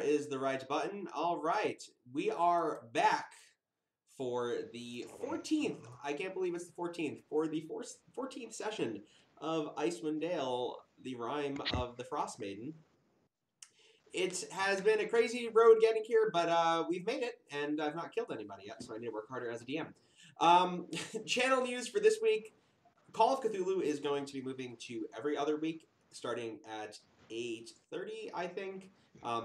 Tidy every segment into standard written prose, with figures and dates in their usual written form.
is the right button. All right, we are back for the 14th. I can't believe it's the 14th. For the 14th session of Icewind, the Rime of the Frost Maiden. It has been a crazy road getting here, but we've made it, and I've not killed anybody yet, so I need to work harder as a DM. Channel news for this week. Call of Cthulhu is going to be moving to every other week, starting at 8:30, I think.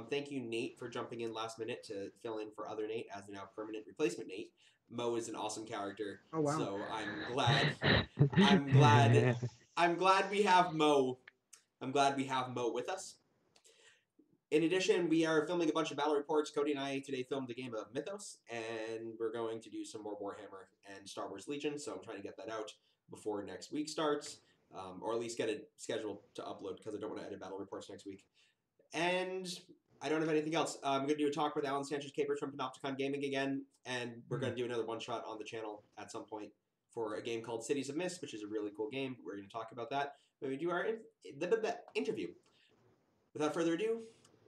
Thank you, Nate, for jumping in last minute to fill in for other Nate as the now permanent replacement Nate. Mo is an awesome character, so I'm glad. I'm glad we have Mo. I'm glad we have Mo with us. In addition, we are filming a bunch of battle reports. Cody and I today filmed a game of Mythos, and we're going to do some more Warhammer and Star Wars Legion, so I'm trying to get that out before next week starts, or at least get it scheduled to upload, because I don't want to edit battle reports next week. And I don't have anything else. I'm going to do a talk with Alan Sanchez Capers from Panopticon Gaming again, and we're going to do another one-shot on the channel at some point for a game called Cities of Mist, which is a really cool game. We're going to talk about that when we do our interview. Without further ado,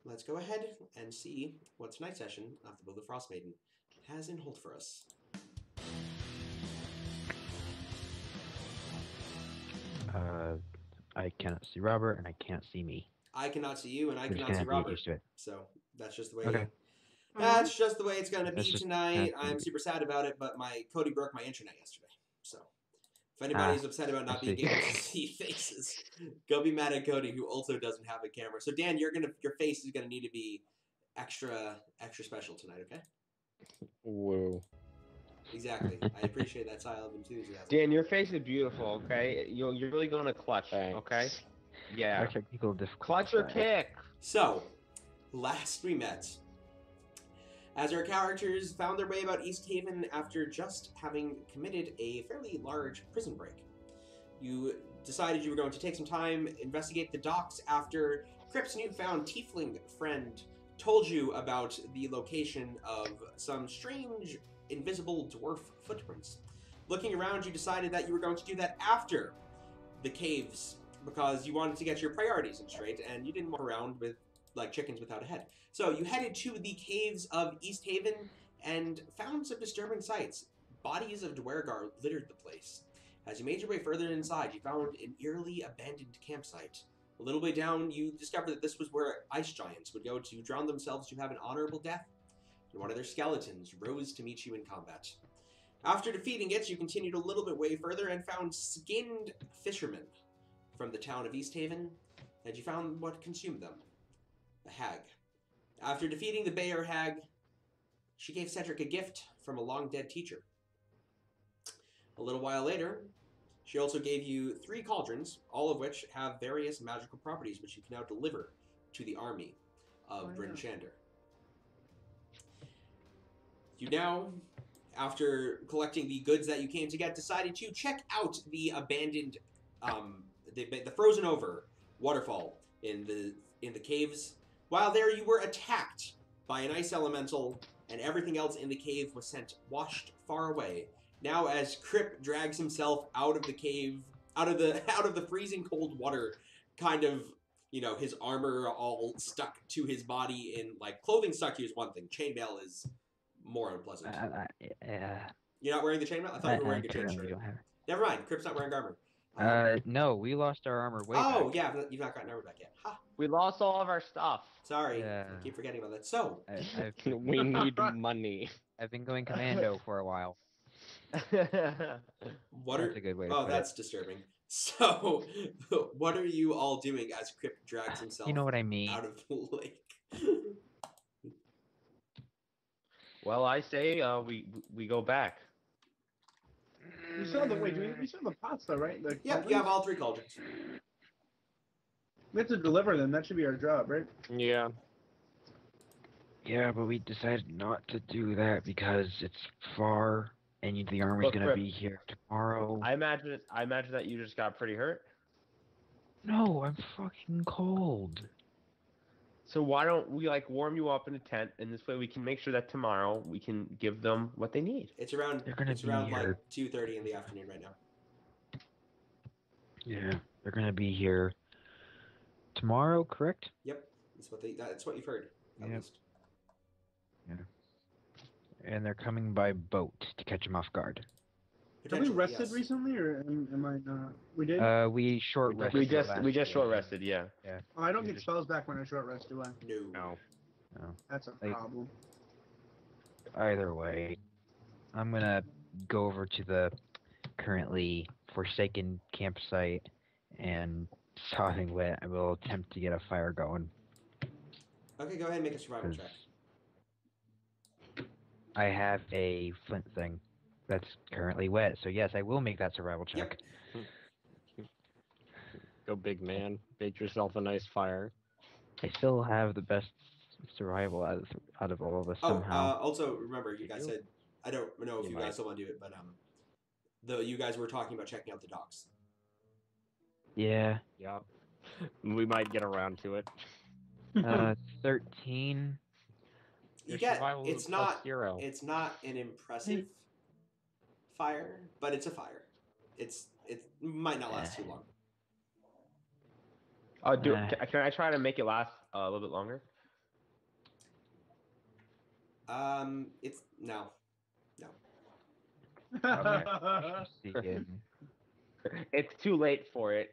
let's go ahead and see what tonight's session of the Will of the Frost Maiden has in hold for us. I cannot see Robert, and I can't see me. I cannot see you, and I cannot see Robert. So that's just the way. Okay. That's just the way it's going to be tonight. I'm super sad about it, but Cody broke my internet yesterday. So if anybody's upset about not being able to see faces, go be mad at Cody, who also doesn't have a camera. So Dan, your face is gonna need to be extra special tonight, okay? Whoa. Exactly. I appreciate that style of enthusiasm. Dan, your face is beautiful, okay? You're really going to clutch, okay? Yeah. Clutch or kick. So, last we met, as our characters found their way about Easthaven after just having committed a fairly large prison break. You decided you were going to take some time, investigate the docks after Crip's newfound tiefling friend told you about the location of some strange, invisible dwarf footprints. Looking around, you decided that you were going to do that after the caves, because you wanted to get your priorities in straight, and you didn't walk around with like chickens without a head. So you headed to the caves of Easthaven and found some disturbing sights. Bodies of Dwergar littered the place. As you made your way further inside, you found an eerily abandoned campsite. A little way down, you discovered that this was where ice giants would go to drown themselves to have an honorable death, and one of their skeletons rose to meet you in combat. After defeating it, you continued a little bit way further and found skinned fishermen from the town of Easthaven, and you found what consumed them. A hag. After defeating the Bayer hag, she gave Cedric a gift from a long-dead teacher. A little while later, she also gave you 3 cauldrons, all of which have various magical properties, which you can now deliver to the army of Bryn Shander. You now, after collecting the goods that you came to get, decided to check out the abandoned, the frozen over waterfall in the caves. While there, you were attacked by an ice elemental, and everything else in the cave was washed far away. Now, as Crip drags himself out of the cave, out of the freezing cold water, kind of, you know, his armor all stuck to his body, in like clothing stuck to you is one thing. Chainmail is more unpleasant. You're not wearing the chainmail? I thought you were wearing a chain shirt. Never mind. Crip's not wearing armor. No, we lost our armor way back. Oh, yeah, you've not gotten armor back yet. Ha! We lost all of our stuff. Sorry, I keep forgetting about that. So, we need money. I've been going commando for a while. That's a good way to put that's disturbing. So, what are you all doing as Crip drags himself what I mean. out of the lake? Well, I say we go back. We still have the pasta, right? Yep, you have all 3 cauldrons. We have to deliver them. That should be our job, right? Yeah. Yeah, but we decided not to do that because it's far, and the army's gonna be here tomorrow. I imagine that you just got pretty hurt. No, I'm fucking cold. So why don't we warm you up in a tent, and this way we can make sure that tomorrow we can give them what they need. It's around like 2:30 in the afternoon right now. Yeah, they're gonna be here tomorrow, correct? Yep, that's what you've heard. At least. and they're coming by boat to catch him off guard. Have we Potentially, rested yes. recently, or am I not? We did. We short rested. We just short rested, yeah. Yeah. Oh, I don't get spells back when I short rest, do I? No. No. That's a Like- problem. Either way, I'm gonna go over to the currently forsaken campsite and sopping wet. I will attempt to get a fire going. Okay, go ahead and make a survival 'Cause check. I have a flint thing that's currently wet, so yes, I will make that survival check. Go big man. Make yourself a nice fire. I still have the best survival out of all of us somehow. Also remember, you guys You? said I don't know if You you might. guys still want to do it, but you guys were talking about checking out the docks. Yeah. Yeah. We might get around to it. 13. You Your get survival is it's a not +0. it's not an impressive fire, but it's a fire. It might not last too long. Can I try to make it last a little bit longer? It's no. It's too late for it.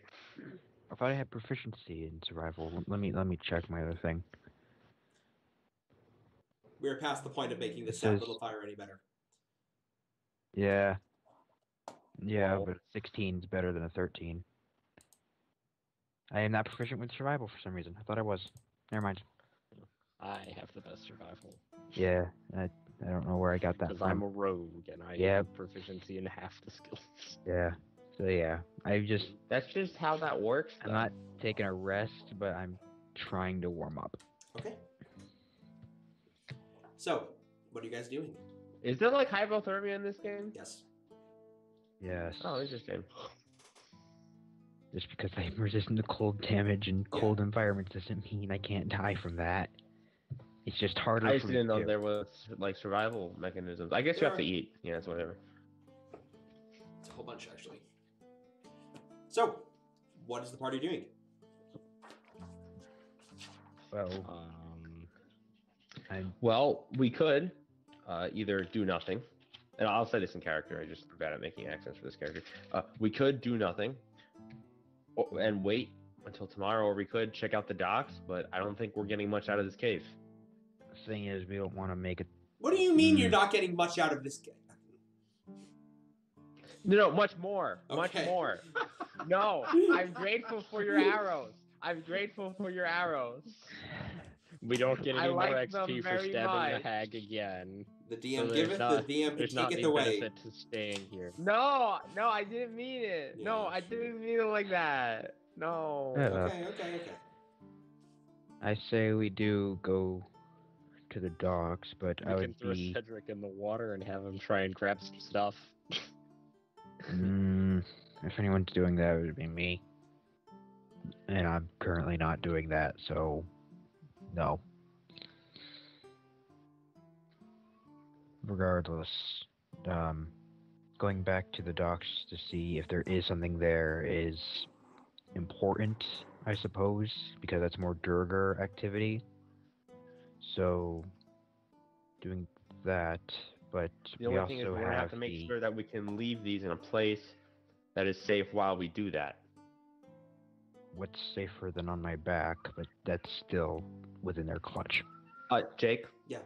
I thought I had proficiency in survival. Let me check my other thing. We're past the point of making this Says- little fire any better. Yeah. Yeah, Well- but 16 is better than a 13. I am not proficient with survival for some reason. I thought I was. Never mind. I have the best survival. Yeah, I don't know where I got that Because I'm from. a rogue and I Yeah. have proficiency in half the skills. Yeah. So yeah, That's just how that works. I'm not taking a rest, but I'm trying to warm up. Okay. So, what are you guys doing? Is there like hypothermia in this game? Yes. Yes. Oh, interesting. Just because I'm resistant to cold damage and cold environments doesn't mean I can't die from that. It's just harder I just for me didn't to know do. there was like survival mechanisms. I guess you have to eat. Yeah, it's whatever. It's a whole bunch, actually. So, what is the party doing? Well, Well, we could either do nothing, and I'll say this in character. I just bad at making accents for this character. We could do nothing and wait until tomorrow, or we could check out the docks. But I don't think we're getting much out of this cave. the thing is, we don't want to make it. What do you mean you're not getting much out of this game? No, much more. Much Okay. more. No, I'm grateful for your arrows. I'm grateful for your arrows. We don't get I any more like them XP for very stabbing much. the hag again. The So DM there's giveth, not- the DM There's not taketh any away. benefit to staying here. No, I didn't mean it. No, Yeah, I didn't mean it like that. No. Yeah. Okay. I say we do go to the docks, but We I can would throw be. Cedric in the water and have him try and grab some stuff. If anyone's doing that, it would be me. And I'm currently not doing that, so no. Regardless, going back to the docks to see if there is something there is important, I suppose, because that's more Durgar activity. So, doing that, but The we only thing is also we're gonna have to make sure that we can leave these in a place that is safe while we do that. what's safer than on my back, but that's still within their clutch. Jake. Yeah.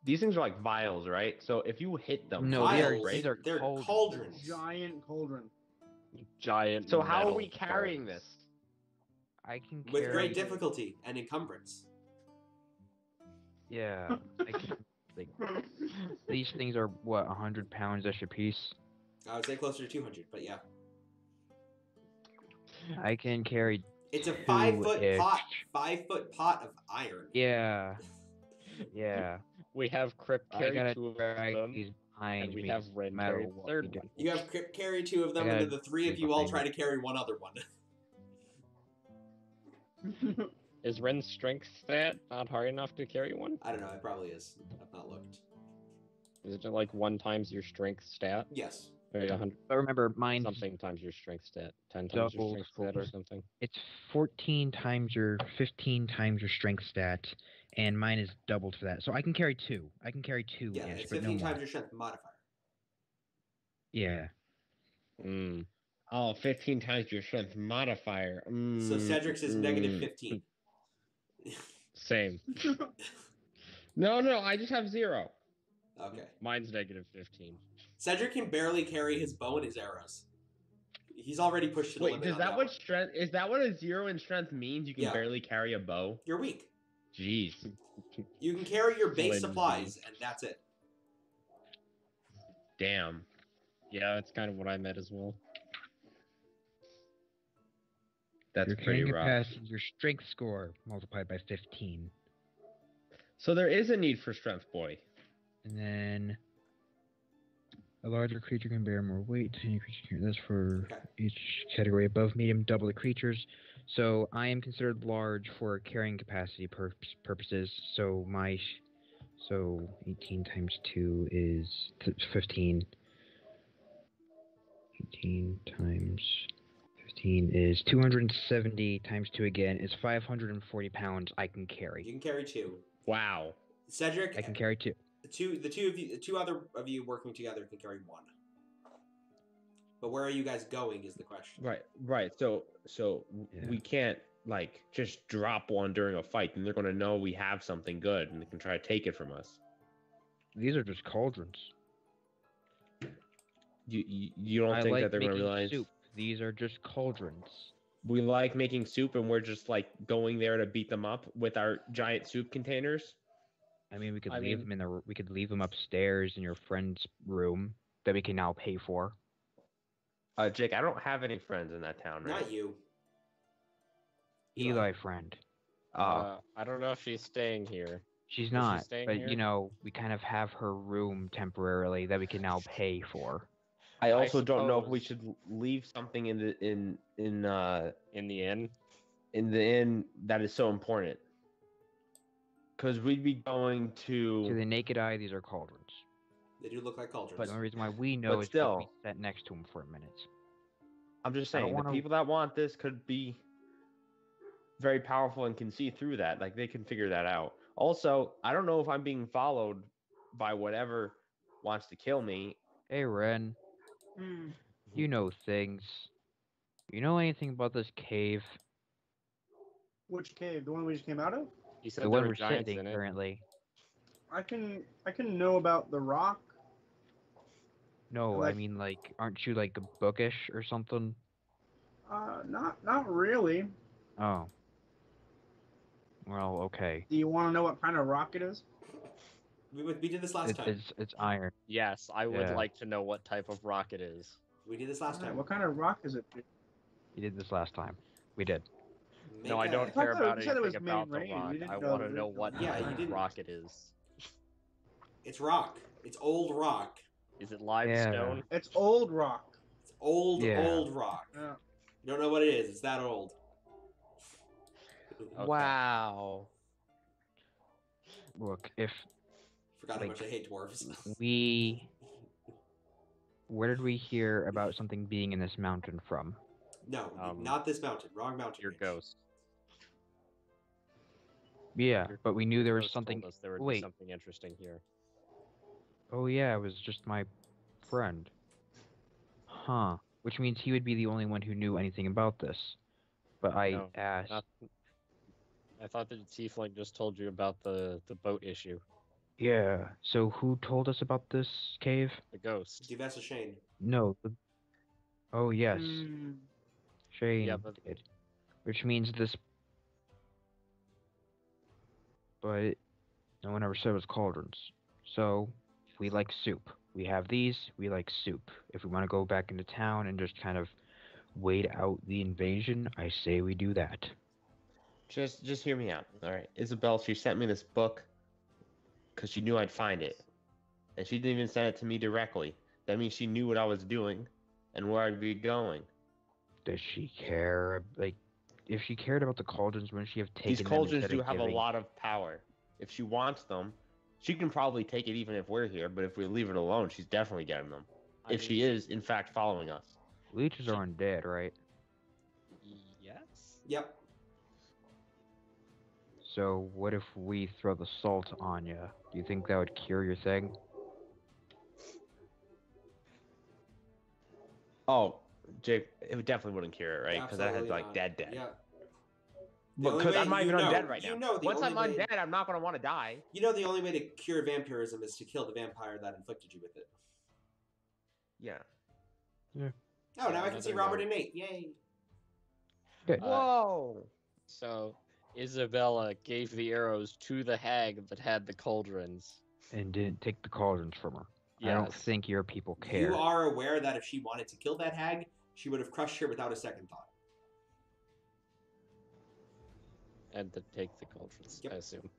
These things are like vials, right? So if you hit them, No, Vials, these are they're cauldrons. cauldrons. Giant cauldron. Giant. So how are metal we carrying balls. this? I can With carry. great difficulty and encumbrance. Yeah, I can, like, these things are what 100 pounds each a piece. I would say closer to 200, but yeah. I can carry. It's a 5-foot Two-ish. pot. 5-foot pot of iron. Yeah, yeah. We have Crip I carry gotta 2 of drag them, these behind and we me. have Ren no matter carry the what third we do. one. You have carry 2 of them, I and gotta then the 3 of do you all behind try me. to carry one other one. Is Ren's strength stat not high enough to carry one? I don't know, it probably is. I've not looked. Is it like 1 times your strength stat? Yes. Maybe 100 But remember, mine's something times your strength stat, 10 times your doubled. strength stat or something. It's 14 times your 15 times your strength stat, and mine is doubled for that. So I can carry 2. I can carry 2 Yeah, ish, it's but no 15 more. times your strength modifier. Yeah. Mm. Oh, 15 times your strength modifier. So Cedric's is negative 15. Same. No, I just have 0. Okay. Mine's negative 15. Cedric can barely carry his bow and his arrows. He's already pushed to the Wait, limit does on that that what one. strength is that what a 0 in strength means? You can Yeah. barely carry a bow? You're weak. Jeez. You can carry your base Flimsy. supplies, and that's it. Damn. Yeah, that's kind of what I meant as well. That's Your pretty carrying rough. capacity, your strength score multiplied by 15. So there is a need for strength, boy. And then a larger creature can bear more weight. Any creature can. That's for Okay. each category above medium, double the creatures. So I am considered large for carrying capacity purposes. So so 18 times 2 is 15. 18 times 15 is 270 times 2 again is 540 pounds I can You carry. can carry 2. Wow. Cedric, I can carry 2. the two other of you working together can carry 1. But where are you guys going is the question. Right. So Yeah. we can't like just drop one during a fight, and they're gonna know we have something good, and they can try to take it from us. These are just cauldrons. You don't I think like that they're gonna making realize soup. These are just cauldrons. we like making soup, and we're just like going there to beat them up with our giant soup containers? I mean, we could we could leave them upstairs in your friend's room that we can now pay for. Jake, I don't have any friends in that town, right? Not you. Eli friend. I don't know if she's staying here. She's Is not, she staying but here? we kind of have her room temporarily that we can now pay for. I also don't know if we suppose- should leave something in the In the inn? that is so important. Because we'd be going To to. the naked eye, these are cauldrons. They do look like cauldrons. But the only reason why we know But is because we still. sat next to him for a minute. I'm just I don't saying, the wanna- people that want this could be very powerful and can see through that. Like, they can figure that out. Also, I don't know if I'm being followed by whatever wants to kill me. Hey, Ren, you know things. You know anything about this cave? Which cave? The one we just came out of? He said The there one were we're giants sitting in it. currently. I can know about the rock. No, Like- I mean, like, aren't you, like, bookish or something? Not really. Oh. Well, okay. Do you want to know what kind of rock it is? We did this last time. It's iron. Yes, I would Yeah. like to know what type of rock it is. We did this last Alright, time. what kind of rock is it? You did this last time. We did. Make No, I don't a- care thought about you said it was anything about the main range. rock. We didn't I know want the to know original what rock. Yeah, type you of didn't. rock it is. It's rock. It's old rock. Is it limestone? It's old rock. It's old, Yeah. old rock. Yeah. You don't know what it is. It's that old. Okay. Wow. Look, if Forgot how Like- much I hate dwarves. where did we hear about something being in this mountain from? No, Um, not this mountain. Wrong mountain. Your range. ghost. Yeah, Your- but we knew there was Ghost something. told us there would be Wait. something interesting here. Oh yeah, it was just my friend. Huh. Which means he would be the only one who knew anything about this. But I No, asked. Not, I thought that Tiefling just told you about the boat issue. Yeah. So who told us about this cave? The ghost. Divessa Shane. No. Oh yes, Mm, Shane Yeah, but- did. Which means this. But no one ever said it was cauldrons. So we like soup. We have these. We like soup. If we want to go back into town and just kind of wait out the invasion, I say we do that. Just hear me out. All right. Isabel, she sent me this book because she knew I'd find it. And she didn't even send it to me directly. That means she knew what I was doing and where I'd be going. Does she care? Like, if she cared about the cauldrons, wouldn't she have taken These them cauldrons instead do of have a giving- lot of power. If she wants them, she can probably take it even if we're here, but if we leave it alone, she's definitely getting them. if she is in fact following us. Leeches are undead, right? Yes. Yep. So what if we throw the salt on you? Do you think that would cure your thing? Oh, Jake, it definitely wouldn't cure it, right? Because that had Absolutely like not. dead. Yeah. The only Because way I'm not you even know, undead right now. you know the Once only I'm way, undead, I'm not gonna want to die. You know the only way to cure vampirism is to kill the vampire that inflicted you with it. Yeah. Oh, now I can see another Robert note. and Nate. Yay. Good. Whoa. So Isabella gave the arrows to the hag that had the cauldrons. And didn't take the cauldrons from her. I don't Yes. think your people care. You are aware that if she wanted to kill that hag, she would have crushed her without a second thought. And to take the cauldrons, Yep. I assume.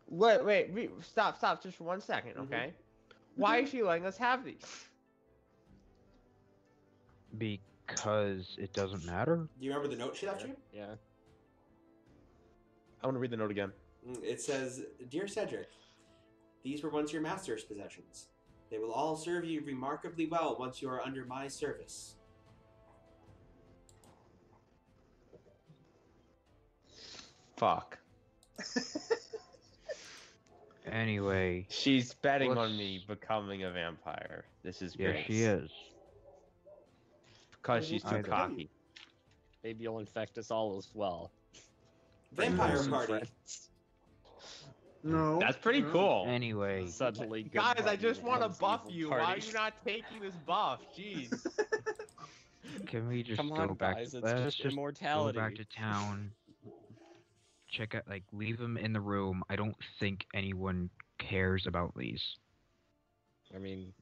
Wait, stop, just for 1 second, okay? Why is she letting us have these? Because it doesn't matter? Do you remember the note she left you? Yeah. I want to read the note again. It says, Dear Cedric, these were once your master's possessions. They will all serve you remarkably well once you are under my service. Fuck. Anyway, She's betting on Let's- me becoming a vampire. This is yes, great. she is. Because she's too Either. cocky. Maybe you'll infect us all as well. Vampire Mhm. party. Friends. No. That's pretty no. cool. Anyway, Suddenly, good Guys, I buddy just want to becomes buff evil you. party. Why are you not taking this buff? Jeez. can we just Come go on, back? guys, it's Let's just just immortality. go back to town. Check out, like, leave them in the room. I don't think anyone cares about these. I mean,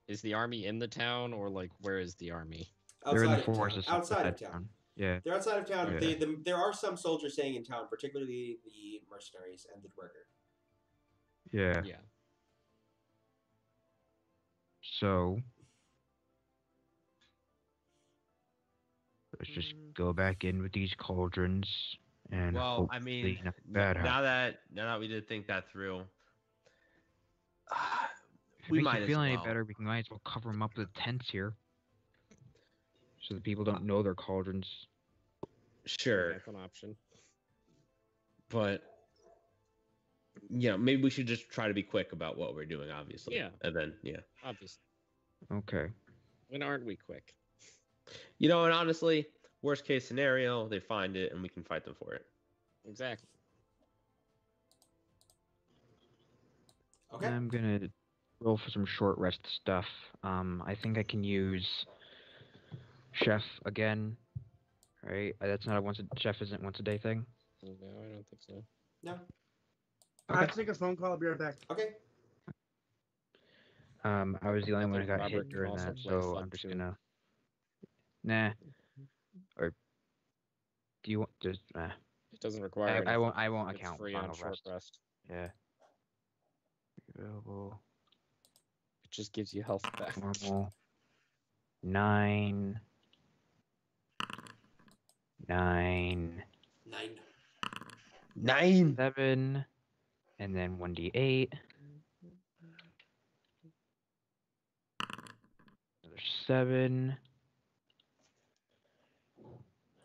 is the army in the town, or like, where is the army? They're in Outside the of town. forest Outside of town. Yeah. They're outside of town. Yeah. There are some soldiers staying in town, particularly the mercenaries and the dwerger. Yeah. Yeah. So let's just go back in with these cauldrons and Well, I hopefully mean, nothing bad now happens. that we did think that through, If it we makes might you as feel well. any better, we might as well cover them up with tents here, so that people don't know they're cauldrons. Sure, That's an option. but maybe we should just try to be quick about what we're doing, obviously. Yeah. And then, Obviously. Okay. When aren't we quick? and honestly, worst case scenario, they find it and we can fight them for it. Exactly. Okay. I'm gonna roll for some short rest stuff. I think I can use chef again. Right? That's not a chef isn't once a day thing. No, I don't think so. No. I have to take a phone call. I'll be right back. Okay. I was the only I one who think got Robert hit can during also that, play so Fud I'm just too. gonna. Nah. Or do you want just? It doesn't require. I won't. anything. I won't It's account free final on short rest. rest. Yeah. Available. It just gives you health back. Normal. 9. 9. 9. 7. And then 1d8. Another 7.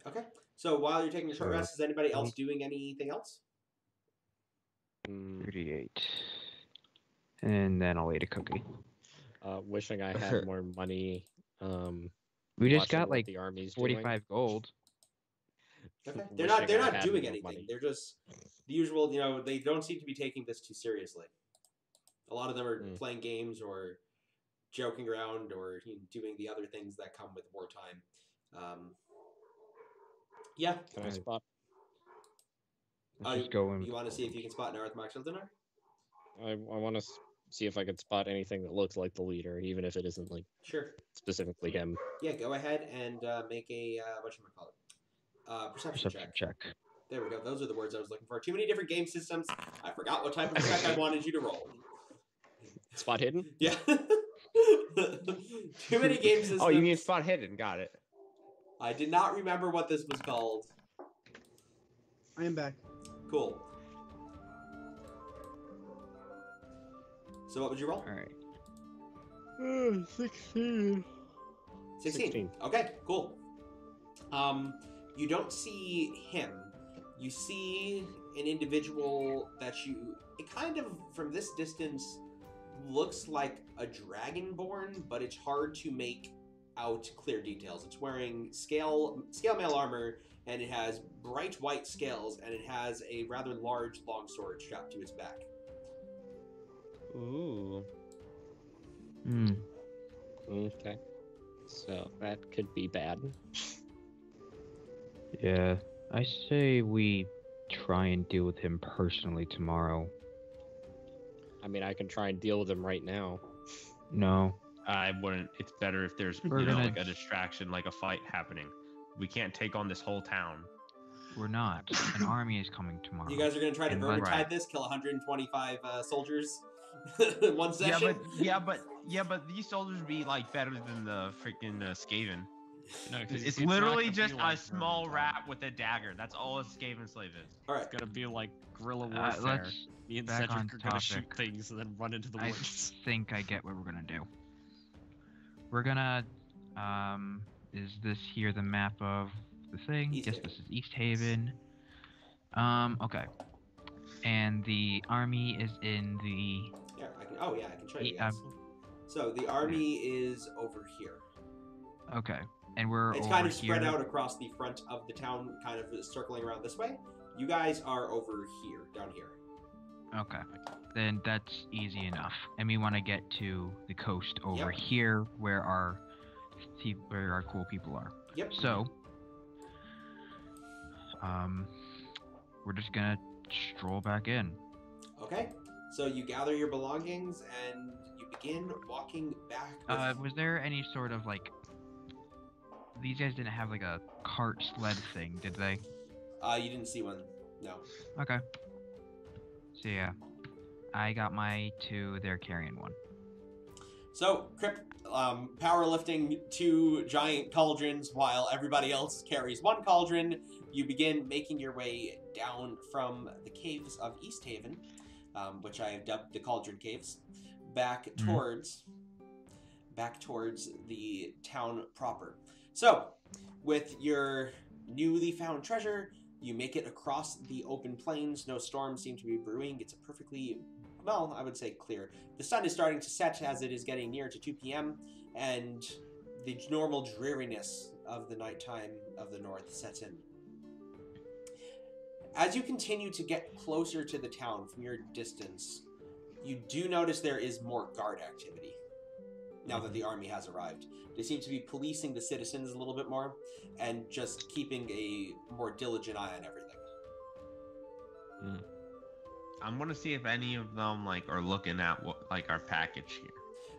Okay. So while you're taking a short So, rest, is anybody else doing anything else? 38. And then I'll eat a cookie. Wishing I had more money. We just watching got what like the army's 45 gold. Okay. Wishing They're I not had doing more anything. money. They're just the usual, they don't seem to be taking this too seriously. A lot of them are playing games or joking around or doing the other things that come with wartime. Yeah. Can I spot? Let's just go in. You want to see if you can spot Narth Maxildenar? I want to see if I could spot anything that looks like the leader, even if it isn't like Sure. specifically him. Yeah, go ahead and make a perception check. There we go. Those are the words I was looking for. Too many different game systems. I forgot what type of check I wanted you to roll. Spot hidden? Yeah. Too many game systems. Oh, you mean spot hidden? Got it. I did not remember what this was called. I am back. Cool. So what would you roll? All right. 16. 16. Okay, cool. You don't see him. You see an individual that it kind of, from this distance, looks like a dragonborn, but it's hard to make out clear details. It's wearing scale mail armor, and it has bright white scales, and it has a rather large longsword strapped to its back. Ooh. Hmm. Okay. So that could be bad. Yeah, I say we try and deal with him personally tomorrow. I mean, I can try and deal with him right now. No. I wouldn't. It's better if there's We're gonna- like a distraction, like a fight happening. We can't take on this whole town. We're not. An army is coming tomorrow. You guys are going to try to And vermintide right. this, kill 125 soldiers in one session? Yeah, but these soldiers would be like better than the freaking Skaven. No, 'cause It's not literally gonna just be like a small Vermintide. rat with a dagger. That's all a Skaven slave is. All right. It's gonna be like guerrilla warfare. Let's Me and back on Cedric are gonna shoot topic. things and then run into the I woods. think I get what we're gonna do. We're gonna, is this here the map of the thing? Yes, Easthaven. this is Easthaven. Okay. And the army is in the, Yeah, I can. Oh, yeah, I can show you Yeah, guys. So the army is over here. okay. And we're It's over kind of spread here. out across the front of the town, kind of circling around this way. You guys are over here, down here. Okay. Then that's easy enough. And we want to get to the coast over Yep. here where our cool people are. Yep. So, we're just gonna stroll back in. Okay. So you gather your belongings and you begin walking back. Was there any sort of like? These guys didn't have like a cart sled thing, did they? You didn't see one. No. Okay. So yeah, I got my two. They're carrying one. So, Crip, powerlifting 2 giant cauldrons while everybody else carries 1 cauldron. You begin making your way down from the caves of Easthaven, which I have dubbed the Cauldron Caves, back towards the town proper. So, with your newly found treasure, you make it across the open plains. No storms seem to be brewing. It's a perfectly, well, I would say clear. The sun is starting to set as it is getting near to 2 p.m., and the normal dreariness of the nighttime of the north sets in. As you continue to get closer to the town from your distance, you do notice there is more guard activity now that the army has arrived. They seem to be policing the citizens a little bit more and just keeping a more diligent eye on everything. I'm gonna see if any of them like are looking at what like our package here.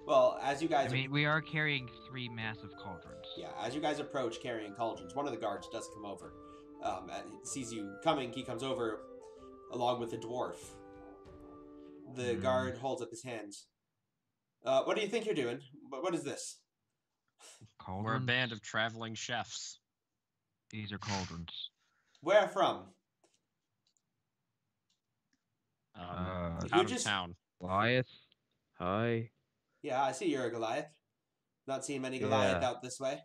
Well, as you guys, I mean, we are carrying 3 massive cauldrons. yeah, as you guys approach carrying cauldrons, one of the guards does come over. And sees you coming, he comes over along with the dwarf. The guard holds up his hands. What do you think you're doing? What is this? Cauldrons? We're a band of traveling chefs. These are cauldrons. Where from? Out You of just- town. Goliath. Hi. Yeah, I see you're a Goliath. Not seeing many Goliath Yeah. out this way.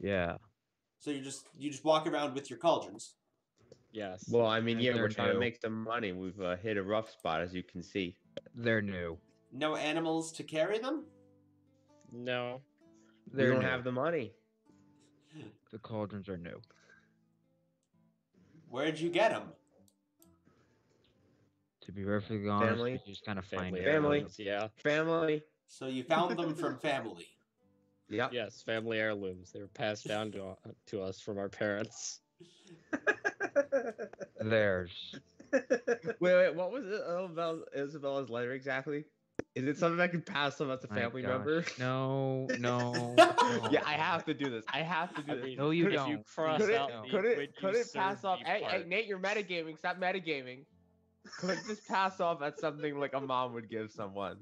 Yeah. So you just walk around with your cauldrons. Yes. Well, I mean, yeah, They're we're trying to new. make some money. We've hit a rough spot, as you can see. They're new. No animals to carry them? No. We They're don't new. have the money. The cauldrons are new. Where'd you get them? To be perfectly honest, Family. we just kind of find Family. it. Family. Heirlooms, yeah. Family. So you found them from family. Yep. Yes, family heirlooms. They were passed down to us from our parents. Theirs. Wait, what was it about Isabella's letter exactly? Is it something I can pass on as a My family gosh. member? No, no. Yeah, I have to do this. I have to do I this. mean, No, you if don't. you cross Could out it, the could when it, you could it pass serve off? the Hey, part. Nate, you're metagaming. Stop metagaming. Could it just pass off as something like a mom would give someone?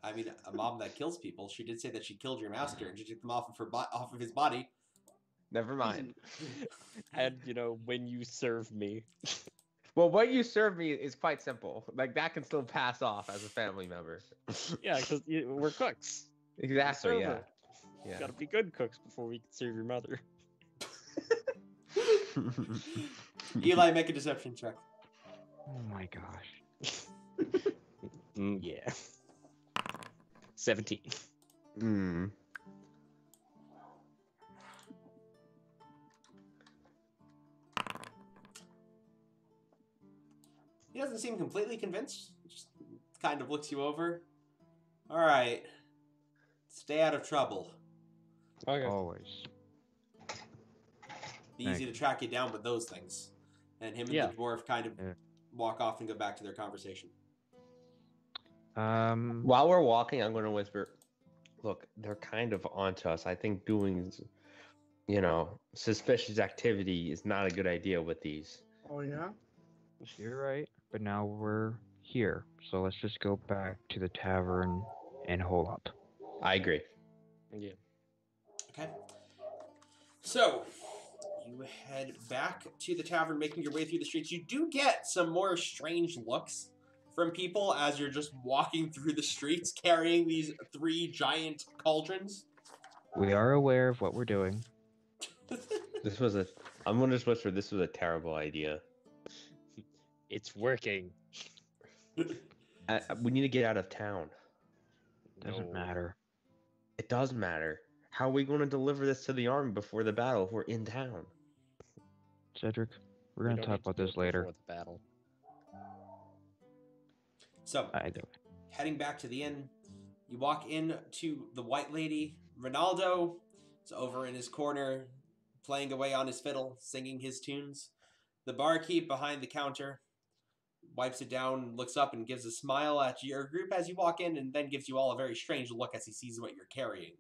I mean, a mom that kills people. She did say that she killed your master and she took them off of off of his body. Never mind. And when you serve me. Well, what you served me is quite simple. Like that can still pass off as a family member. Yeah, because we're cooks. Exactly. Yeah. Server. Yeah. Gotta be good cooks before we can serve your mother. Eli, make a deception check. Oh my gosh. Yeah. 17. Hmm. He doesn't seem completely convinced. Just kind of looks you over. All right. Stay out of trouble. Okay. Always. Be easy to track you down with those things. And him and Yeah. the dwarf kind of Yeah. walk off and go back to their conversation. While we're walking, I'm going to whisper, look, they're kind of onto us. I think doing, suspicious activity is not a good idea with these. Oh yeah. You're right. But now we're here, so let's just go back to the tavern and hole up. I agree. Yeah. Okay. So, you head back to the tavern, making your way through the streets. You do get some more strange looks from people as you're just walking through the streets carrying these 3 giant cauldrons. We are aware of what we're doing. I'm going to just whisper, this was a terrible idea. It's working. We need to get out of town. Doesn't No. matter. It does matter. How are we going to deliver this to the army before the battle if we're in town? Cedric, we're We going don't to talk need about do this it later. before the battle. So, Either way. heading back to the inn, you walk in to the White Lady. Ronaldo is over in his corner, playing away on his fiddle, singing his tunes. The barkeep behind the counter wipes it down, looks up, and gives a smile at your group as you walk in, and then gives you all a very strange look as he sees what you're carrying.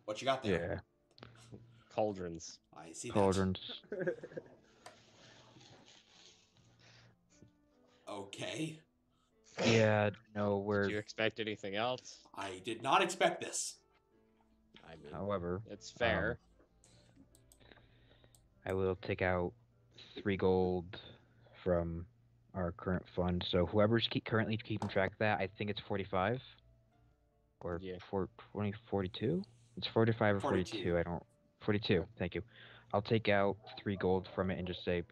What you got there? Yeah. Cauldrons. I see that. Cauldrons. Okay. Yeah, no, Did you we're... expect anything else? I did not expect this. I mean, However, it's fair. I will take out 3 gold from our current fund. So whoever's currently keeping track of that, I think it's 45 or Yeah. 20, 42. It's 45 or 42. 42. I don't. 42. Thank you. I'll take out 3 gold from it and just say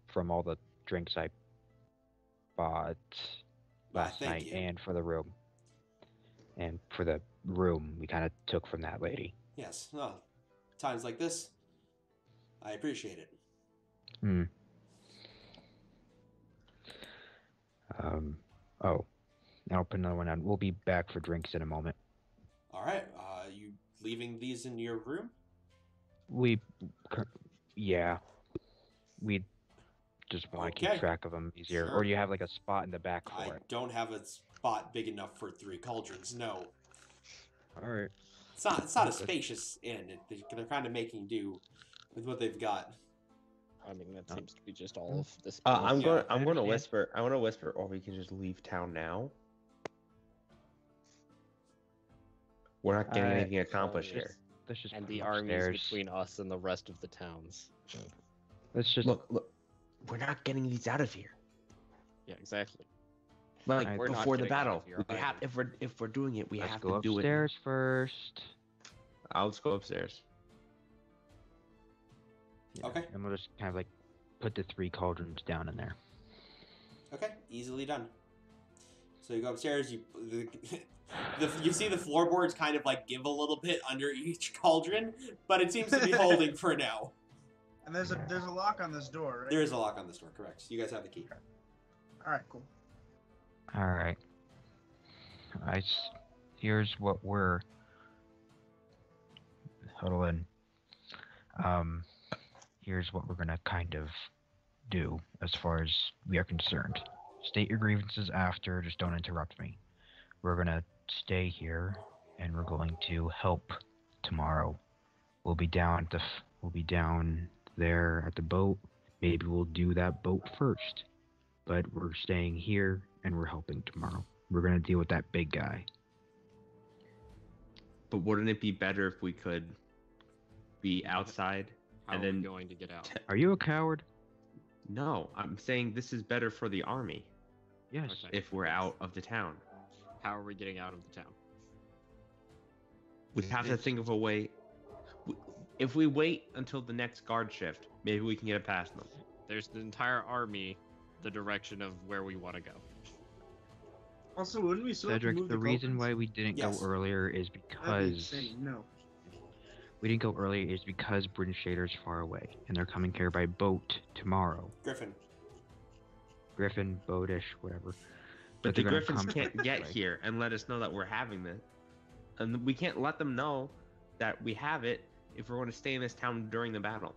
from all the drinks I bought last thank night you. and for the room. And for the room, we kind of took from that lady. Yes. Well, times like this, I appreciate it. Oh, I'll put another one on. We'll be back for drinks in a moment. All right. You leaving these in your room? Yeah. We just want to Okay. keep track of them easier. Sure. Or do you have like a spot in the back for I it? don't have a spot big enough for 3 cauldrons. No. All right. It's not a spacious inn. They're kind of making do with what they've got. I mean, that seems to be just all of this. I'm Yeah, going. I I'm going to understand. whisper. I want to whisper, or we can just leave town now. We're not getting anything accomplished here. Let's just And put the 'em armies upstairs. between us and the rest of the towns. Let's just Look. We're not getting these out of here. Yeah, exactly. Like We're not before the getting out battle, of here we have. either. If we're doing it, we let's have go to do it. upstairs first. I'll just go upstairs. Yeah, Okay. And we'll just kind of like put the 3 cauldrons down in there. Okay, easily done. So you go upstairs. You see the floorboards kind of like give a little bit under each cauldron, but it seems to be holding for now. And there's a lock on this door, right? There is a lock on this door, correct? So you guys have the key. All right, cool. All right. Here's what we're huddle in. Here's what we're gonna kind of do as far as we are concerned. State your grievances after. Just don't interrupt me. We're gonna stay here, and we're going to help tomorrow. We'll be down there at the boat. Maybe we'll do that boat first. But we're staying here, and we're helping tomorrow. We're gonna deal with that big guy. But wouldn't it be better if we could be outside How and are we then? going to get out? Are you a coward? No, I'm saying this is better for the army Yes. Okay. if we're out of the town. How are we getting out of the town? We have to think of a way. If we wait until the next guard shift, maybe we can get past them. There's the entire army, the direction of where we want to go. Also, wouldn't we still have to Cedric, move the reason why we didn't Yes. go earlier is That'd be because insane. No. we didn't go earlier is because Bryn Shander's far away, and they're coming here by boat tomorrow. Griffin. Griffin, boatish, whatever. But they're the gonna Griffins come can't this get way. here and let us know that we're having this. And we can't let them know that we have it if we're going to stay in this town during the battle.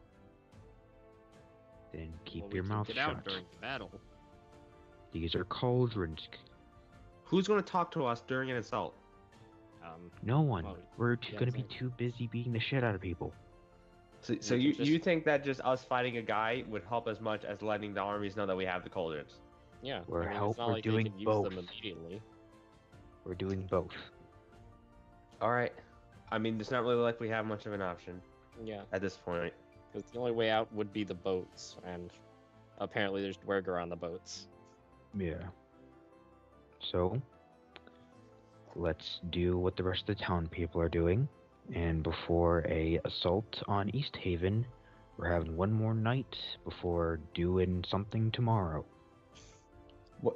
Then keep Well, your we can mouth get shut. out during the battle. These are cauldrons. Who's going to talk to us during an assault? No one. Well, We're yeah, gonna be exactly. too busy beating the shit out of people. So We you, can you just- think that just us fighting a guy would help as much as letting the armies know that we have the cauldrons? Yeah, We're I mean, help- it's not we're like doing they can use both. them immediately. We're doing both. All right. I mean, it's not really like we have much of an option Yeah, at this point. because the only way out would be the boats, and apparently there's Dwerger on the boats. Yeah. So, let's do what the rest of the town people are doing. And before a assault on Easthaven, we're having one more night before doing something tomorrow.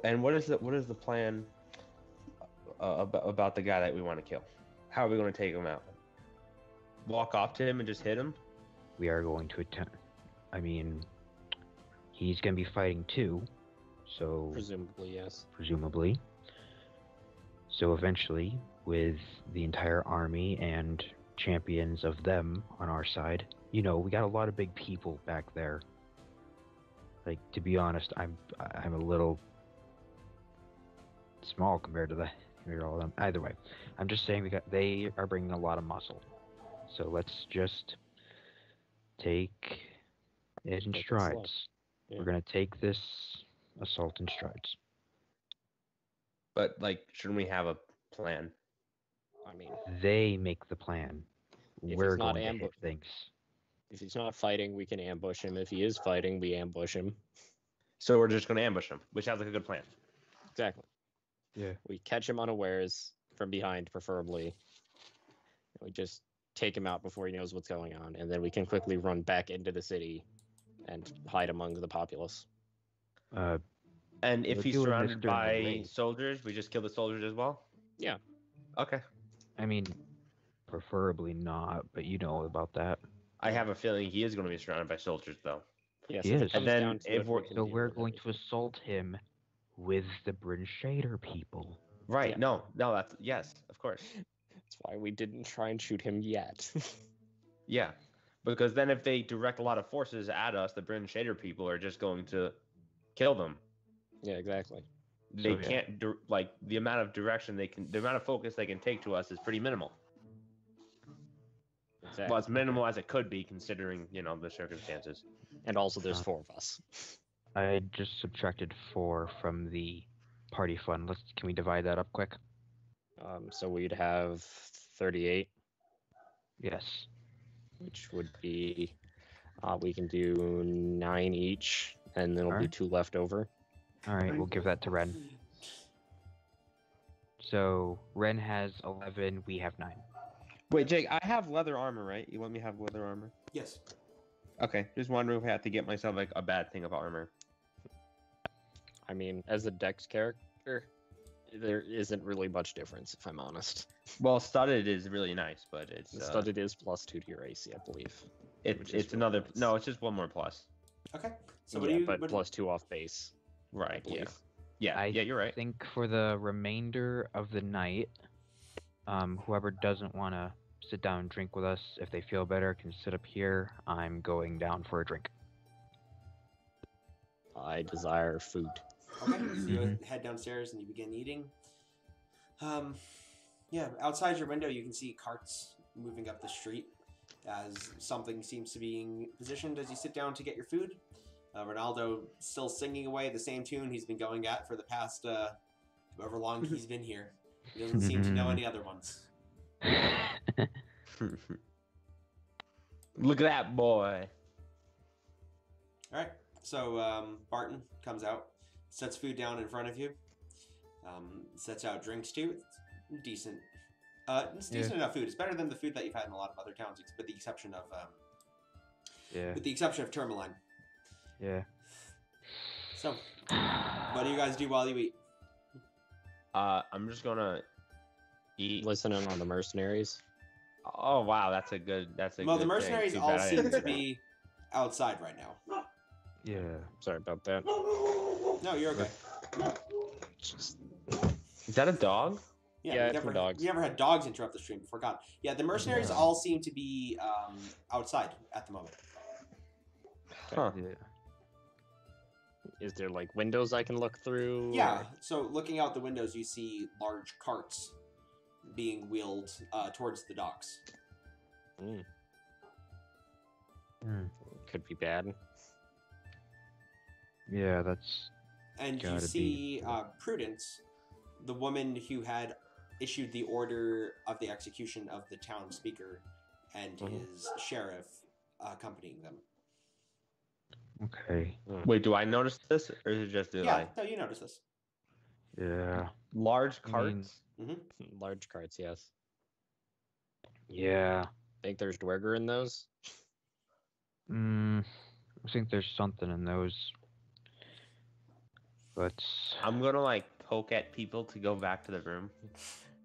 And what is the plan about the guy that we want to kill? How are we going to take him out? Walk off to him and just hit him? We are going to attempt. I mean, he's going to be fighting too, so Presumably, yes. presumably. So eventually, with the entire army and champions of them on our side, we got a lot of big people back there. Like, to be honest, I'm a little small compared to all of them. Either way, I'm just saying they are bringing a lot of muscle. So let's just take it in Take it slow. strides. Yeah. We're gonna take this assault in strides. But, shouldn't we have a plan? I mean, They make the plan. If We're he's not going to hit ambu- things. if he's not fighting, we can ambush him. If he is fighting, we ambush him. So we're just going to ambush him, which sounds like a good plan. Exactly. Yeah. We catch him unawares from behind, preferably. We just take him out before he knows what's going on, and then we can quickly run back into the city and hide among the populace. And if We're he's doing this surrounded during the by raid. soldiers, we just kill the soldiers as well? Yeah. Okay. I mean, preferably not, but you know about that. I have a feeling he is going to be surrounded by soldiers, though. Yes. He if is. it comes And then down to if it, we're- we can So deal we're with going it. to assault him with the Bryn Shander people. Right. Yeah. No, that's... Yes, of course. That's why we didn't try and shoot him yet. Yeah. Because then if they direct a lot of forces at us, the Bryn Shader people are just going to kill them. Yeah, exactly. They So, yeah. can't... the amount of direction the amount of focus they can take to us is pretty minimal. Exactly. Well, as minimal as it could be, considering, the circumstances. And also, there's Uh, 4 of us. I just subtracted 4 from the party fund. Can we divide that up quick? So we'd have 38, Yes. which would be we can do 9 each, and then there'll be Alright. 2 left over. All right, we'll give that to Ren. So Ren has 11. We have 9. Wait, Jake, I have leather armor, right? You let me have leather armor? Yes. Okay, just wondering if I have to get myself, a bad thing of armor. I mean, as a Dex character, there isn't really much difference, if I'm honest. Well, studded is really nice, but it's... Studded is +2 to your AC, I believe. which is it's really another... nice. No, it's just one more plus. Okay. So Yeah, what do you? but what- +2 off base. Right, yeah. believe. Yeah, I you're right. think for the remainder of the night, whoever doesn't want to sit down and drink with us, if they feel better, can sit up here. I'm going down for a drink. I desire food. Okay. So you head downstairs and you begin eating. Yeah. Outside your window, you can see carts moving up the street as something seems to be being positioned as you sit down to get your food. Ronaldo still singing away the same tune he's been going at for the past however long he's been here. He doesn't seem to know any other ones. Look at that boy. All right. So Barton comes out, sets food down in front of you, sets out drinks too. It's decent. It's decent enough food. It's better than the food that you've had in a lot of other towns, with the exception of Tourmaline. Yeah. So, what do you guys do while you eat? I'm just gonna eat. Listening on the mercenaries. Oh wow, that's a good. Well, good the mercenaries thing. Too all bad I seem didn't to do be outside right now. Yeah. Sorry about that. No, you're okay. that. Is that a dog? Yeah, we it's from dogs. We never had dogs interrupt the stream before. God. Yeah, the mercenaries all seem to be outside at the moment. Huh. Yeah. Is there like windows I can look through? Yeah, or- so looking out the windows, you see large carts being wheeled towards the docks. Mm, Hmm. could be bad. Yeah, that's And you Gotta see be. Prudence, the woman who had issued the order of the execution of the town speaker and his sheriff accompanying them. okay. Wait, do I notice this, or is it just did Yeah, I? no, you notice this. Yeah. Large I mean- carts. Large carts, yes. Yeah. Think there's Dwerger in those? I think there's something in those. But I'm gonna like poke at people to go back to the room.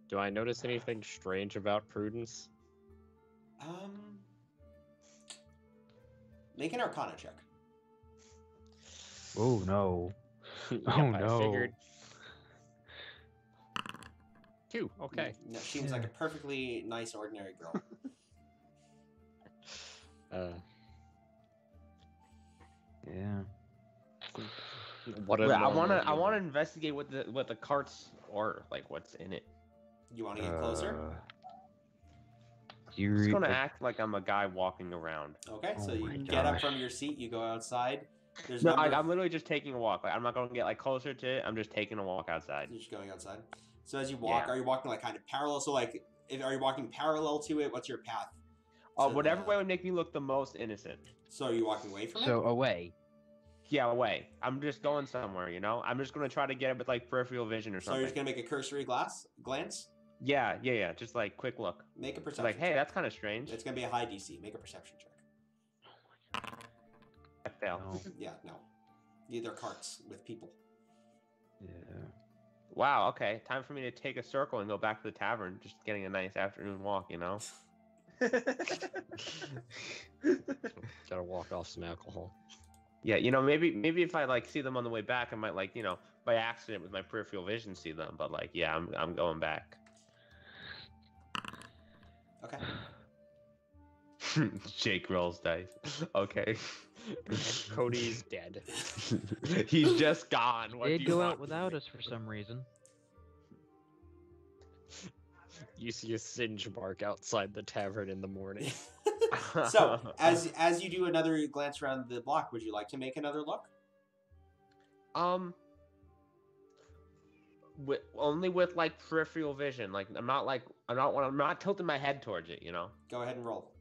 Do I notice anything strange about Prudence? Make an Arcana check. oh no. Yep, Oh, I no. figured. 2, okay. No, seems like a perfectly nice, ordinary girl. Yeah. What a Wait, I normal wanna human. investigate what the carts are, like what's in it. You want to get closer? You I'm just re- gonna act like I'm a guy walking around. Okay, so Oh you my get up gosh. from your seat, you go outside. There's No, number of- I'm literally just taking a walk. Like I'm not gonna get like closer to it. I'm just taking a walk outside. You're just going outside. So as you walk, Yeah. are you walking like kind of parallel? So like, are you walking parallel to it? What's your path? to Whatever the- way would make me look the most innocent. So are you walking away from So it? away. Yeah, away. I'm just going somewhere, you know. I'm just gonna try to get it with like peripheral vision or So you're something. just gonna make a cursory glance. Yeah. Just like quick look. Make a perception. Like, hey, check. that's kind of strange. It's gonna be a high DC. Make a perception check. I fail. No. Yeah, no. They're carts with people. Yeah. Wow. Okay. Time for me to take a circle and go back to the tavern. Just getting a nice afternoon walk, you know. Gotta walk off some alcohol. Yeah, you know, maybe if I like see them on the way back, I might like, you know, by accident with my peripheral vision see them. But like, yeah, I'm going back. Okay. Jake rolls dice. Okay. Cody's dead. He's just gone. What They'd do you go want out without us for some reason. You see a singe mark outside the tavern in the morning. So as you do another glance around the block, would you like to make another look? Only with like peripheral vision. Like I'm not tilting my head towards it, you know. Go ahead and roll.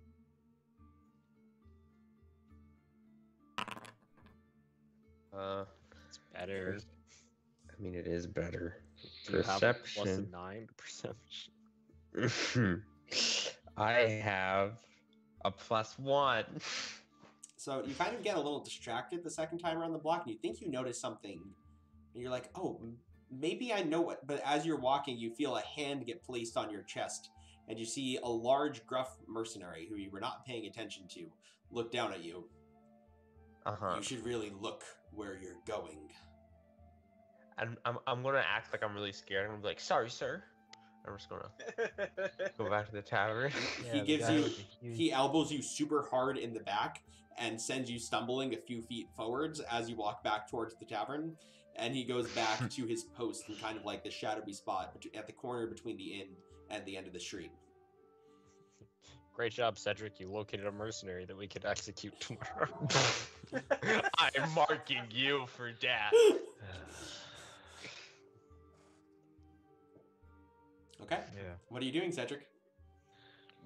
It's better. I mean, it is better. Do you have a plus Perception. 9 perception? I have a +1. So you kind of get a little distracted the second time around the block, and you think you notice something, and you're like, "Oh, maybe I know what." But as you're walking, you feel a hand get placed on your chest, and you see a large, gruff mercenary who you were not paying attention to look down at you. Uh-huh. You should really look where you're going. And I'm gonna act like I'm really scared. I'm gonna be like, "Sorry, sir." I'm just gonna go back to the tavern. He gives you, he elbows you super hard in the back and sends you stumbling a few feet forwards as you walk back towards the tavern. And he goes back to his post in kind of like the shadowy spot at the corner between the inn and the end of the street. Great job, Cedric. You located a mercenary that we could execute tomorrow. I'm marking you for death. Okay. Yeah. What are you doing, Cedric?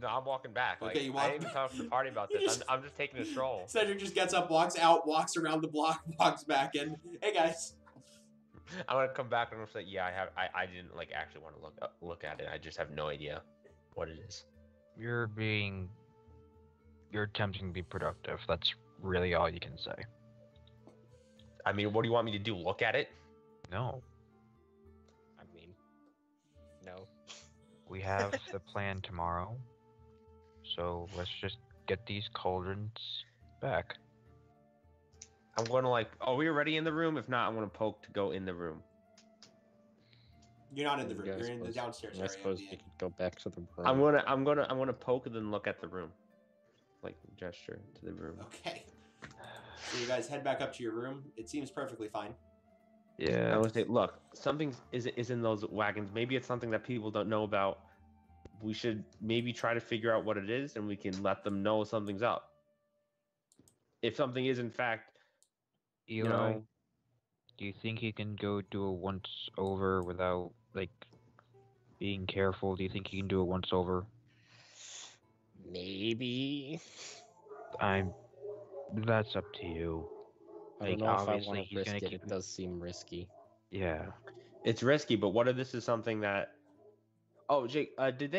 No, I'm walking back. Like, Okay, you I walk didn't even talk to the party about You this. just- I'm just taking a stroll. Cedric just gets up, walks out, walks around the block, walks back in. Hey guys. I'm gonna come back and I'm say, yeah, I didn't like actually want to look at it. I just have no idea what it is. You're attempting to be productive. That's really all you can say. I mean, what do you want me to do? Look at it? No. I mean, no. We have the plan tomorrow. So let's just get these cauldrons back. I'm gonna like, are we already in the room? If not, I'm gonna poke to go in the room. You're not in the You room. guys You're in the suppose- downstairs I area. suppose of we the could go back to the room. I'm gonna poke and then look at the room, like gesture to the room. Okay. So you guys head back up to your room. It seems perfectly fine. I Yeah. would say, look, something is in those wagons. Maybe it's something that people don't know about. We should maybe try to figure out what it is, and we can let them know something's up. If something is in fact, Eli, know, do you think he can go do a once over without like being careful? Do you think he can do a once over? Maybe. That's up to you. I don't Like, know if I obviously want to he's gonna risk it. keep It does seem risky. Yeah. it's risky. But what if this is something that? Oh, Jake, did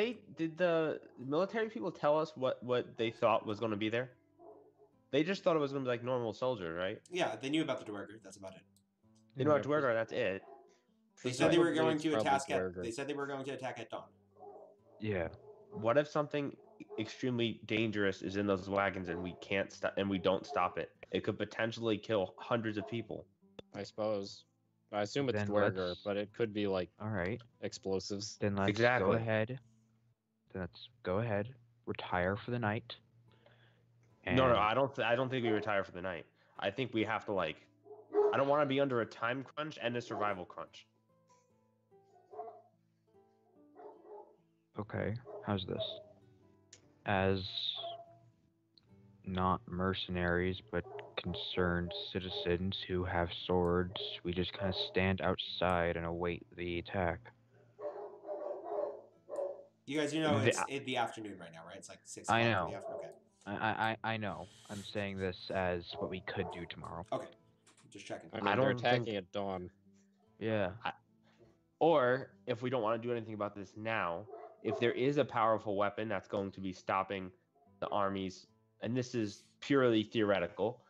the military people tell us what they thought was going to be there? They just thought it was going to be like normal soldiers, right? Yeah, they knew about the Dwerger. That's about it. They know how to work, that's it. They said they were Presumably going it's to probably attack at. Dwerger. They said they were going to attack at dawn. Yeah. What if something extremely dangerous is in those wagons and we can't stop and we don't stop it? It could potentially kill hundreds of people. I suppose. I assume it's Then Dwerger, let's- but it could be like All right. explosives. Then let's Exactly. go ahead. Retire for the night. No, And I don't think we retire for the night. I think we have to like. I don't want to be under a time crunch and a survival crunch. Okay, how's this? As not mercenaries, but concerned citizens who have swords, we just kind of stand outside and await the attack. You guys, you know, The- it's the afternoon right now, right? It's like 6 I o'clock in know. the afternoon. Okay. I know. I'm saying this as what we could do tomorrow. Okay. Just checking. I mean, I they're don't think- attacking at dawn. Yeah. Or if we don't want to do anything about this now, if there is a powerful weapon that's going to be stopping the armies, and this is purely theoretical,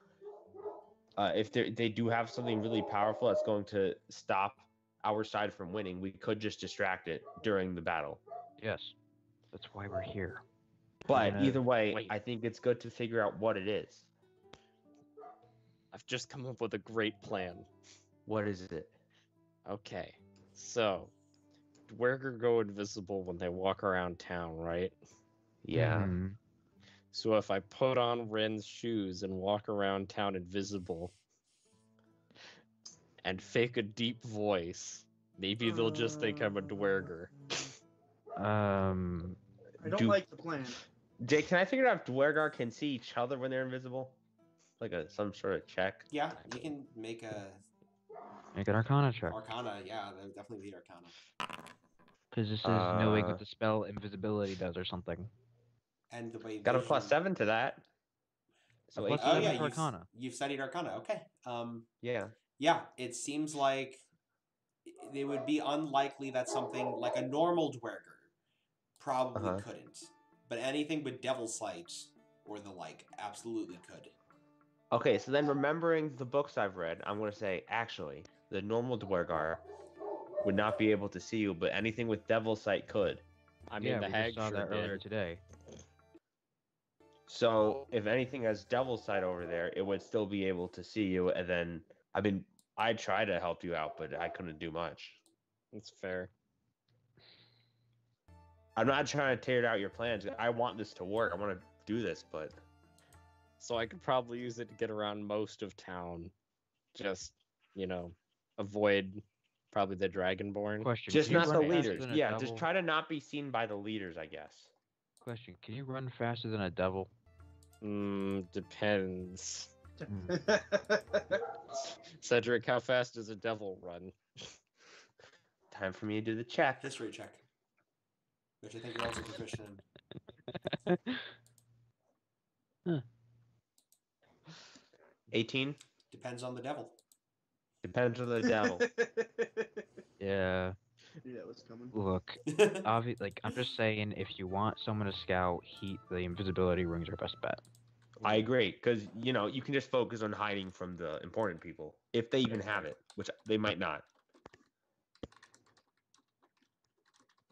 if they do have something really powerful that's going to stop our side from winning, we could just distract it during the battle. Yes. That's why we're here. But gonna- either way, Wait. I think it's good to figure out what it is. I've just come up with a great plan. What is it? Okay, so Dwerger go invisible when they walk around town, right? Yeah. Mhm. So if I put on Ren's shoes and walk around town invisible and fake a deep voice, maybe they'll just think I'm a Dwerger. I don't Do- like the plan. Jake, can I figure out if Dwergar can see each other when they're invisible? Like some sort of check. Yeah, you can make a Make an Arcana check. Arcana. Yeah, that would definitely be Arcana. Because this is knowing Uh, what the spell invisibility does or something. And the way Got a vision- +7 to that. So A +7 Oh 18. yeah, to Arcana. you've studied Arcana. Okay. Yeah. Yeah, it seems like it would be unlikely that something like a normal Dwerger probably Uh-huh. couldn't, but anything with Devil Sight or the like absolutely could. Okay, so then remembering the books I've read, I'm going to say, actually, the normal Dwergar would not be able to see you, but anything with Devil Sight could. I mean, yeah, the we hag just saw sure that earlier did. today. So if anything has Devil Sight over there, it would still be able to see you, and then, I mean, I tried to help you out, but I couldn't do much. That's fair. I'm not trying to tear out your plans. I want this to work. I want to do this, but So I could probably use it to get around most of town. Just, avoid probably the Dragonborn. Question. just can you not the run faster leaders. than a Yeah, devil? just try to not be seen by the leaders, I guess. Question. Can you run faster than a devil? Depends. Cedric, how fast does a devil run? Time for me to do the check. History check, which I think you're also proficient in. Huh. 18? Depends on the devil. Depends on the devil. Yeah. Yeah, what's coming? Look, like I'm just saying, if you want someone to scout, the invisibility ring's our best bet. I agree, because you can just focus on hiding from the important people if they even have it, which they might not.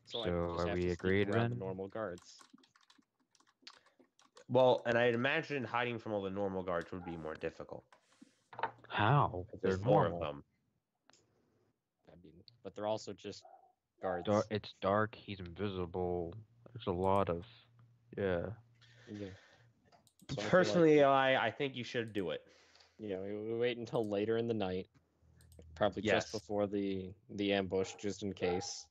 So I So just are have we to agreed sneak around the then? normal guards. Well, and I'd imagine hiding from all the normal guards would be more difficult. How? They're There's more of normal. them. I mean, but they're also just guards. It's dark. He's invisible. There's a lot of, yeah. Yeah. So I feel like, Personally, I think you should do it. we wait until later in the night, probably just Yes. before the ambush, just in case.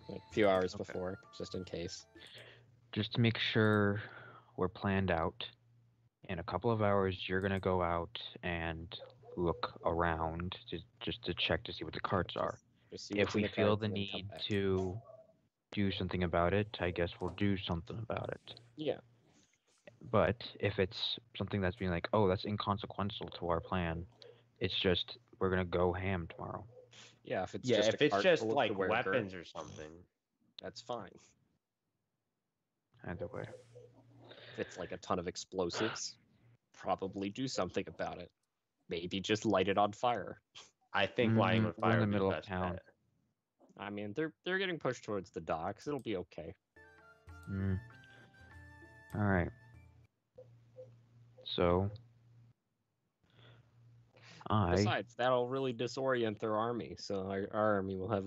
Like, a few hours Okay. before, just in case. Just to make sure we're planned out. In a couple of hours, you're gonna go out and look around just to check to see what the carts are. Just see If what's in we the feel cards the and then come need back. to do something about it, I guess we'll do something about it. Yeah. But if it's something that's being like, oh, that's inconsequential to our plan, it's just we're gonna go ham tomorrow. Yeah, if it's Yeah, just if a it's cart just full of like Dwerger, weapons or something. that's fine. Either way. If it's like a ton of explosives, probably do something about it. Maybe just light it on fire. I think lighting on We're fire in the would be middle the of best town. bet. I mean, they're getting pushed towards the docks. It'll be okay. All right. So, Besides, that'll really disorient their army, so our army will have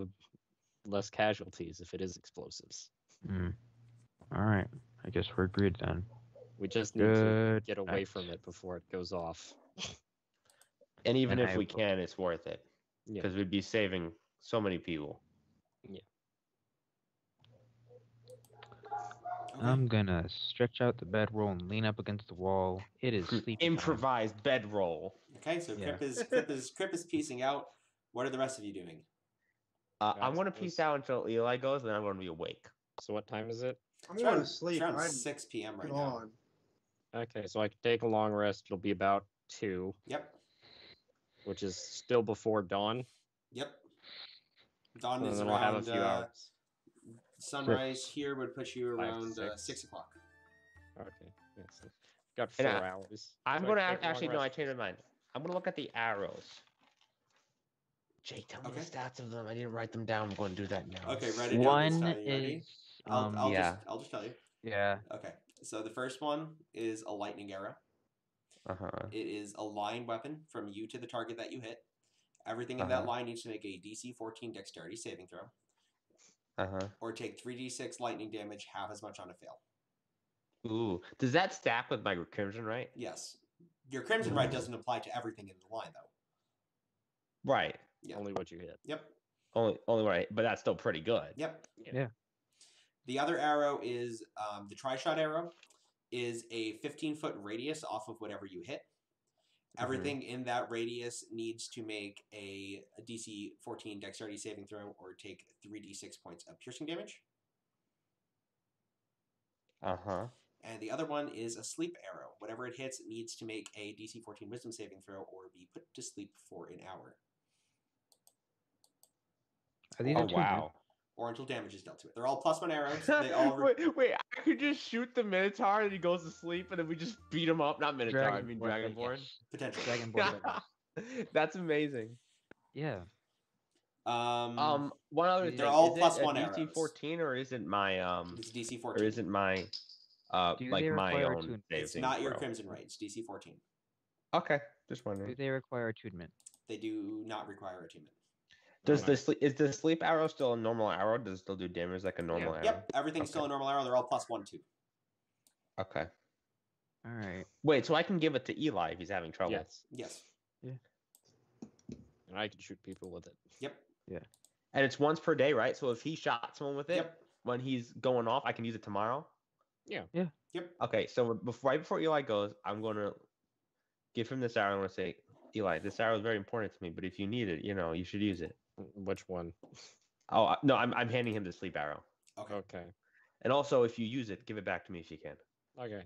less casualties if it is explosives. All right. I guess we're agreed then. We just need to get away from it before it goes off. And even And if I we will- can, it's worth it. Yeah. Because we'd be saving so many people. Okay. I'm gonna stretch out the bedroll and lean up against the wall. It is sleepy time. Improvised bedroll. Okay, so Yeah. Crip is piecing out. What are the rest of you doing? I'm going to Guys, piece out until Eli goes, then I'm going to be awake. So what time is it? I'm It's going around, to sleep. It's around I'm 6 p.m. right now. gone. Okay, so I can take a long rest. It'll be about 2, Yep. which is still before dawn. Yep. Dawn And is then we'll have a around few hours. sunrise 6. here would put you 5 to around 6. 6 o'clock. Okay, yeah, so got 4 And hours. I'm So going to I can take a long actually, no, I rest. changed my mind. I'm going to look at the arrows. Jay, tell me Okay. the stats of them. I didn't write them down. I'm going to do that now. Okay, write it down One this time. You ready? is I'll just tell you. yeah. Okay. So the first one is a lightning arrow. Uh-huh. It is a line weapon from you to the target that you hit. Everything in that line needs to make a DC 14 dexterity saving throw. Uh-huh. Or take 3d6 lightning damage, half as much on a fail. Ooh. Does that stack with my Crimson, right? Yes. Your Crimson Right doesn't apply to everything in the line, though. Right. Yeah. Only what you hit. Yep. Only right, but that's still pretty good. Yep. Yeah. The other arrow is the tri-shot arrow is a 15-foot radius off of whatever you hit. Everything in that radius needs to make a DC 14 dexterity saving throw or take 3d6 points of piercing damage. Uh-huh. And the other one is a sleep arrow. Whatever it hits needs to make a DC 14 wisdom saving throw or be put to sleep for an hour. Are these Oh, attunement? wow. Or until damage is dealt to it. They're all +1 arrows. They all wait, I could just shoot the Minotaur and he goes to sleep and then we just beat him up. Not Minotaur, I mean Dragonborn. Yes. potentially. Dragonborn. That's amazing. Yeah. One other thing. They're all is plus it a one DC arrows. 14 or is it my It's DC or 14. is it my Do like they my require own attunement? It's saving not your throw? Crimson Right. It's DC 14. Okay, just Do wondering. they require attunement? They do not require attunement. Does is the sleep arrow still a normal arrow? Does it still do damage like a normal arrow? Yep, everything's still a normal arrow. They're all +1, 2. Okay. All right. Wait, so I can give it to Eli if he's having trouble. Yes. Yes. And I can shoot people with it. Yep. And it's once per day, right? So if he shot someone with it Yep. when he's going off, I can use it tomorrow. Yeah. Yep. Okay, so right before Eli goes, I'm going to give him this arrow. I'm going to say, Eli, this arrow is very important to me, but if you need it, you should use it. Which one? Oh no, I'm handing him the sleep arrow. Okay. Okay. And also, if you use it, give it back to me if you can. Okay.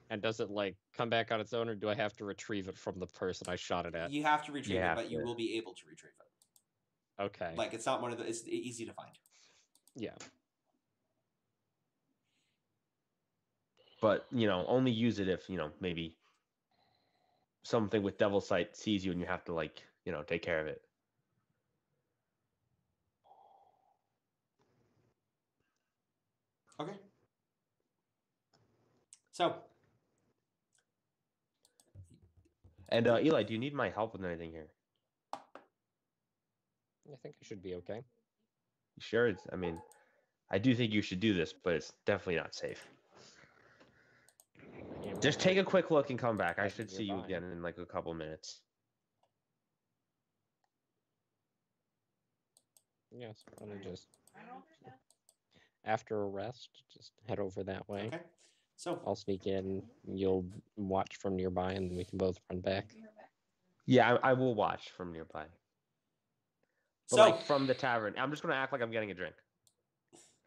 And does it like come back on its own, or do I have to retrieve it from the person I shot it at? You have to retrieve it, have but you to. will be able to retrieve it. Okay. Like it's not one of the. It's easy to find. Yeah. But only use it if maybe something with Devil Sight sees you and you have to take care of it. Okay. So. And Eli, do you need my help with anything here? I think I should be okay. You sure? I do think you should do this, but it's definitely not safe. Yeah, Just take a quick look and come back. I Right should see you nearby. again in like a couple minutes. Yes. Let me just. After a rest, just head over that way. Okay. So. I'll sneak in. You'll watch from nearby, and we can both run back. Yeah, I will watch from nearby. But So. from the tavern. I'm just going to act like I'm getting a drink.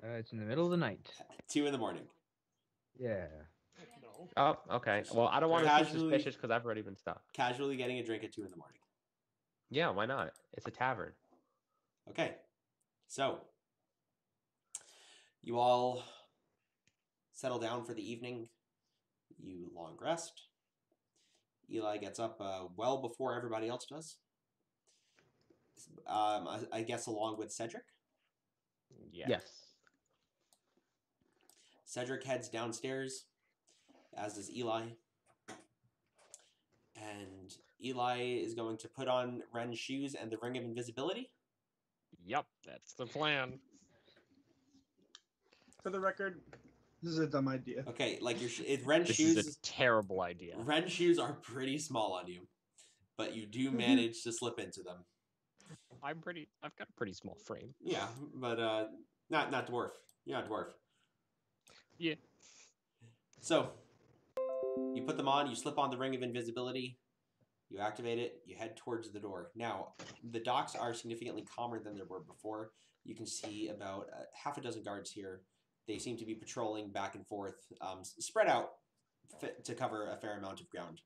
It's in the middle of the night. 2 in the morning. Yeah. Oh, okay. Well, I don't want to be Casually- suspicious because I've already been stopped. Casually getting a drink at 2 in the morning. Yeah, why not? It's a tavern. Okay. So. You all settle down for the evening. You long rest. Eli gets up well before everybody else does. I guess along with Cedric. Yeah. Yes. Cedric heads downstairs, as does Eli. And Eli is going to put on Ren's shoes and the Ring of Invisibility. Yep, that's the plan. For the record, this is a dumb idea. Okay, like Ren's This shoes. is a terrible idea. Ren's shoes are pretty small on you, but you do manage to slip into them. I've got a pretty small frame. Yeah, but not dwarf. You're not dwarf. Yeah. So you put them on. You slip on the Ring of Invisibility. You activate it. You head towards the door. Now the docks are significantly calmer than they were before. You can see about half a dozen guards here. They seem to be patrolling back and forth, spread out to cover a fair amount of ground,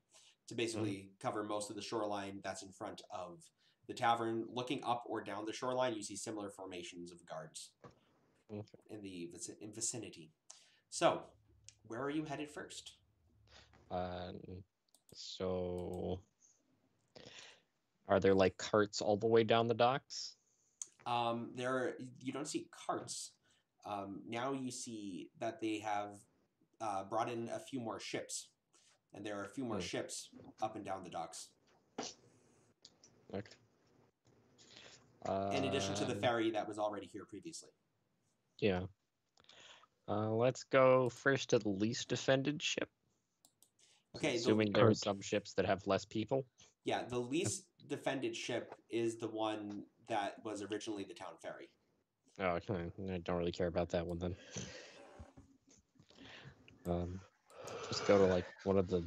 to basically cover most of the shoreline that's in front of the tavern. Looking up or down the shoreline, you see similar formations of guards in the vicinity. So, where are you headed first? So are there like carts all the way down the docks? You don't see carts. Now you see that they have brought in a few more ships, and there are a few more ships up and down the docks. Okay. In addition to the ferry that was already here previously. Yeah. Let's go first to the least defended ship. Okay. Assuming there are some ships that have less people. Yeah, the least defended ship is the one that was originally the town ferry. Oh, okay. I don't really care about that one then. Just go to like one of the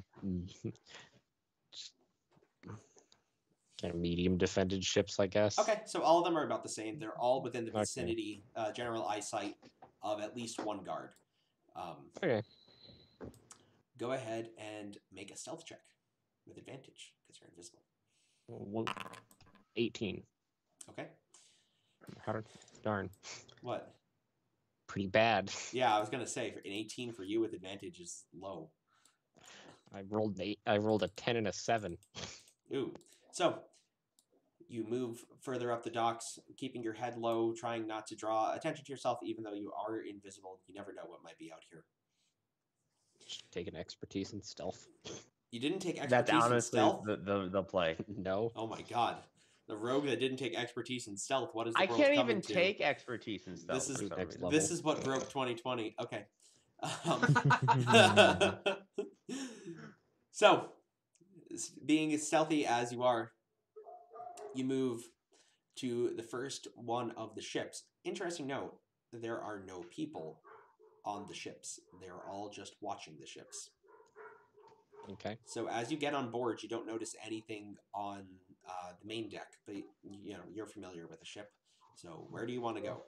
kind of medium defended ships, I guess. Okay, so all of them are about the same. They're all within the vicinity, general eyesight of at least one guard. Okay. Go ahead and make a stealth check with advantage because you're invisible. 18. Okay. Darn. What? Pretty bad. Yeah, I was gonna say an 18 for you with advantage is low. I rolled a 10 and a 7. Ooh. So you move further up the docks, keeping your head low, trying not to draw attention to yourself, even though you are invisible. You never know what might be out here. Take an expertise in stealth. You didn't take expertise That's in honestly stealth? the play. No. Oh my god. The rogue that didn't take expertise in stealth, what is the I world can't coming even to? take expertise in stealth. This is for some next reason. level. This is what broke 2020. Okay. So, being as stealthy as you are, you move to the first one of the ships. Interesting note, there are no people on the ships. They're all just watching the ships. Okay. So as you get on board, you don't notice anything on the main deck, but you're familiar with the ship. So where do you want to go?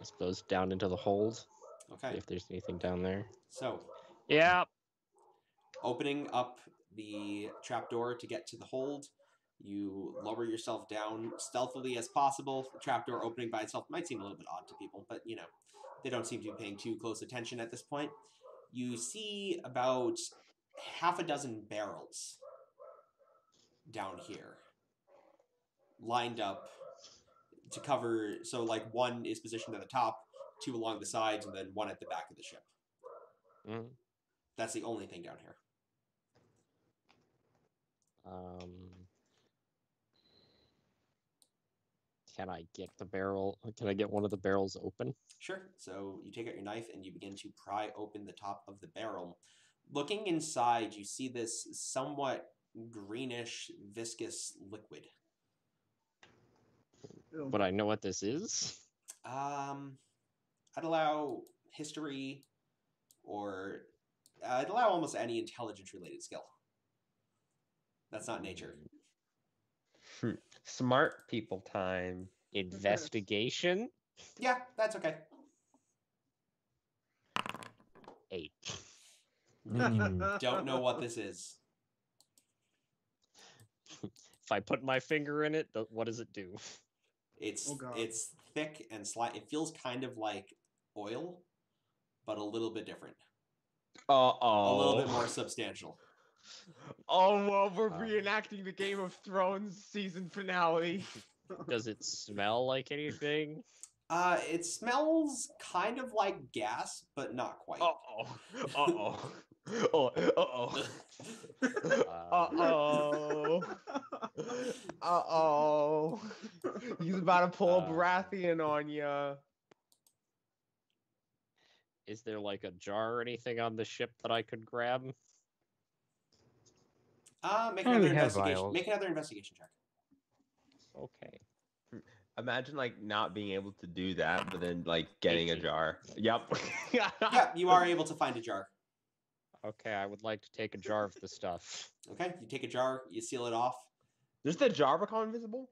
suppose down into the hold. Okay. See if there's anything down there. So, Yeah. opening up the trapdoor to get to the hold, you lower yourself down stealthily as possible. The trapdoor opening by itself might seem a little bit odd to people, but they don't seem to be paying too close attention at this point. You see about half a dozen barrels down here, lined up to cover. So, like, one is positioned at the top, two along the sides, and then one at the back of the ship. Mm. That's the only thing down here. Can I get the barrel? Can I get one of the barrels open? Sure. So you take out your knife and you begin to pry open the top of the barrel. Looking inside, you see this somewhat greenish, viscous liquid. Would I know what this is? I'd allow history, or I'd allow almost any intelligence-related skill. That's not nature. Smart people time. Investigation? Yeah, that's okay. 8. Don't know what this is. If I put my finger in it, what does it do? It's Oh, God. it's thick and slight. It feels kind of like oil, but a little bit different. Uh-oh. A little bit more substantial. Oh, well, we're reenacting the Game of Thrones season finale. Does it smell like anything? It smells kind of like gas, but not quite. Uh-oh. Uh-oh. Oh, uh-oh. Uh-oh. Uh-oh. He's about to pull a Baratheon on ya. Is there like a jar or anything on the ship that I could grab? Make Oh, another we have investigation. vials. Make another investigation check. Okay. Imagine, like, not being able to do that, but then, like, getting a 18. jar. Yep. Yeah, you are able to find a jar. Okay, I would like to take a jar of the stuff. Okay, you take a jar, you seal it off. Does the jar become invisible?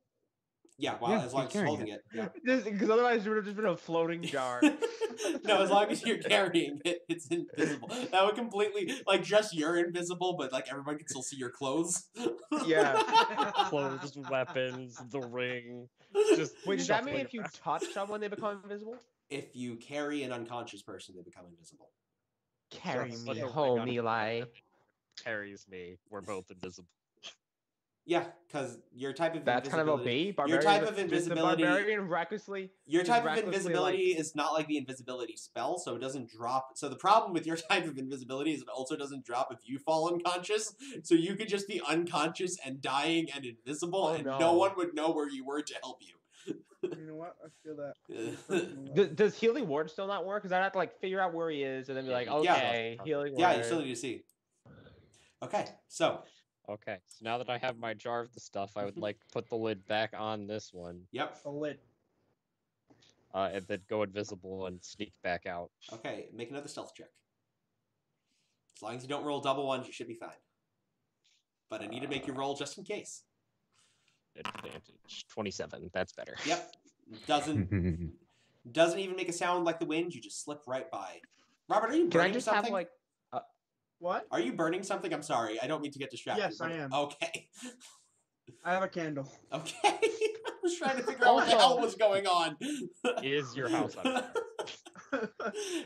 Yeah, well, Yeah, as long he's as you're carrying holding it. Yeah. Because otherwise it would have just been a floating jar. No, as long as you're carrying it, it's invisible. That would completely, like, just you're invisible, but, like, everyone can still see your clothes. Yeah. Clothes, weapons, the ring. Just Wait, does that mean shuffling if you around. touch someone, they become invisible? If you carry an unconscious person, they become invisible. Carry Just me put the home, ring on Eli. Carries me. We're both invisible. Yeah, because your type of That's kind of invisibility. OP. Your type of Does the invisibility. barbarian recklessly. Your just type of recklessly, invisibility like- is not like the invisibility spell, so it doesn't drop. So the problem with your type of invisibility is it also doesn't drop if you fall unconscious. So you could just be unconscious and dying and invisible, and no one would know where you were to help you. You know what? I feel that. Does healing word still not work? Because I'd have to, like, figure out where he is and then be like, Yeah. okay, healing word. Yeah, you still need to see. Okay, so Okay, so now that I have my jar of the stuff, I would like to put the lid back on this one, yep. A lid. and then go invisible and sneak back out. Okay, make another stealth check. As long as you don't roll double ones, you should be fine. But I need to make you roll just in case. Advantage 27. That's better. Yep. Doesn't even make a sound like the wind. You just slip right by. Robert, are you Can I burning just something? have, like... What? Are you burning something? I'm sorry. I don't mean to get distracted. Yes, I am. Okay. I have a candle. Okay. I was trying to figure out what the hell was going on. Is your house on fire?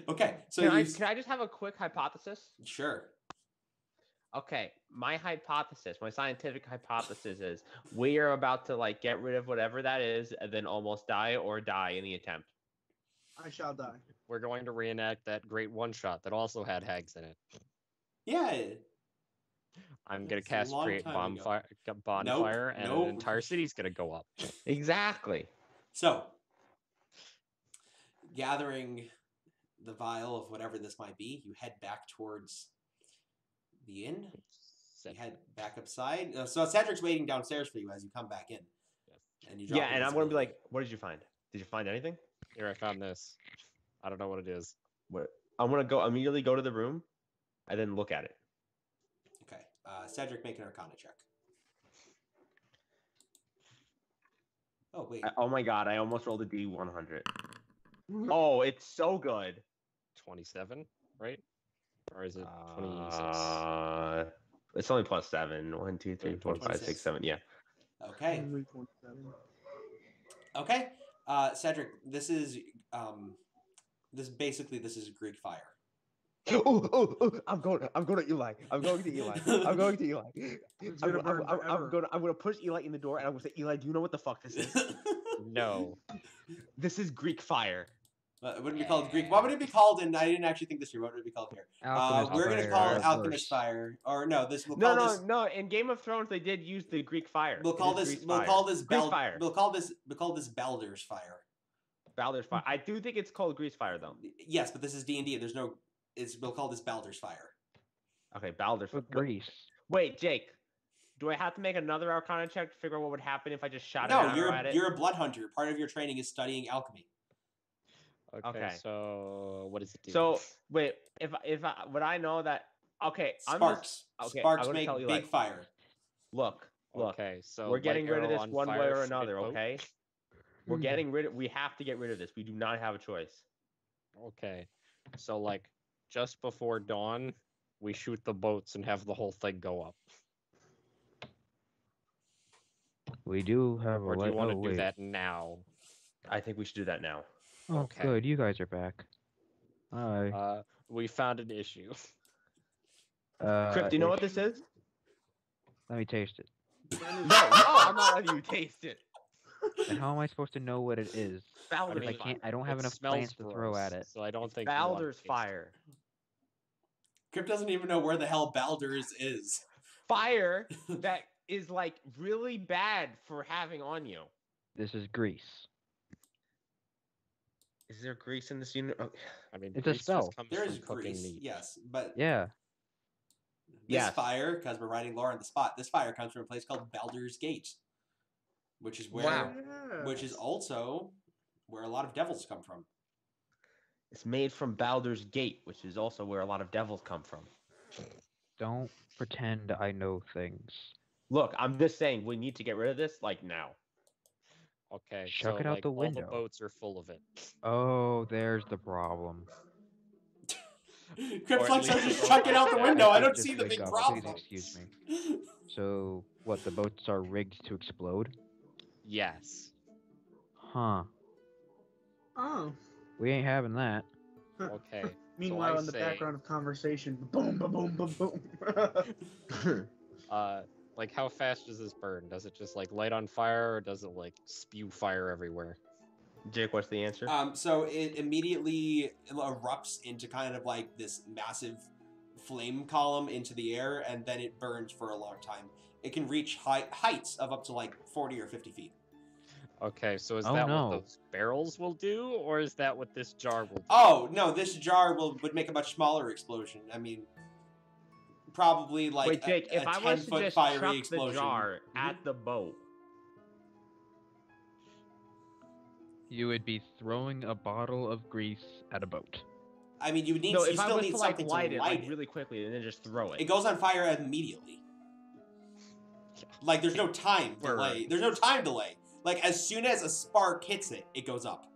Okay, so Can I just have a quick hypothesis? Sure. Okay, my hypothesis, my scientific hypothesis is we are about to, like, get rid of whatever that is and then almost die or die in the attempt. I shall die. We're going to reenact that great one-shot that also had hags in it. Yeah. I'm going That's to a cast long create time ago. bonfire, and nope. an entire city's going to go up. Exactly. So, gathering the vial of whatever this might be, you head back towards the inn. You head back upside. So Cedric's waiting downstairs for you as you come back in. And you drop Yeah, and I'm going to be invisibility. like, what did you find? Did you find anything? Here, I found this. I don't know what it is. What? I'm going to immediately go to the room and then look at it. Okay. Cedric, make an Arcana check. Oh, wait. Oh my god, I almost rolled a D100. Oh, it's so good. 27, right? Or is it 26? It's only +7. 1, 2, 3, 4, 5, 6, 26. 7. Yeah. Okay. Only 27. Okay. Cedric, this is basically Greek fire. I'm going to Eli. I'm going to Eli. It's gonna burn forever. I'm gonna push Eli in the door, and I'm gonna say, Eli, do you know what the fuck this is? No. This is Greek fire. It wouldn't be called Greek. What would it be called? And I didn't actually think this through. What would it be called here? Alchemist We're gonna fire, call it or alchemist worse. fire, or no, this we'll No, call no, this. no. In Game of Thrones, they did use the Greek fire. We'll call this. We'll call this Grease fire. We'll call this Baldur's fire. Baldur's fire. I do think it's called Grease fire, though. Yes, but this is D&D. There's no. We'll call this Baldur's fire. Okay, Baldur's fire. With Greece. Wait, Jake. Do I have to make another Arcana check to figure out what would happen if I just shot No, an arrow at it? you're a blood hunter. Part of your training is studying alchemy. Okay, so what does it do? So wait, if would I know that? Okay, Sparks. Okay, Sparks I'm gonna make tell you, big like, fire. Look. Okay, so We're getting light rid of arrow this on one way fire, or shoot another. boat? Okay. We're getting rid of. We have to get rid of this. We do not have a choice. Okay, so like just before dawn, we shoot the boats and have the whole thing go up. We do have a Or do you light. want to Oh, do wait. that now? I think we should do that now. Oh, Okay. good. You guys are back. Hi. We found an issue. Crypt, do you know what this is? Let me taste it. No, I'm not letting you taste it. And how am I supposed to know what it is? Baldur's If I fire. can't, I don't have It enough smells plants to throw gross, at it. So I don't think you want to Baldur's taste it. fire. Crypt doesn't even know where the hell Baldur's is. Fire that is like really bad for having on you. This is Greece. Is there grease in this unit? Oh. I mean, It's a grease just spell. comes There from is cooking grease, meat. yes, but Yeah. this Yes. fire, because we're writing lore on the spot, this fire comes from a place called Baldur's Gate, which is where, which is also where a lot of devils come from. It's made from Baldur's Gate, which is also where a lot of devils come from. Don't pretend I know things. Look, I'm just saying we need to get rid of this like now. Okay, Chuck so it out like the all window. the boats are full of it. Oh, there's the problem. Crypt's at like, least so the just boats chuck it are out the set. window. I don't Just see the wake big up. problem. Please excuse me. So, what, the boats are rigged to explode? Yes. Huh. Oh. We ain't having that. Okay. Meanwhile, I in the say- background of conversation, boom, boom, boom, boom, boom. Like how fast does this burn? Does it just like light on fire, or does it like spew fire everywhere? Jake, what's the answer? So it immediately erupts into kind of like this massive flame column into the air, and then it burns for a long time. It can reach heights of up to like 40 or 50 feet. Okay, so is Oh, that no. what those barrels will do, or is that what this jar will do? Oh, no, this jar would make a much smaller explosion. I mean, probably like Wait, Jake, a if I 10 was to foot just fiery chuck explosion. the jar Mhm. at the boat, You would be throwing a bottle of grease at a boat. I mean, you would need. no, you if I still was need to like something light to it light like really quickly and then just throw it. It goes on fire immediately. Like there's no time delay. There's no time delay. Like as soon as a spark hits it, it goes up.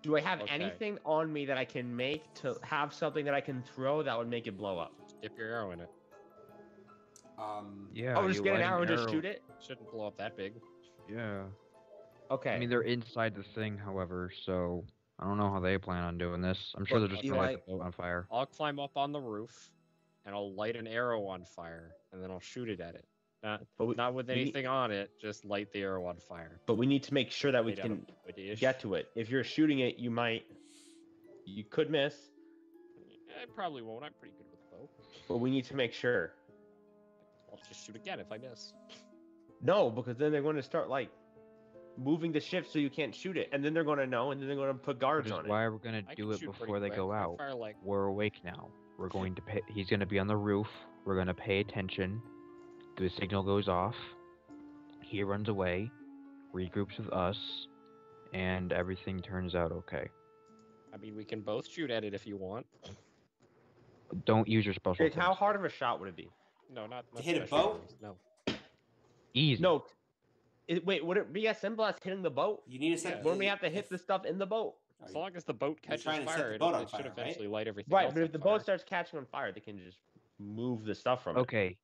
Do I have Okay. anything on me that I can make to have something that I can throw that would make it blow up? Dip your arrow in it. Yeah. Oh, just you get an light arrow and just shoot it? Shouldn't blow up that big. Yeah. Okay. I mean, they're inside the thing, however, so I don't know how they plan on doing this. I'm sure Look, they're just gonna light Eli- the boat on fire. I'll climb up on the roof, and I'll light an arrow on fire, and then I'll shoot it at it. Not with we need- anything on it, just light the arrow on fire. But we need to make sure that we Made out can of wood-ish. get to it. If you're shooting it, you could miss, I probably won't. I'm pretty good with the bow. but we need to make sure. I'll just shoot again if I miss. No, because then they're going to start like moving the ship so you can't shoot it, and then they're going to know, and then they're going to put Which guards is on it. why we're gonna I do can it shoot before pretty they quick. go I out. fire like We're awake now. We're going to pay. He's gonna be on the roof. We're gonna pay attention. The signal goes off. He runs away, regroups with us, and everything turns out okay. I mean, we can both shoot at it if you want. Don't use your special. Jake, how things. hard of a shot would it be? No, not To hit a special boat? items, No. Easy. No. Wait, would it be as simple as hitting the boat? You need to set. Wouldn't we have to hit the stuff in the boat? As long as the boat catches trying to set fire, the it, boat on it should fire, eventually right? light everything Right, else but on if the fire. boat starts catching on fire, they can just move the stuff from it. Okay,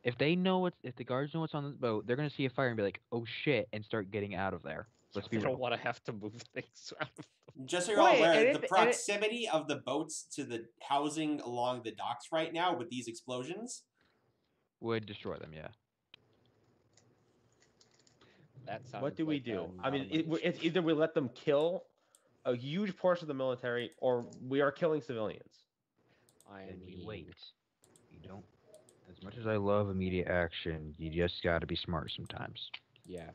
if they know if the guards know what's on the boat, they're gonna see a fire and be like, "Oh shit," and start getting out of there. Let's be They don't real. want to have to move things out of Just so you're all Wait, aware, and the proximity of the boats to the housing along the docks right now with these explosions. Would destroy them, yeah. that. Sounds What do we like, do? not I mean, a much- it's either we let them kill a huge portion of the military, or we are killing civilians. I And we mean, wait. You don't. As much as I love immediate action, you just gotta be smart sometimes. Yes.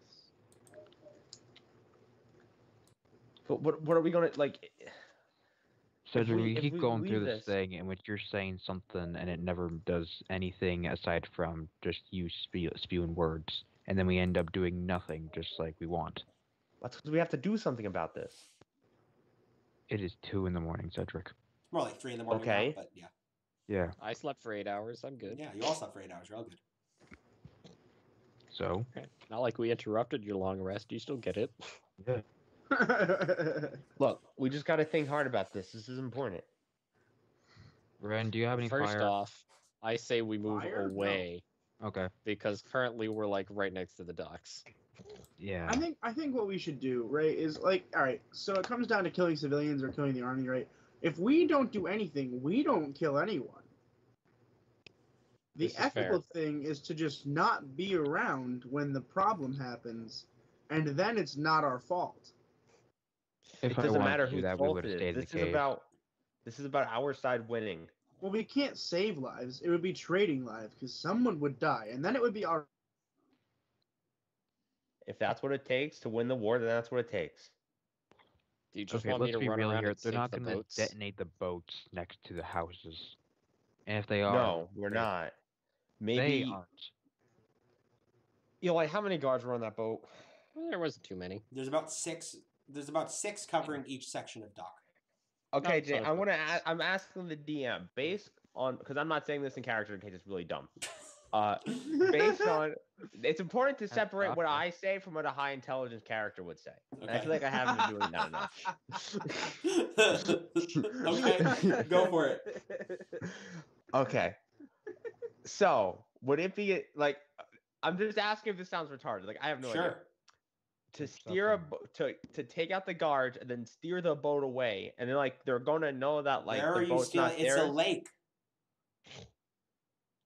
But what are we gonna like? So If do we- we if keep we going leave through this this- thing in which you're saying something and it never does anything aside from just you spewing words, and then we end up doing nothing just like we want. That's because we have to do something about this. It is 2 a.m, Cedric. More like 3 in the morning Okay. now, but yeah. Yeah. I slept for 8 hours. I'm good. Yeah, you all slept for 8 hours. You're all good. So. Okay. Not like we interrupted your long rest. You still get it. Yeah. Look, we just got to think hard about this. This is important. Ren, do you have any First fire? off, I say we move Fire? No. away Okay. because currently we're like right next to the docks. Yeah. I think what we should do, right, is like, all right, so it comes down to killing civilians or killing the army, right? If we don't do anything, we don't kill anyone. The This is ethical fair. thing is to just not be around when the problem happens, and then it's not our fault. If It I doesn't wanted matter to do whose that, we fault would it have is. stayed in the This is cave. this is about our side winning. Well, we can't save lives. It would be trading lives because someone would die, and then it would be our. If that's what it takes to win the war, then that's what it takes. Do you just Okay, want me let's to be run real around here. and They're sink not the going to boats? detonate the boats next to the houses. And if they are, No, we're they- not. They Maybe aren't. you know, like how many guards were on that boat? Well, there wasn't too many. There's about six covering each section of dock. Okay, No, Jay, so I'm it's- gonna. I'm asking the DM based on because I'm not saying this in character in case it's really dumb. Based on, it's important to That's separate what awkward. I say from what a high intelligence character would say. And I Okay. feel like I haven't been doing that enough. Okay, go for it. Okay. So, would it be like? I'm just asking if this sounds retarded. Like I have no idea. Sure. To steer to take out the guards and then steer the boat away, and then like they're gonna know that like Where the are you boat's stealing? not It's theirs. a lake.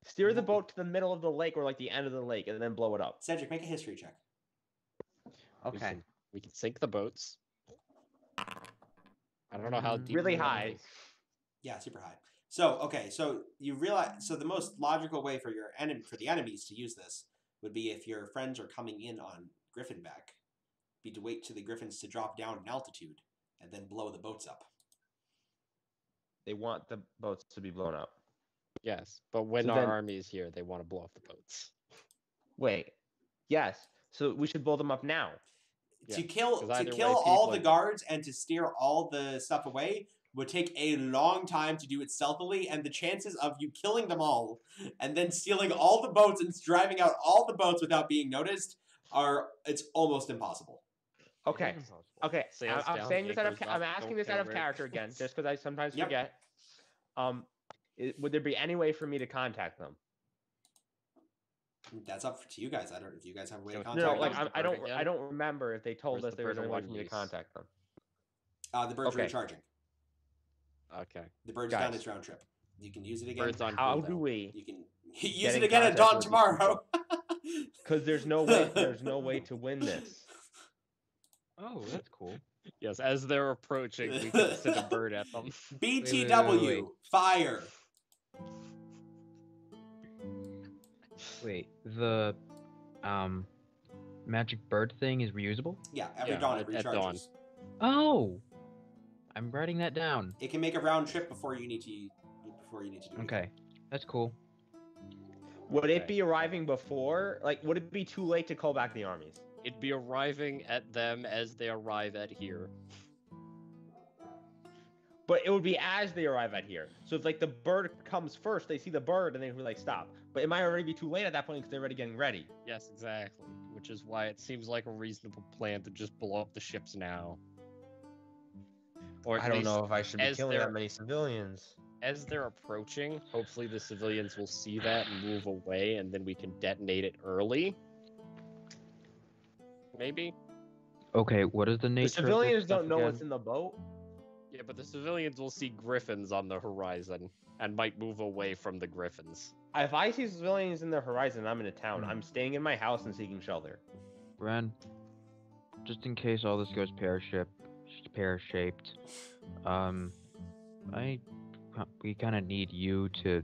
Steer the boat to the middle of the lake or like the end of the lake, and then blow it up. Cedric, make a history check. We can sink the boats. I don't know how deep. Really we wanna high. go. Yeah, super high. So so you realize the most logical way for the enemies to use this would be if your friends are coming in on Griffinback, be to wait to the Griffins to drop down in altitude and then blow the boats up. They want the boats to be blown up. Yes, but when So our then- army is here, they want to blow up the boats. Wait. Yes. So we should blow them up now. To Yeah, kill 'cause either way, all people the are- guards and to steer all the stuff away would take a long time to do it stealthily, and the chances of you killing them all and then stealing all the boats and driving out all the boats without being noticed it's almost impossible. Okay. Okay. Sales I'm down, saying this out of. acres I'm up, asking don't this out get of rid. character again, just because I sometimes Yep. forget. Would there be any way for me to contact them? That's up to you guys. I don't if you guys have a way to No, contact No, like them. the bird again? I don't remember if they told Where's us the there was bird any way on for me to use? contact them. The bird's Okay. recharging. Okay. The bird's Guys. done its round trip. You can use it again. Birds on How cooldown. do we? You can use Get it in again at contact dawn with these tomorrow. Because there's no way. There's no way to win this. Oh, that's cool. Yes, as they're approaching, we can send a bird at them. BTW, wait. fire. Wait, the magic bird thing is reusable? Yeah, every Yeah, dawn it at recharges. dawn. Oh, I'm writing that down. It can make a round trip before you need to do it. Okay, that's cool. Would it Okay. be arriving before? Like, would it be too late to call back the armies? It'd be arriving at them as they arrive at here. But it would be as they arrive at here. So if like the bird comes first, they see the bird and they would like stop. But it might already be too late at that point because they're already getting ready. Yes, exactly. Which is why it seems like a reasonable plan to just blow up the ships now. Or at I don't least know if I should be as killing they're- that many civilians. As they're approaching, hopefully the civilians will see that and move away, and then we can detonate it early. Maybe? Okay, what is the nature The of this civilians stuff don't know again? what's in the boat. Yeah, but the civilians will see griffins on the horizon and might move away from the griffins. If I see civilians in the horizon, I'm in a town. I'm staying in my house and seeking shelter. Ren, just in case all this goes pear-shaped, we kind of need you to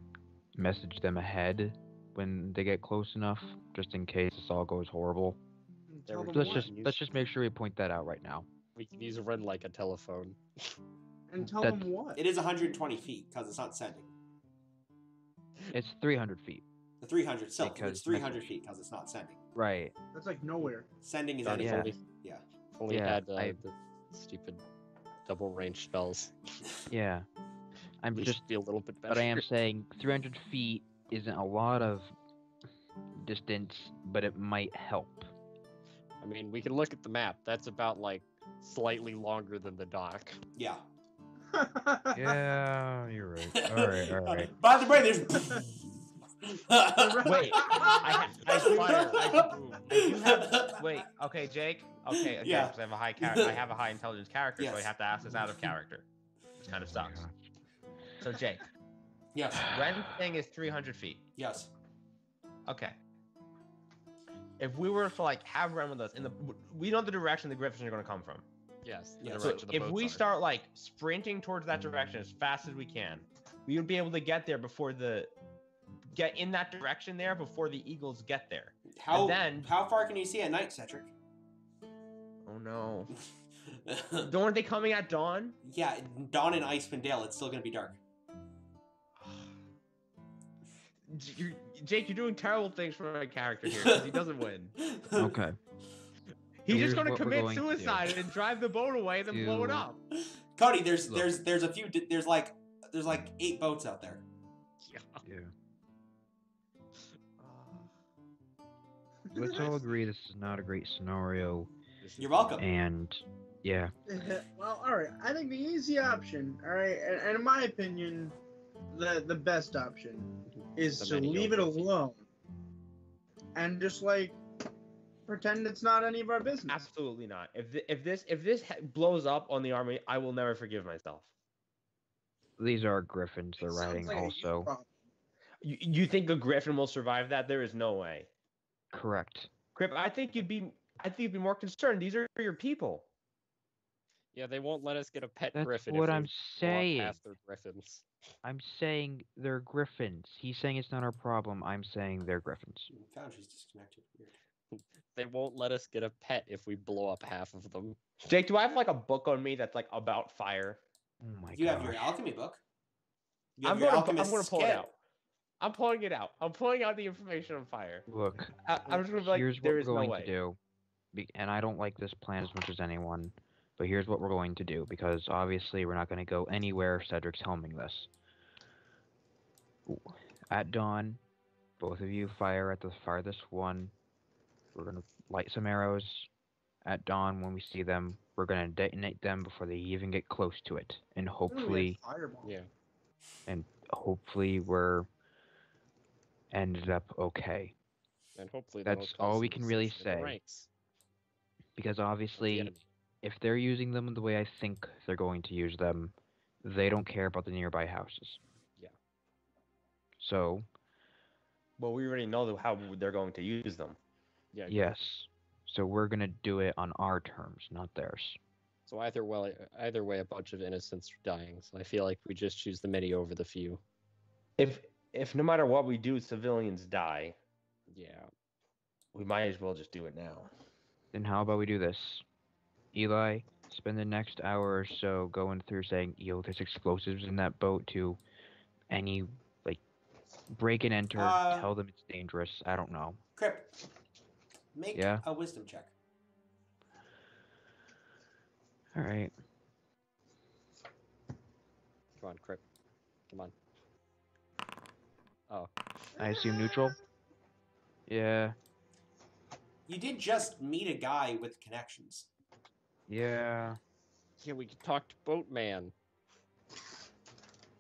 message them ahead when they get close enough, just in case this all goes horrible. Tell them Let's what? just make sure we point that out right now. We can use Ren like a telephone. And tell That's- them what? It is 120 feet because it's not sending. It's 300 feet. The 300 still. Because It's 300 message. feet because it's not sending. Right. That's like nowhere. Sending is Darn it, anything. if only- Yeah. if only Yeah, had I- the stupid double range spells. Yeah. I'm We just, should be a little bit better. but I am saying 300 feet isn't a lot of distance, but it might help. I mean, we can look at the map. That's about like slightly longer than the dock. Yeah. Yeah, you're right. All right. By the way, there's. Wait, I do have. Wait, okay, Jake. Okay, again, Yeah. because I have a high intelligence character, so I Yes. have to ask this out of character, which kind of sucks. So, Jake, Yes. Ren's thing is 300 feet. Yes. Okay. If we were to like have Ren with us we know the direction the griffins are going to come from. Yes, the Yeah, So direction the if boats we are. start like sprinting towards that direction as fast as we can, we would be able to get there get in that direction there before the eagles get there. How then- how far can you see at night, Cedric? Oh no! Aren't they coming at dawn? Yeah, dawn in Icewind Dale, it's still gonna be dark. Jake, you're doing terrible things for my character here because he doesn't win. Okay. He's Here's just going to what we're commit going to do. suicide and drive the boat away, then blow it Do- up. Cody, there's Look. there's a few there's like 8 boats out there. Yeah. Let's all agree this is not a great scenario, You're welcome. and yeah, Well, all right. I think the easy option, all right, and in my opinion, the best option is The to many leave it overfeed. alone and just like pretend it's not any of our business. Absolutely not. If this blows up on the army, I will never forgive myself. these are griffins they're It sounds riding like a you also. problem. You think a griffin will survive that? There is no way. Correct. Crip, I think you'd be more concerned. These are your people. Yeah, they won't let us get a pet That's griffin. what if we I'm blow up saying. half their griffins. I'm saying they're griffins. He's saying it's not our problem. I'm saying they're griffins. Foundry's disconnected. Weird. They won't let us get a pet if we blow up half of them. Jake, do I have like a book on me that's like about fire? Oh my You god. have your alchemy book. You I'm have your going to alchemist's pull it kit. out. I'm pulling it out. I'm pulling out the information on fire. Look, I'm just gonna be like, here's what there we're is no going way. to do. And I don't like this plan as much as anyone, but here's what we're going to do, because obviously we're not going to go anywhere if Cedric's helming this. Ooh. At dawn, both of you fire at the farthest one. We're going to light some arrows. At dawn, when we see them, we're going to detonate them before they even get close to it. And hopefully, Fireball. Yeah. hopefully we're ended up okay. And hopefully That's that'll all cause we some can really distance in the say. ranks Because of the obviously, enemy. if they're using them the way I think they're going to use them, they don't care about the nearby houses. Yeah. So, Well, we already know how they're going to use them. Yeah. yes. So we're going to do it on our terms, not theirs. So either way, a bunch of innocents are dying. So I feel like we just choose the many over the few. If no matter what we do, civilians die, Yeah. we might as well just do it now. Then how about we do this? Eli, spend the next hour or so going through saying, yo, there's explosives in that boat to any, like, break and enter, tell them it's dangerous. I don't know. Crip, make Yeah? a wisdom check. All right. Come on, Crip. Come on. Oh. I assume neutral? Yeah. You did just meet a guy with connections. Yeah. Yeah, we could talk to Boatman.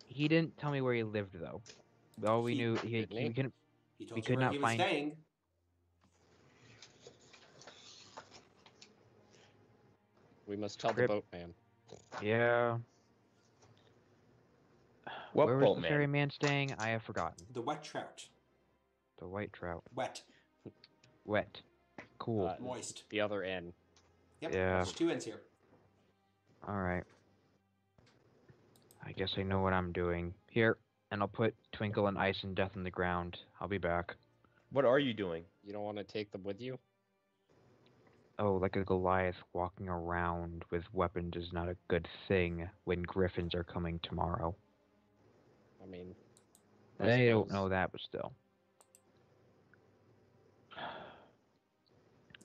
He didn't tell me where he lived though. All we knew didn't he? we couldn't. He told We you could where not he was find- staying. We must tell Trip. the Boatman. Yeah. What Where was the boatman? ferryman staying? I have forgotten. The wet trout. The white trout. Wet. Wet. Cool. Moist. The other end. Yep. Yeah. There's 2 ends here. All right. I guess I know what I'm doing. Here, and I'll put Twinkle and Ice and Death in the ground. I'll be back. What are you doing? You don't want to take them with you? Oh, like a Goliath walking around with weapons is not a good thing when griffins are coming tomorrow. I mean, They don't suppose. know that, but still.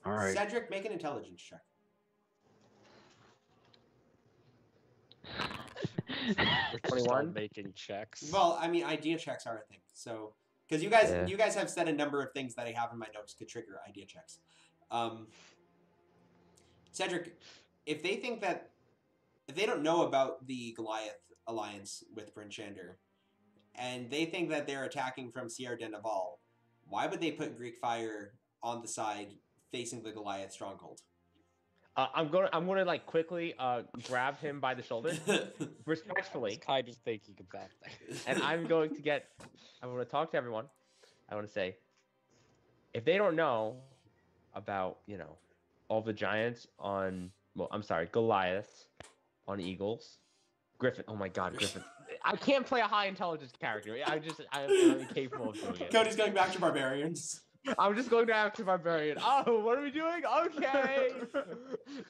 All right. Cedric, make an intelligence check. We're just 21? all making checks. Well, I mean, idea checks are a thing. So, because you guys have said a number of things that I have in my notes could trigger idea checks. Cedric, if they don't know about the Goliath alliance with Bryn Shander, and they think that they're attacking from Sierra de Naval, why would they put Greek fire on the side facing the Goliath stronghold? I'm gonna like quickly grab him by the shoulder, I was respectfully, kind of thinking of that thing. and I'm going to talk to everyone. I want to say, if they don't know about, all the giants on, Goliaths on eagles, Griffin. Oh my God, Griffin. I can't play a high intelligence character. I'm incapable of doing it. Cody's going back to barbarians. I'm just going back to barbarian. Oh, what are we doing? Okay.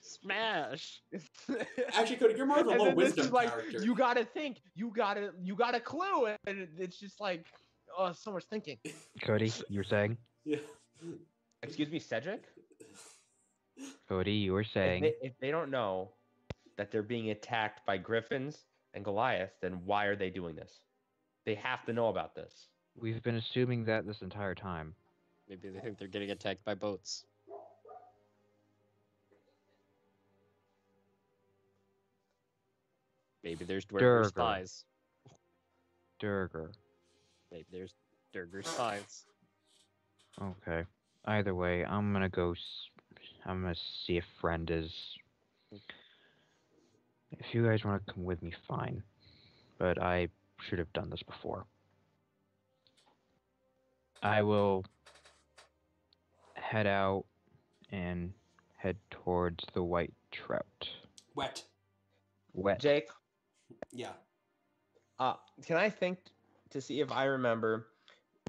Smash! Actually, Cody, you're more of a And low then this wisdom is like, character. you gotta think. You got a clue, and it's just like, oh, so much thinking. Cody, you were saying? Yeah. Excuse me, Cedric. Cody, you were saying? If they don't know that they're being attacked by griffins and Goliaths, then why are they doing this? They have to know about this. We've been assuming that this entire time. Maybe they think they're getting attacked by boats. Maybe there's Durger Durger. spies. Durger. Maybe there's Durger spies. Okay. Either way, I'm gonna go. I'm gonna see if Friend is. If you guys want to come with me, fine. But I should have done this before. I will head out and head towards the white trout. Wet. Wet. Jake, Yeah. can I think to see if I remember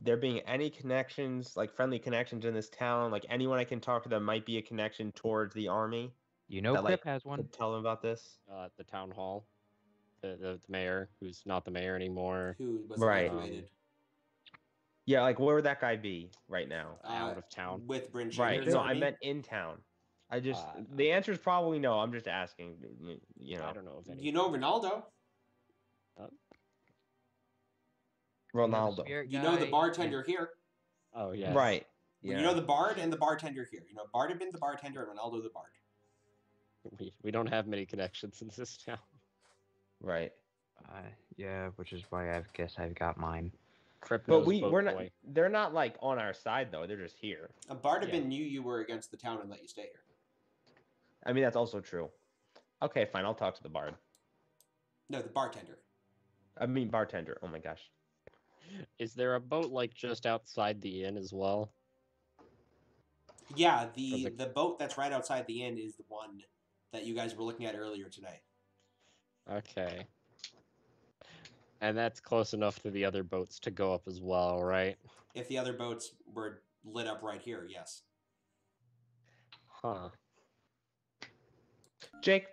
there being any connections, like friendly connections in this town, like anyone I can talk to that might be a connection towards the army? You know, that, Crip like, has one. Could tell them about this. The town hall. The mayor, who's not the mayor anymore. Who was Right. evacuated. Yeah, like where would that guy be right now? Out of town. With Bryn Shander's Right. No, I army. meant in town. The answer is probably no. I'm just asking. I don't know if any. You know Ronaldo. Ronaldo. You know the bartender here. Oh yeah. Right. Yeah. You know the bard and the bartender here. You know Bardabin, the bartender, and Ronaldo, the bard. We don't have many connections in this town. Right. Yeah, which is why I guess I've got mine. Crip But knows Boat we're not. Boy. They're not like on our side though. They're just here. Bardabin Yeah. knew you were against the town and let you stay here. I mean, that's also true. Okay, fine. I'll talk to the bard. No, the bartender. I mean, bartender. Oh my gosh. Is there a boat like just outside the inn as well? Yeah, Or the boat that's right outside the inn is the one that you guys were looking at earlier today. Okay. And that's close enough to the other boats to go up as well, right? If the other boats were lit up right here, yes. Huh. Jake,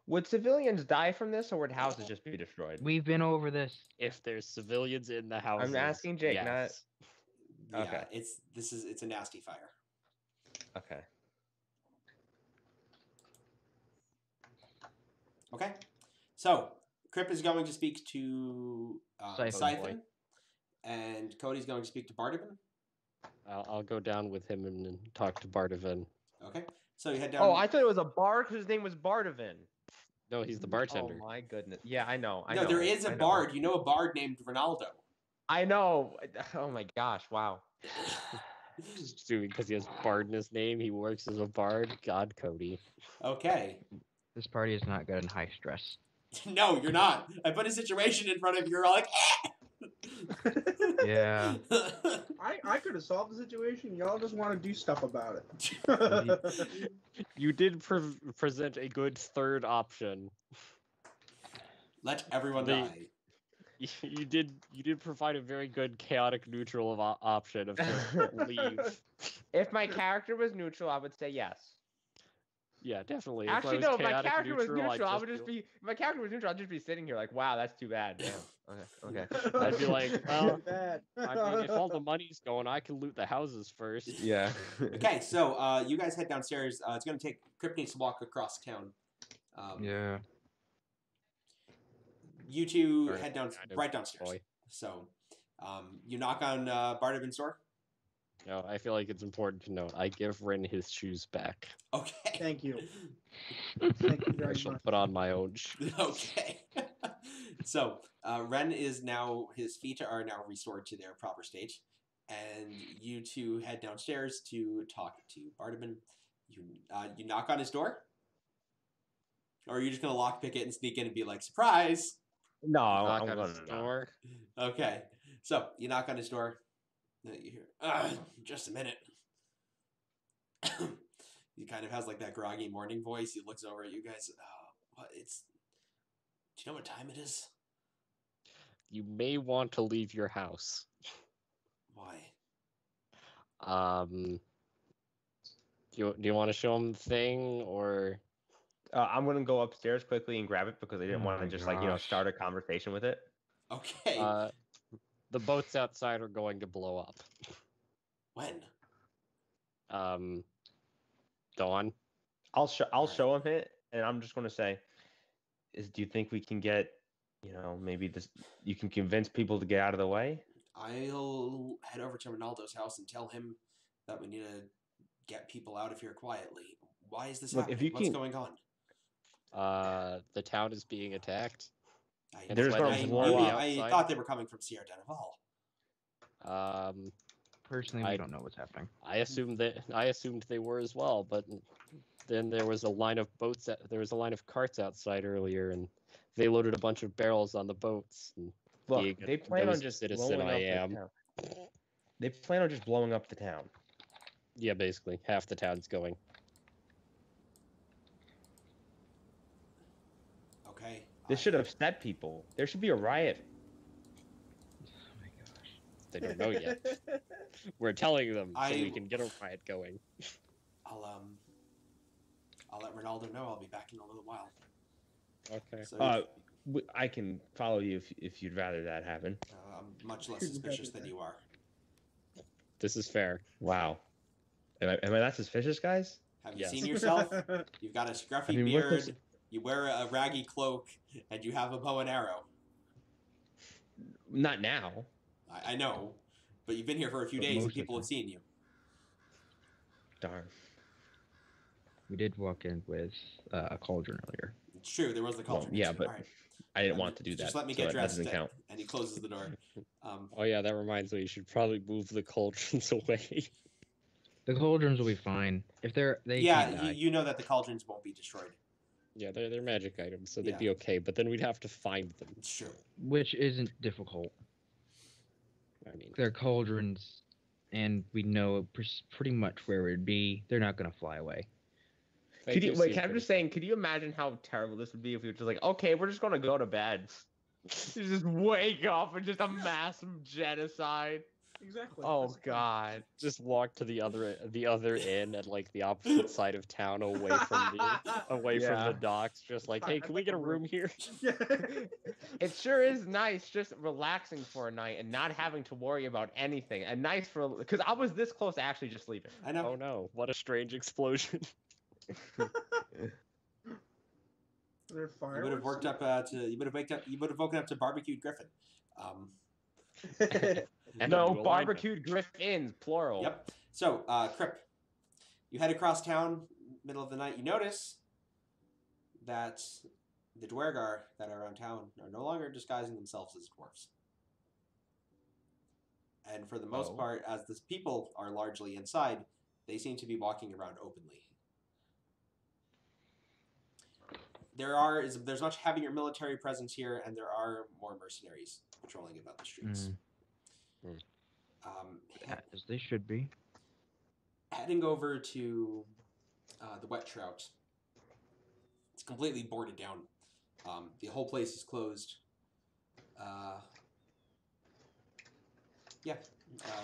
would civilians die from this, or would houses just be destroyed? We've been over this. If there's civilians in the houses. asking Jake, yes. Yeah, Okay. it's a nasty fire. Okay. Okay, so Crip is going to speak to Siphon. Siphon, and Cody's going to speak to Bardabin. I'll go down with him and talk to Bardavin. Okay, so you head down. Oh, I thought it was a bard because his name was Bardavin. No, he's the Oh bartender. my goodness. Yeah, I know. No, there is a bard. You know a bard named Ronaldo. I know. Oh my gosh! Wow. Assuming because he has bard in his name, he works as a bard. God, Cody. Okay. This party is not good in high stress. No, you're not. I put a situation in front of you. You're all like, Yeah. I could have solved the situation. Y'all just want to do stuff about it. You did present a good third option. Let everyone They- die. You did provide a very good chaotic neutral option of just leave. If my character was neutral, I would say yes. Yeah, definitely. Actually, no. If my character was neutral, I'd I would just feel- be. If my character was neutral, I'd just be sitting here like, wow, that's too bad. Damn. Okay. Okay. I'd be like, well, Bad. I mean, if all the money's going, I can loot the houses first. Yeah. Okay, so you guys head downstairs. It's going to take Crypt needs to walk across town. Yeah. You two Right, head down kind of right downstairs. boy. So you knock on Bardavin's door. No, I feel like it's important to note. I give Ren his shoes back. Okay. Thank you. Thank you I very shall much. put on my own shoes. Okay. So Ren is now, his feet are now restored to their proper state, and you two head downstairs to talk to Bardavin. You knock on his door, or are you just gonna lockpick it and sneak in and be like, surprise? No, Knock I'm on going his to door. Okay. So you knock on his door. You hear, just a minute. He kind of has like that groggy morning voice. He looks over at you guys. What? Do you know what time it is? You may want to leave your house. Why? Do you want to show him the thing, or I'm going to go upstairs quickly and grab it because I didn't Oh want to my just gosh. start a conversation with it. Okay. the boats outside are going to blow up? When? Dawn. I'll Alright. show him it, and I'm just going to say, do you think we can get, maybe this? You can convince people to get out of the way. I'll head over to Ronaldo's house and tell him that we need to get people out of here quietly. Why is this Look, if happening? you What's can- going on? The town is being attacked. There's gonna blow up I outside. thought they were coming from Sierra Deneval. Personally, we I- don't know what's happening. I assumed they were as well, but then there was a line of boats. There was a line of carts outside earlier, and they loaded a bunch of barrels on the boats. And Look, being they plan on those just citizen blowing I up am. the town. They plan on just blowing up the town. Yeah, basically half the town's going. Okay. This should upset people. There should be a riot. Oh my gosh. They don't know yet. We're telling them so we I- can get a riot going. I'll let Ronaldo know. I'll be back in a little while. Okay. So I can follow you if you'd rather that happen. I'm much less suspicious than you are. This is fair. Wow. Am I that suspicious, guys? Have you Yes. seen yourself? You've got a scruffy I mean, what beard. does- You wear a raggy cloak, and you have a bow and arrow. Not now. I know, but you've been here for a few But days, and most of the people have time. seen you. Darn. We did walk in with a cauldron earlier. It's true. There was the Well, cauldron. yeah, too. but All right. I didn't want to do that. Just let me so get that dressed. doesn't count. And he closes the door. Oh yeah, that reminds me. You should probably move the cauldrons away. The cauldrons will be fine. If they can't Yeah, die. you know that the cauldrons won't be destroyed. Yeah, they're magic items, so Yeah. they'd be okay. But then we'd have to find them. It's true. Which isn't difficult. I mean, They're cauldrons, and we know pretty much where it would be. They're not going to fly away. they Could you do wait? seem Can I pretty just saying? Could you imagine how terrible this would be if we were just like, okay, we're just gonna go to bed. You just wake up and just a massive genocide. Exactly. Oh That's the point. God. Just walk to the other end at like the opposite side of town, away from from Yeah. the docks. Just like, hey, can we get a room here? It sure is nice just relaxing for a night and not having to worry about anything. And nice for because I was this close to actually just leaving. I know. Oh no! What a strange explosion. Are there You would have fireworks? you would have woken up to barbecued griffin. And No, a new alignment. barbecued griffins, plural. Yep. So, Crip, you head across town, middle of the night. You notice that The Dwergar that are around town are no longer disguising themselves as dwarfs. And for the most part, as the people are largely inside, they seem to be walking around openly. There's much heavier military presence here, and there are more mercenaries patrolling about the streets. As they should be. Heading over to the Wet Trout, it's completely boarded down. The whole place is closed.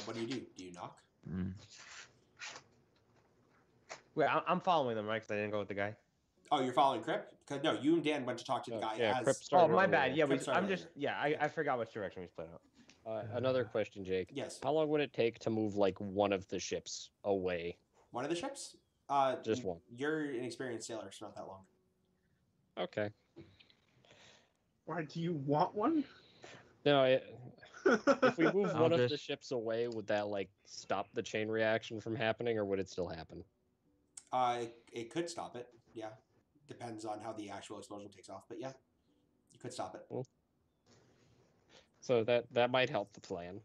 What do you do? Do you knock? Wait, I'm following them, right? Because I didn't go with the guy. Oh, you're following Crip? Because no, you and Dan went to talk to the guy. Yeah, as... Crip Oh, started my earlier. bad. Yeah, Crip started I forgot which direction we split out. Another question, Jake. Yes. How long would it take to move like one of the ships away? One of the ships? Just one. You're an experienced sailor. It's not that long. Okay. Why do you want one? No, if we move I'll one of the just- ships away, would that like stop the chain reaction from happening, or would it still happen? It could stop it. Yeah, depends on how the actual explosion takes off. But yeah, you could stop it. So that might help the plan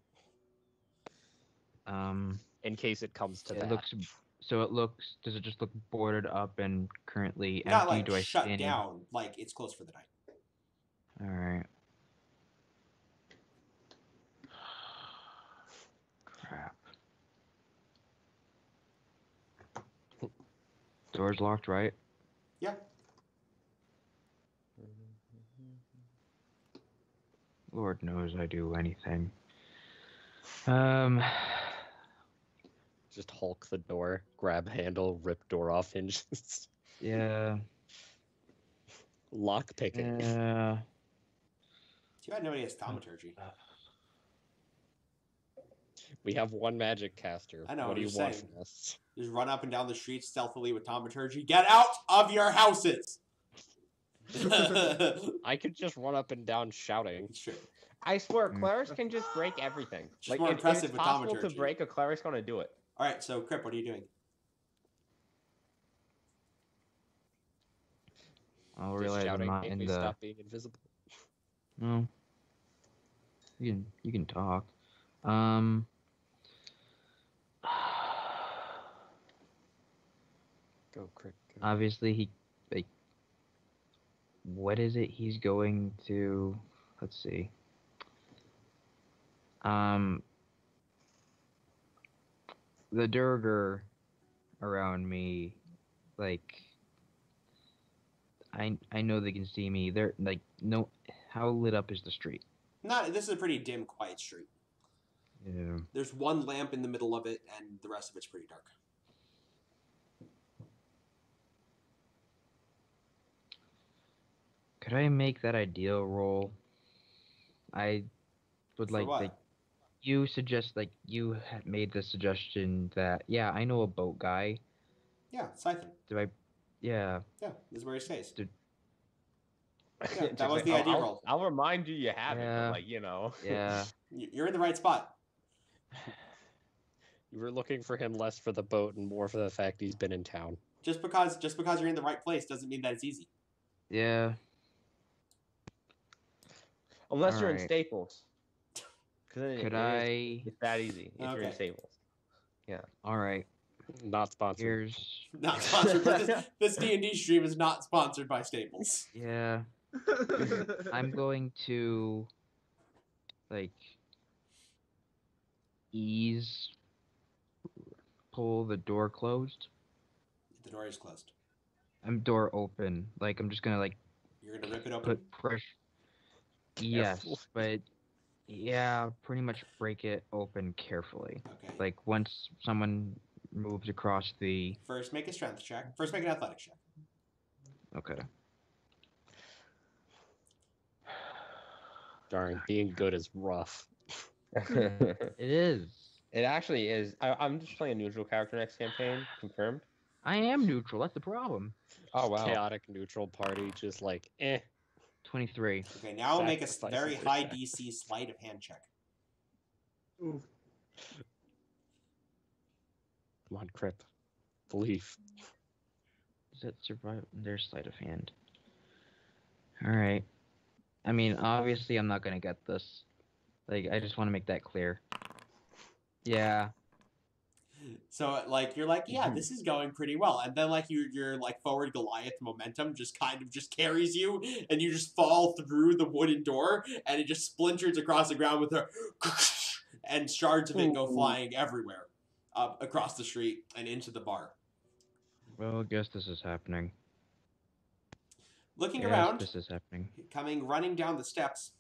Um, in case it comes to it that. looks. So it looks. Does it just look boarded up and currently empty? Not like Do I shut see any? down. Like it's closed for the night. All right. Crap. Door's locked, right? Yeah. Lord knows I do anything. Just Hulk the door, grab handle, rip door off hinges. Yeah. Lock picking. Yeah. Too bad nobody has thaumaturgy. We have one magic caster. I know, What do I'm you just want saying. from us? Just run up and down the streets stealthily with thaumaturgy. Get out of your houses! I could just run up and down shouting. Sure. I swear, clerics can just break everything. Just more if impressive it's with possible to thaumaturgy. break, a cleric's gonna do it. All right, so Crip, what are you doing? I'll Just realize I'm shouting, not make in me the. stop being invisible. No. You can talk. Go, Crick. Go. Obviously he like. What is it he's going to? Let's see. The Durger around me, like. I know they can see me. They're like no. How lit up is the street? This is a pretty dim, quiet street. Yeah. There's one lamp in the middle of it, and the rest of it's pretty dark. Could I make that ideal roll? I would For like what? you suggest like you had made the suggestion that yeah I know a boat guy. Yeah, Siphon. Do I? Yeah. Yeah, this is where he stays. Did- Yeah, that was the idea roll. I'll remind you you have it, Yeah. but like, you know. Yeah. You're in the right spot. You were looking for him less for the boat and more for the fact he's been in town. Just because you're in the right place doesn't mean that it's easy. Yeah. Unless you're in Alright. Staples. Could I? It's that easy if you're in Okay. Staples. All right. Not sponsored. Not sponsored. But this D&D stream is not sponsored by Staples. Yeah. I'm going to like pull the door closed. The door is closed. I'm door open. Like I'm just gonna like You're gonna rip it open. put pressure. Yes, Careful. but yeah, pretty much break it open carefully. Okay. Like once someone moves across the. First, make a strength check. First, make an athletics check. Okay. Darn, being good is rough. It is. It actually is. I'm just playing a neutral character next campaign. Confirmed. I am neutral. That's the problem. Oh wow. Chaotic neutral party, just like 23. Okay, now make a Sacrifice very of high respect. DC sleight of hand check. Oof. Come on, Crip. Believe. Does that survive? There's sleight of hand. All right. I mean, obviously, I'm not gonna get this. Like, I just want to make that clear. Yeah. So like you're like, yeah, this is going pretty well, and then like your like forward Goliath momentum just kind of just carries you, and you just fall through the wooden door, and it just splinters across the ground with a, and shards of it go Ooh. flying everywhere, up across the street and into the bar. Well, I guess this is happening. Looking Yes, around, this is happening. coming running down the steps,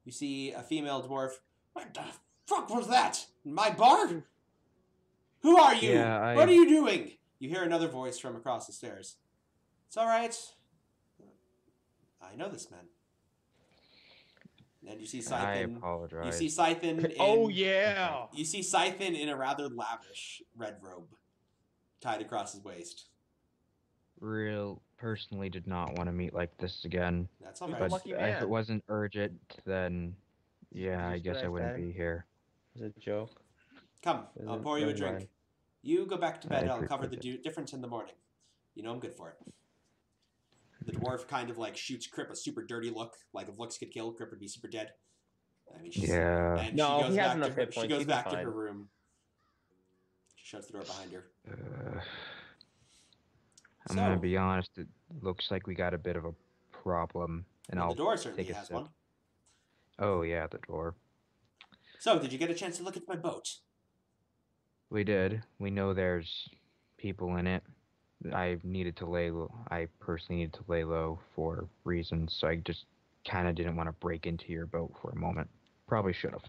you see a female dwarf. What the fuck was that? My bar? Who are you? Yeah, What are you doing? You hear another voice from across the stairs. It's all right. I know this man. And you see I Scythen. apologize. You see Scythen in. Oh yeah. You see Scythen in a rather lavish red robe, tied across his waist. Personally did not want to meet like this again. That's all He's a right. But lucky if man. it wasn't urgent, then yeah, I Just guess what I I wouldn't said. be here. Is it a joke? Come, I'll pour you a Never drink. mind. You go back to bed. I I'll cover the appreciate difference in the morning. You know I'm good for it. The dwarf kind of like shoots Crip a super dirty look. Like if looks could kill, Crip would be super dead. I mean, she's, Yeah. and No, she goes he has back enough to her, hit she points. goes He'll be back to fine. her room. She shuts the door behind her. I'm gonna be honest. It looks like we got a bit of a problem, and Well, I'll the door certainly take a has sip. one. Oh yeah, the door. So, did you get a chance to look at my boat? We did. We know there's people in it. I needed to lay low. I personally needed to lay low for reasons, so I just kind of didn't want to break into your boat for a moment. Probably should have.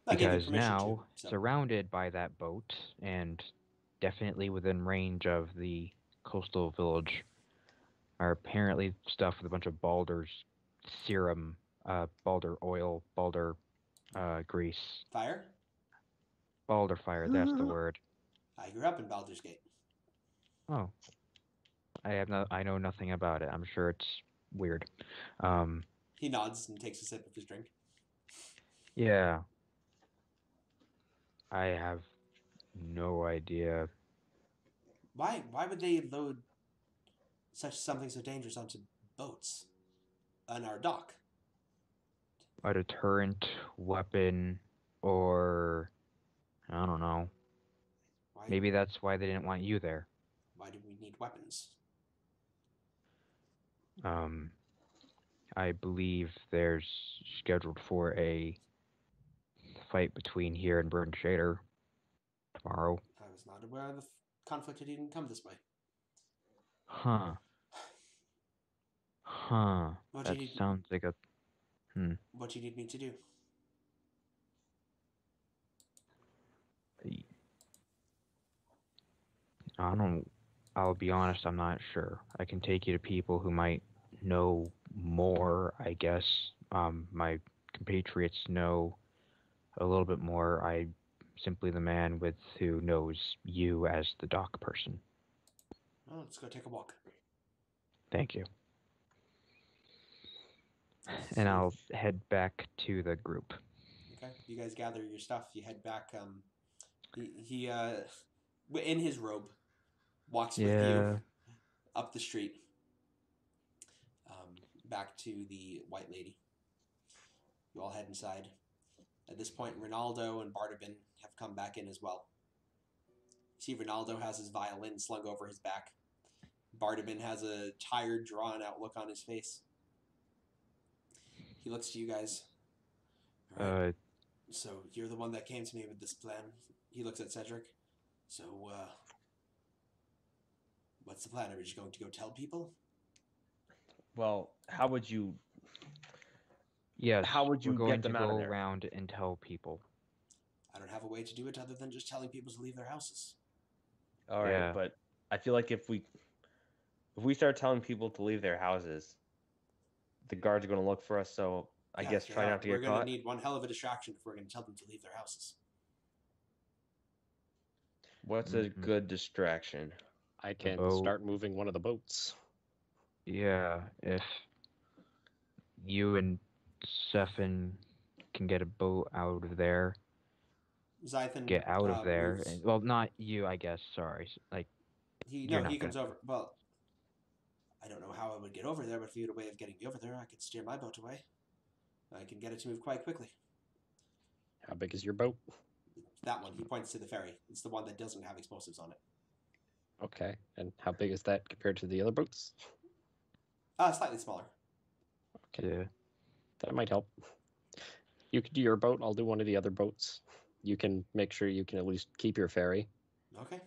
I gave you Because permission now, to. So. surrounded by that boat, and definitely within range of the coastal village, are apparently stuffed with a bunch of Baldur's serum, Baldur oil, Baldur grease. Fire? Baldur fire, that's the word. I grew up in Baldur's Gate. Oh. I know nothing about it. I'm sure it's weird. He nods and takes a sip of his drink. Yeah. I have no idea. Why would they load something so dangerous onto boats on our dock? A deterrent weapon, or I don't know. Why, Maybe that's why they didn't want you there. Why do we need weapons? I believe there's scheduled for a fight between here and Bryn Shander tomorrow. I was not aware the conflict had even come this way. Huh. What That do you need? sounds like a... What do you need me to do? I don't... I'll be honest, I'm not sure. I can take you to people who might know more, I guess. My compatriots know a little bit more. I'm simply the man who knows you as the dock person. Well, let's go take a walk. Thank you. And I'll head back to the group. Okay, you guys gather your stuff. You head back. He in his robe, walks with you up the street, back to the White Lady. You all head inside. At this point, Ronaldo and Bardabin have come back in as well. You see, Ronaldo has his violin slung over his back. Bardabin has a tired, drawn-out look on his face. He looks to you guys. All right. So you're the one that came to me with this plan. He looks at Cedric. So, what's the plan? Are we just going to go tell people? Well, how would you? Yes. How would you we're going get them to out of go there? around and tell people. I don't have a way to do it other than just telling people to leave their houses. All right, Yeah. but I feel like if we start telling people to leave their houses, the guards are going to look for us. So I guess try not to get caught. We're going to need one hell of a distraction if we're going to tell them to leave their houses. What's a good distraction? I can boat. start moving one of the boats. Yeah, if you and Stefan can get a boat out of there, Zythan get out of there. moves. And, well, not you, I guess. Sorry. Like He you're not comes over. Well, I don't know how I would get over there, but if you had a way of getting me over there, I could steer my boat away. I can get it to move quite quickly. How big is your boat? That one, he points to the ferry. It's the one that doesn't have explosives on it. Okay. And how big is that compared to the other boats? Slightly smaller. Okay. Yeah. That might help. You could do your boat. I'll do one of the other boats. You can make sure you can at least keep your ferry. Okay.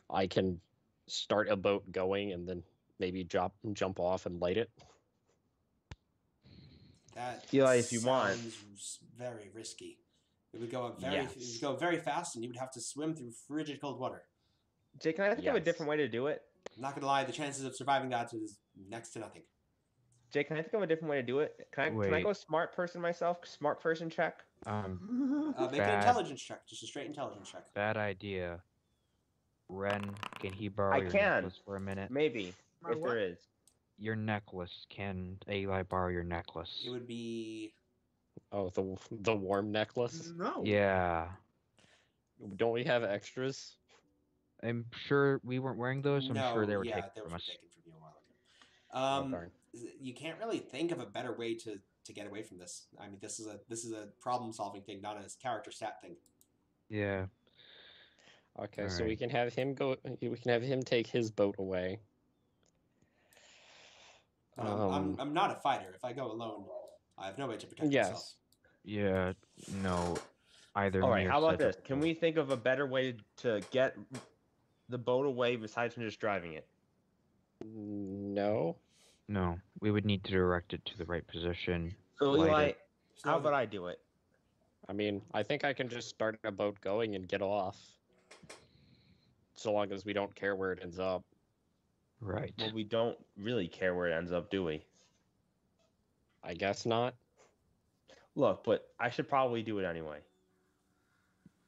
I can start a boat going and then maybe jump off and light it. That Eli, if you want. sounds very risky. It would go up Yes. It would go very fast, and you would have to swim through frigid cold water. Jake, can I think of a Yes. different way to do it? I'm not gonna lie, the chances of surviving that is next to nothing. Jake, can I think of a different way to do it? Can I Wait. go smart person myself? Smart person check? Make an Bad. intelligence check, just a straight intelligence check. Bad idea. Ren, can he borrow I your can. necklace for a minute? Maybe, My if what? there is. Your necklace. Can Eli borrow your necklace? It would be Oh, the warm necklace. No. Yeah. Don't we have extras? I'm sure we weren't wearing those. I'm sure they were taken those from were us. taken from you a while ago. Oh, darn. You can't really think of a better way to get away from this. I mean, this is a problem solving thing, not a character stat thing. Yeah. Okay, so we Alright. can have him go. We can have him take his boat away. I'm not a fighter. If I go alone, I have no way to protect Yes. myself. Yeah. No. Either. All me right, or how about Cedric this? Can will. we think of a better way to get the boat away besides from just driving it? No. No. We would need to direct it to the right position. So, light Eli, it. So how about I do it? I mean, I think I can just start a boat going and get off. So long as we don't care where it ends up. Right. Well, we don't really care where it ends up, do we? I guess not. Look, but I should probably do it anyway.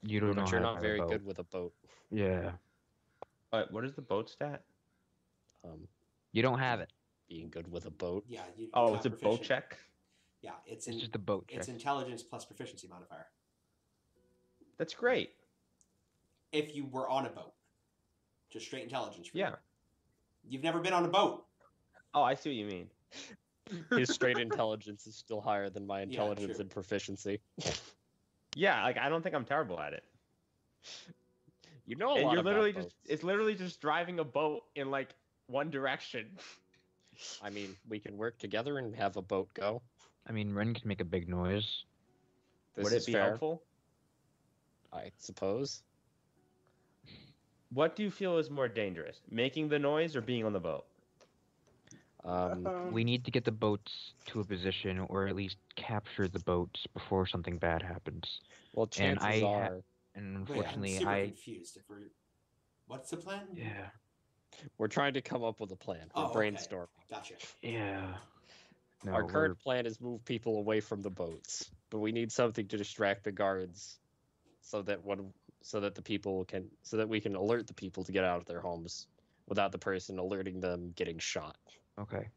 You don't know But you're how to not have a very boat. good with a boat. Yeah. What is the boat stat? You don't have it. Being good with a boat. yeah, you're Oh, not it's a boat proficient. check? Yeah, it's It's just a boat check. it's intelligence plus proficiency modifier. That's great. If you were on a boat, just straight intelligence. For Yeah. you. You've never been on a boat. Oh, I see what you mean. His straight intelligence is still higher than my Yeah, intelligence true. and proficiency. Yeah, like I don't think I'm terrible at it. You know a And lot you're about literally boats. it's literally just driving a boat in like one direction. I mean, we can work together and have a boat go. I mean, Ren can make a big noise. This Would is it be fair, helpful? I suppose. What do you feel is more dangerous? Making the noise or being on the boat? We need to get the boats to a position, or at least capture the boats before something bad happens. Well, chances I ha- are And Wait, I'm unfortunately, super confused. If we're, what's the plan? yeah, we're trying to come up with a plan. We're Oh, okay. brainstorming. Gotcha. yeah. No, Our current plan is move people away from the boats, but we need something to distract the guards, so that we can alert the people to get out of their homes without the person alerting them getting shot. Okay.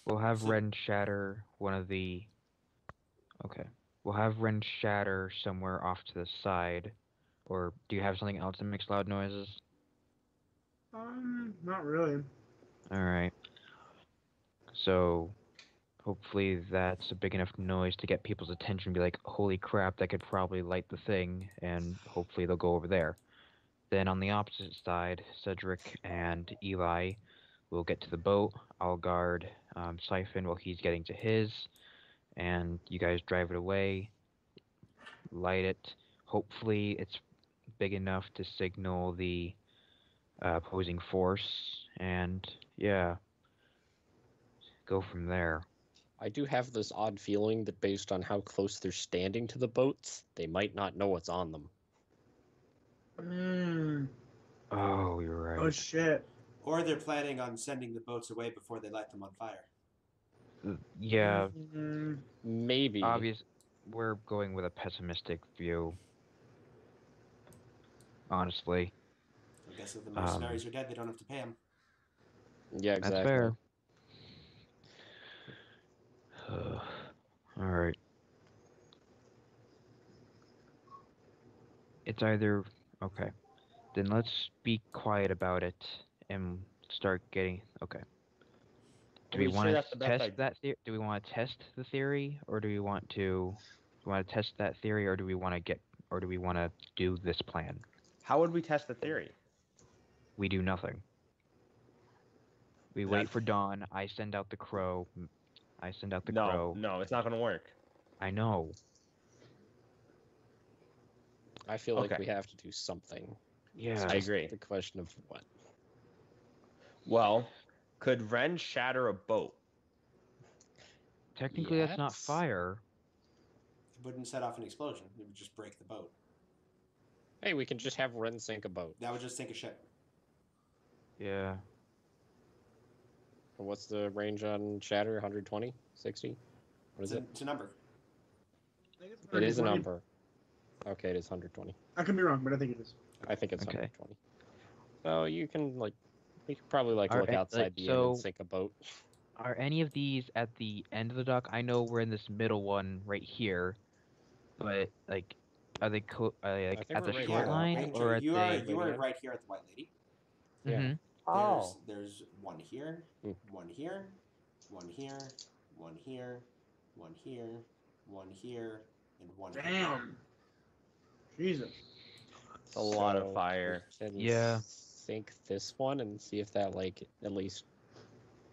We'll have Ren shatter one of the. Okay. We'll have Ren shatter somewhere off to the side. Or do you have something else that makes loud noises? Not really. Alright. So, hopefully that's a big enough noise to get people's attention. Be like, holy crap, that could probably light the thing. And hopefully they'll go over there. Then on the opposite side, Cedric and Eli will get to the boat. I'll guard Siphon while he's getting to his. And you guys drive it away. Light it. Hopefully it's big enough to signal the opposing force. And yeah, go from there. I do have this odd feeling that based on how close they're standing to the boats, they might not know what's on them. Oh, you're right. Oh shit. Or they're planning on sending the boats away before they light them on fire. Yeah, Maybe. obvious. We're going with a pessimistic view. Honestly. I guess if the mercenaries are dead, they don't have to pay them. Yeah, exactly. That's fair. Alright. It's either... Okay. Then let's be quiet about it and start getting. Okay. Do Are we you sure want that's the to best test idea? that theory? Do we want to test the theory, or do we want to? Do we want to test that theory, or do we want to get, or do we want to do this plan? How would we test the theory? We do nothing. We wait That's- for dawn. I send out the crow. I send out the No, crow. no, it's not going to work. I know. I feel like Okay. we have to do something. Yeah. I agree. The question of what? Well, could Ren shatter a boat? Technically, that's not Yes. fire. It wouldn't set off an explosion. It would just break the boat. Hey, we can just have Ren sink a boat. That would just sink a ship. Yeah. What's the range on shatter? 120? 60? What is it? It's a number. I think it's It is a 120. number. Okay, it is 120. I can be wrong, but I think it is. I think it's Okay. 120. So you can we could probably Are look it- outside like, the inn so- and sink a boat. Are any of these at the end of the dock? I know we're in this middle one right here, but like, are they like think at the we're right short here. line right, or at you the? are Lady Inn? right here at the White Lady. Yeah. Mhm. Oh. There's one here, Hmm. one here, one here, one here, one here, one here, and one here. Damn. Jesus. It's a lot of So fire. we can Yeah. sink this one and see if that at least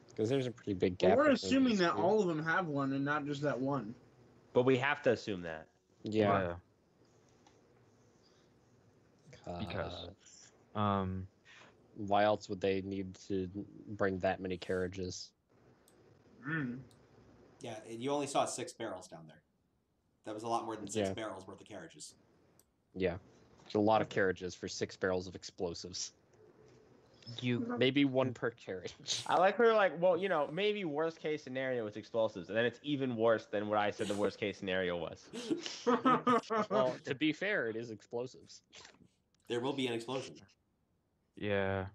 because there's a pretty big But gap. we're between assuming these that two. all of them have one and not just that one. But we have to assume that. Yeah. Because- Why else would they need to bring that many carriages? Mm. Yeah, you only saw 6 barrels down there. That was a lot more than 6 Yeah. barrels worth of carriages. Yeah. There's a lot of carriages for 6 barrels of explosives. You Maybe one per carriage. I like her like, well, you know, maybe worst case scenario with explosives, and then it's even worse than what I said the worst case scenario was. Well, to be fair, it is explosives. There will be an explosion. yeah.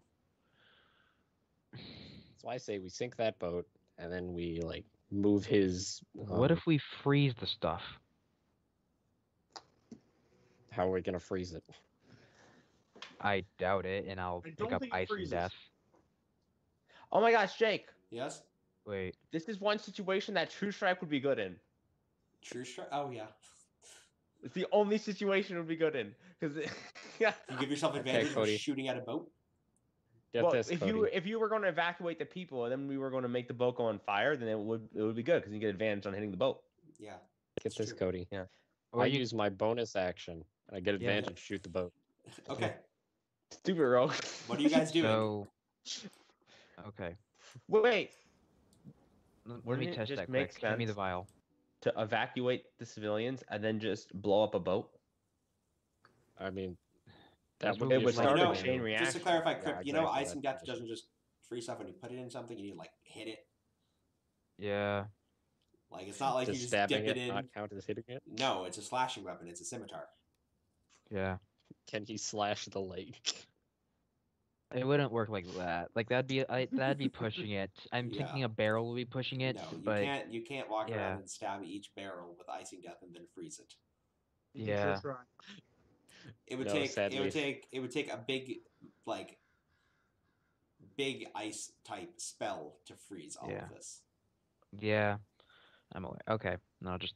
So I say we sink that boat and then we move his. What if we freeze the stuff? How are we gonna freeze it? I doubt it, and I'll I pick don't up think it ice and freezes. death. Oh my gosh, Jake! Yes? Wait. This is one situation that True Strike would be good in. True strike? Oh, yeah. It's the only situation it would be good in. Because yeah. You give yourself advantage of Cody. shooting at a boat? Get Well, this, if Cody. you were going to evacuate the people and then we were going to make the boat go on fire, then it would be good because you get advantage on hitting the boat. Yeah. Get it's this, true. Cody. Yeah. Or I you- use my bonus action and I get Yeah. advantage to shoot the boat. Okay. Stupid rogue. What are you guys doing? So. Okay. Wait, Let Wouldn't me it test just that make quick. Hand me the sense? vial. to evacuate the civilians and then just blow up a boat? I mean, That's that would what be It would fun start to a No, do. chain reaction. Just to clarify, Crip, Yeah, you know exactly, Ice and that's Death the doesn't just free stuff when you put it in something, you need to, hit it. Yeah. Like, it's not like Does you just stabbing dip it it in. not count as hitting it? No, it's a slashing weapon. It's a scimitar. Yeah. Can he slash the lake? It wouldn't work like that. Like that'd be pushing it. I'm thinking Yeah. a barrel would be pushing it, No, but you can't walk yeah. around and stab each barrel with Icing Death and then freeze it. yeah. Sure try. It would No, take sadly. it would take a big ice type spell to freeze all Yeah. of this. Yeah. I'm aware. Okay. No, just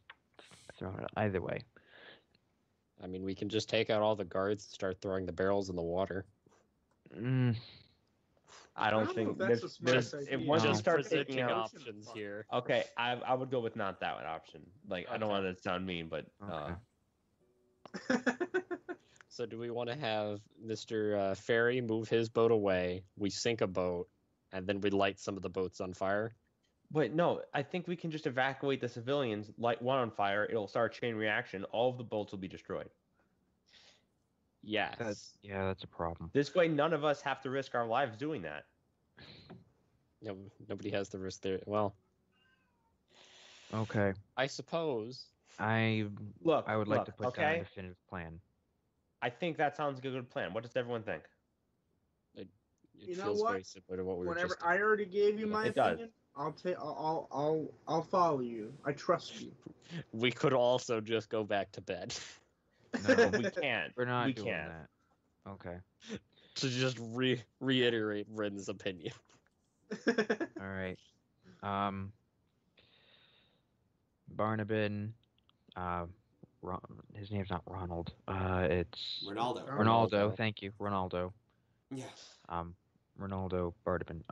throw it either way. I mean, we can just take out all the guards and start throwing the barrels in the water. Mm, I I don't don't know think if that's this, the smartest this, idea. if once you Just start presenting taking out, options here. okay, I would go with not that one option. Like I don't Okay. want to sound mean, but okay. So do we want to have Mr. Ferry move his boat away, we sink a boat, and then we light some of the boats on fire? wait, no, I think we can just evacuate the civilians, light one on fire, it'll start a chain reaction, all of the boats will be destroyed. Yes. that's a problem. This way none of us have to risk our lives doing that. No, nobody has the risk there. Well, Okay. I suppose. I Look, would like look, to put down okay? a definitive plan. I think that sounds like a good plan. What does everyone think? It You know feels what? very similar to what we were Whenever just I already gave you my It does. opinion, I'll follow you. I trust you. We could also just go back to bed. No, We can't. we're not we doing can't. that. Okay. To just reiterate Bryn's opinion. All right. Barnabin. His name's not Ronald. It's Ronaldo. Ronaldo. Thank you, Ronaldo. Yeah. Ronaldo Barnabin.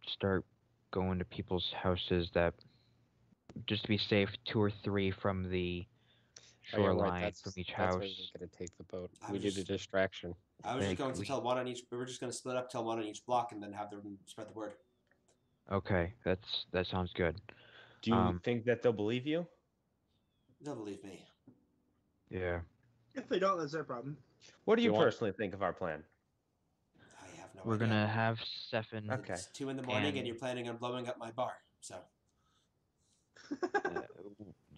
Start going to people's houses that, just to be safe, 2 or 3 from the Oh, yeah, right, shoreline from each That's house. why we're gonna take the boat. I We was did a just- distraction. I was just going to we- tell one on each. We were just going to split up, tell one on each block, and then have them spread the word. Okay, that sounds good. Do you think that they'll believe you? They'll believe me. Yeah. If they don't, that's their problem. What do you You want- personally think of our plan? I have no We're idea. gonna have Stefan. Okay. It's 2 in the morning, and And- you're planning on blowing up my bar. So.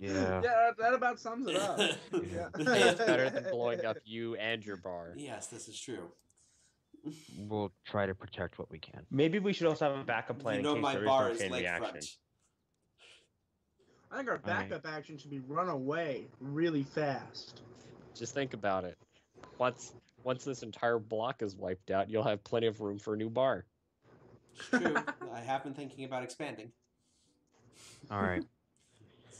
Yeah. Yeah, that about sums it up. Yeah. Hey, it's better than blowing up you and your bar. Yes, this is true. We'll try to protect what we can. Maybe we should also have a backup plan You in know case my there bar is is no chain reaction. lakefront. I think our Alright. backup action should be run away really fast. Just think about it. Once this entire block is wiped out, you'll have plenty of room for a new bar. True. I have been thinking about expanding. All right.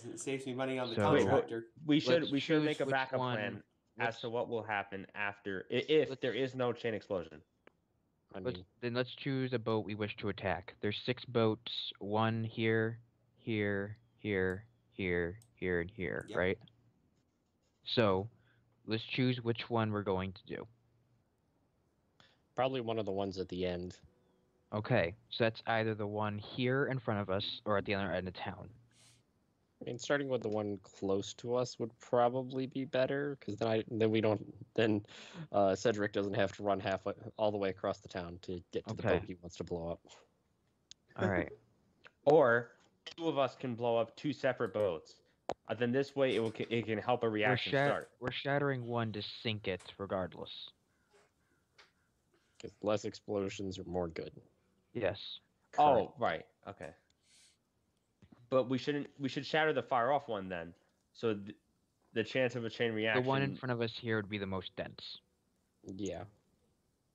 It saves me money on the So- contractor. We should Let's we should choose make a which backup one- plan as let's- to what will happen after if there is no chain explosion. I mean, Let's choose a boat we wish to attack. There's 6 boats. 1 here, here, here, here, here, and here. Yep. Right. So, let's choose which one we're going to do. probably one of the ones at the end. Okay. So that's either the one here in front of us or at the other end of town. I mean, starting with the one close to us would probably be better, because then Cedric doesn't have to run all the way across the town to get to the Okay. boat he wants to blow up. All right. Or 2 of us can blow up 2 separate boats. Then this way it can help a reaction start. We're shattering one to sink it regardless. Because less explosions are more good. Yes. Oh, right. Okay. But we should shatter the fire off one then. So the chance of a chain The reaction. one in front of us here would be the most dense. Yeah.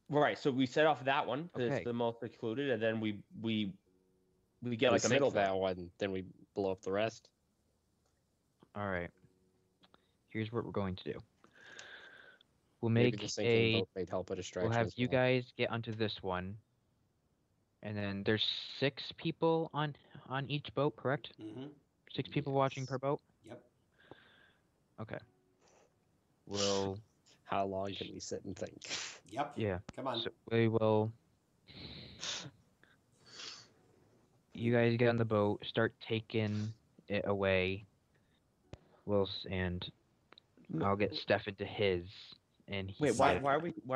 Right. So we set off that one because Okay. it's the most excluded, and then we get We like a sink middle that one, then we blow up the rest. All right. Here's what we're going to do. We'll Maybe make the sinking a. boat might help a distraction. We'll have as you well. guys get onto this one, and then there's 6 people on each boat, correct? Mm-hmm. 6 people watching per boat. Yep. Okay. We'll. How long can we sit and think? Yep. Yeah. Come on. So we will. You guys get on the boat, start taking it away. And I'll get Steph into his. And he Wait, why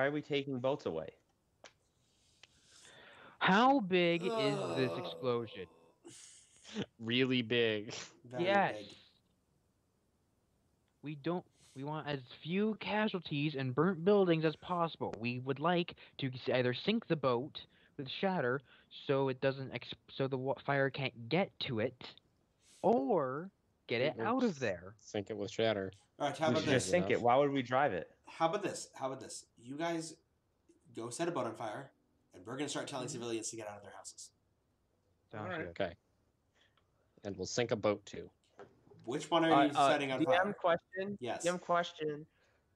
are we taking boats away? How big is this explosion? Really big. Very Yes. big. We want as few casualties and burnt buildings as possible. We would like to either sink the boat with shatter so it doesn't so the fire can't get to it, or get it out of there. Sink it with shatter. All right. How We about should just this? sink it. Why would we drive it? How about this? How about this? You guys go set a boat on fire, and we're gonna start telling civilians to get out of their houses. Sounds Alright. good. Okay. And we'll sink a boat too. Which one are you setting on DM fire? question. Yes. DM question.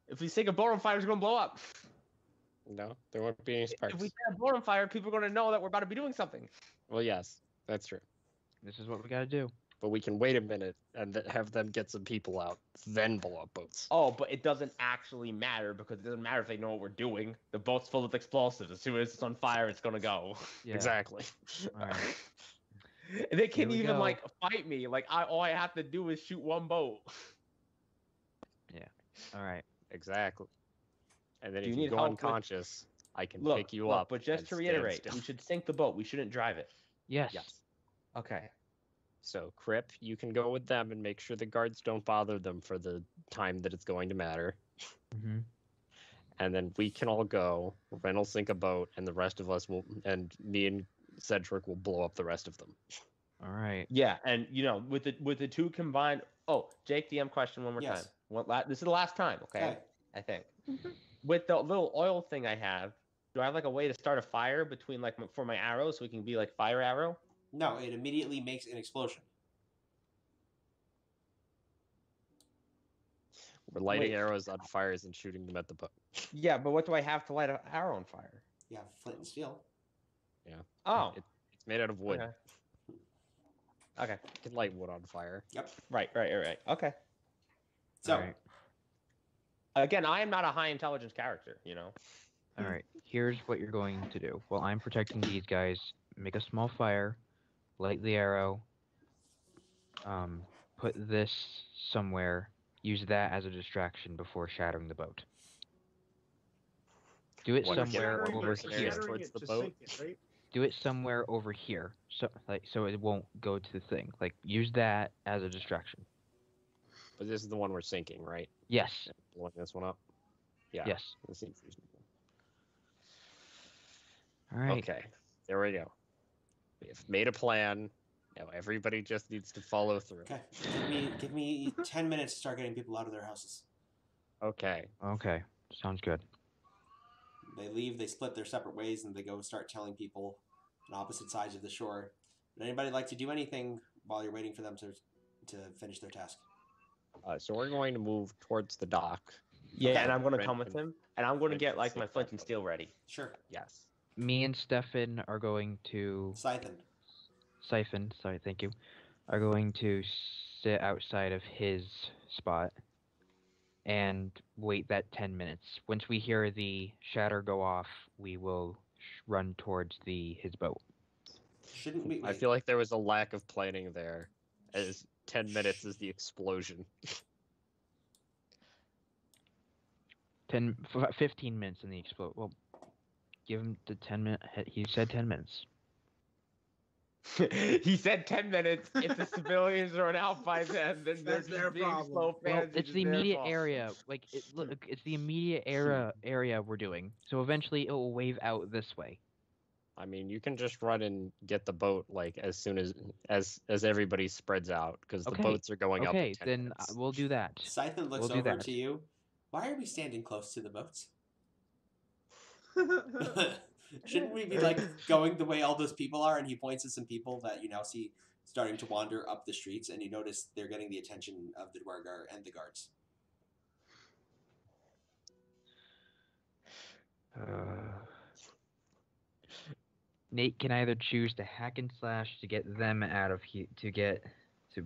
If we sink a boat on fire, it's gonna blow up. No, there won't be any sparks. If we set a boat on fire, people are gonna know that we're about to be doing something. Well, yes, that's true. This is what we gotta do. But we can wait a minute and have them get some people out, then blow up boats. Oh, but it doesn't actually matter because it doesn't matter if they know what we're doing. The boat's full of explosives. As soon as it's on fire, it's gonna go. Yeah. Exactly. Alright. And they can't Here we even go. like fight me. Like all I have to do is shoot one boat. All right. Exactly. And then Do you if you need go help with- unconscious, I can Look, pick you look, up. but just and to stand reiterate, still. we should sink the boat. We shouldn't drive it. Yes. Yes. Okay. So, Crip, you can go with them and make sure the guards don't bother them for the time that it's going to matter. Mm-hmm. And then we can all go. Ren will sink a boat, and the rest of us will, and me and Cedric will blow up the rest of them. All right. Yeah, and with the 2 combined. Oh, Jake, DM question one more Yes. time. This is the last time. Okay. Okay. I think. With the little oil thing I have, Do I have like a way to start a fire between like for my arrow so we can be like fire arrow? No, it immediately makes an explosion. We're lighting Wait. arrows on fires and shooting them at the boat. Yeah, but what do I have to light an arrow on fire? You have flint and steel. Yeah. Oh. It's made out of wood. Okay. Okay. You can light wood on fire. Yep. Right. Okay. So, Alright. Again, I am not a high intelligence character, you know. Alright, here's what you're going to do. While I'm protecting these guys, make a small fire, light the arrow, put this somewhere, use that as a distraction before shattering the boat. Do it What, somewhere shattering over it- here. shattering towards the to boat? sink it, right? Do it somewhere over here, so it won't go to the thing. Like, use that as a distraction. But this is the one we're sinking, right? Yes, Blowing this one up? Yeah. yes. This seems reasonable. Alright. Okay, there we go. We have made a plan. Now everybody just needs to follow through. okay. Give me 10 minutes to start getting people out of their houses. Okay. Okay, sounds good. They leave, they split their separate ways, and they go start telling people on opposite sides of the shore. Would anybody like to do anything while you're waiting for them to finish their task? So we're going to move towards the dock. Yeah, Okay. and I'm gonna Brent come with and- him, and I'm gonna Brent get and like my Six flint back and up. steel ready. Sure. Yes. Me and Stefan are going to Siphon. Sorry, thank you, are going to sit outside of his spot and wait that 10 minutes. Once we hear the shatter go off, we will run towards his boat. Shouldn't we? I feel like there was a lack of planning there, as 10 minutes is the explosion. 15 minutes in the explode. Well, give him the 10 minute. He said 10 minutes. He said 10 minutes. If the civilians run out by then they're That's just their being problem. slow Well, fans. it's the immediate area. Like, look, it's the immediate area we're doing. So eventually it will wave out this way. I mean, you can just run and get the boat like as soon as everybody spreads out, because the Okay, boats are going up. Okay, in 10 then minutes. we'll do that. Siphon looks We'll do over that. to you. Why are we standing close to the boats? Shouldn't we be like going the way all those people are? And he points at some people that you now see starting to wander up the streets, and you notice they're getting the attention of the Dwargar and the guards. Nate can either choose to hack and slash to get them out of here, to get to.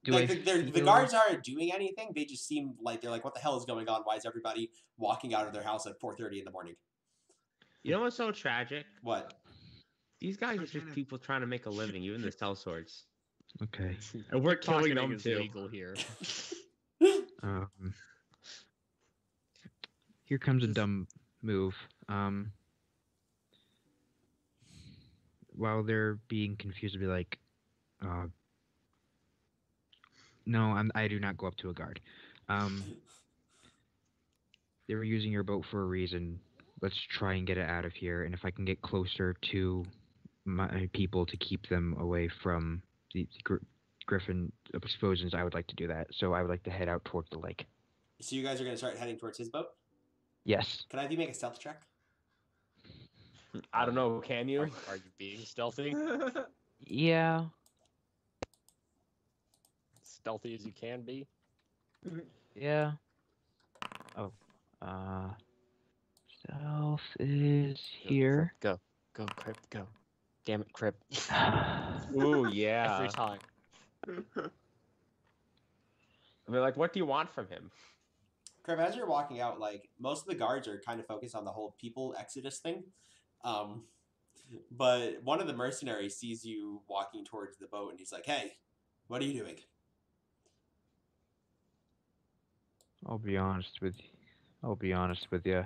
Do Like I the feel- guards aren't doing anything. They just seem like they're like, "What the hell is going on? Why is everybody walking out of their house at 4:30 in the morning?" You know what's so tragic? What? These guys are just people trying to make a living, even the sellswords. Okay. And we're killing Pocketing them is too. legal here. Here comes a dumb move. While they're being confused, I'll be like, no, I do not go up to a guard. They were using your boat for a reason. Let's try and get it out of here. And if I can get closer to my people to keep them away from the griffin explosions, I would like to do that. So I would like to head out towards the lake. So you guys are going to start heading towards his boat? Yes. Can I have you make a stealth check? I don't know. Can you? Are you being stealthy? Yeah. Stealthy as you can be. Yeah. Oh. Stealth is here. Go, Crip, go. Damn it, Crip. Ooh, yeah. Every time. I mean, like, what do you want from him? Crib, as you're walking out, like, most of the guards are kind of focused on the whole people exodus thing. But one of the mercenaries sees you walking towards the boat, and he's like, "Hey, what are you doing?" I'll be honest with you.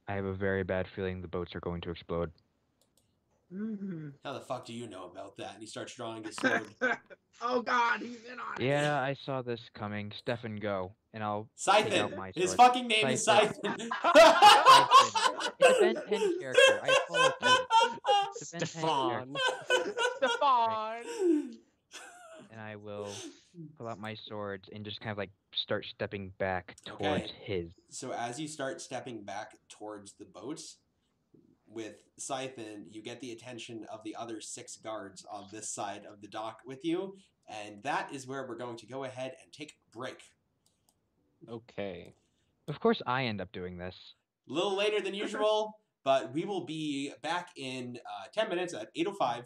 I have a very bad feeling the boats are going to explode. How the fuck do you know about that? And he starts drawing his sword. Oh God, he's in on it. Yeah, I saw this coming. Stefan, go, and I'll take out Siphon! my His sword. fucking name is Siphon. Siphon! It's a Ben 10 character. I apologize. It's a Ben 10 Stefan. character. Stefan! And I will pull out my swords and just kind of like start stepping back towards Okay. his. So as you start stepping back towards the boats, with Siphon, you get the attention of the other 6 guards on this side of the dock with you, and that is where we're going to go ahead and take a break. Okay. Of course, I end up doing this. A little later than usual, but we will be back in 10 minutes at 8:05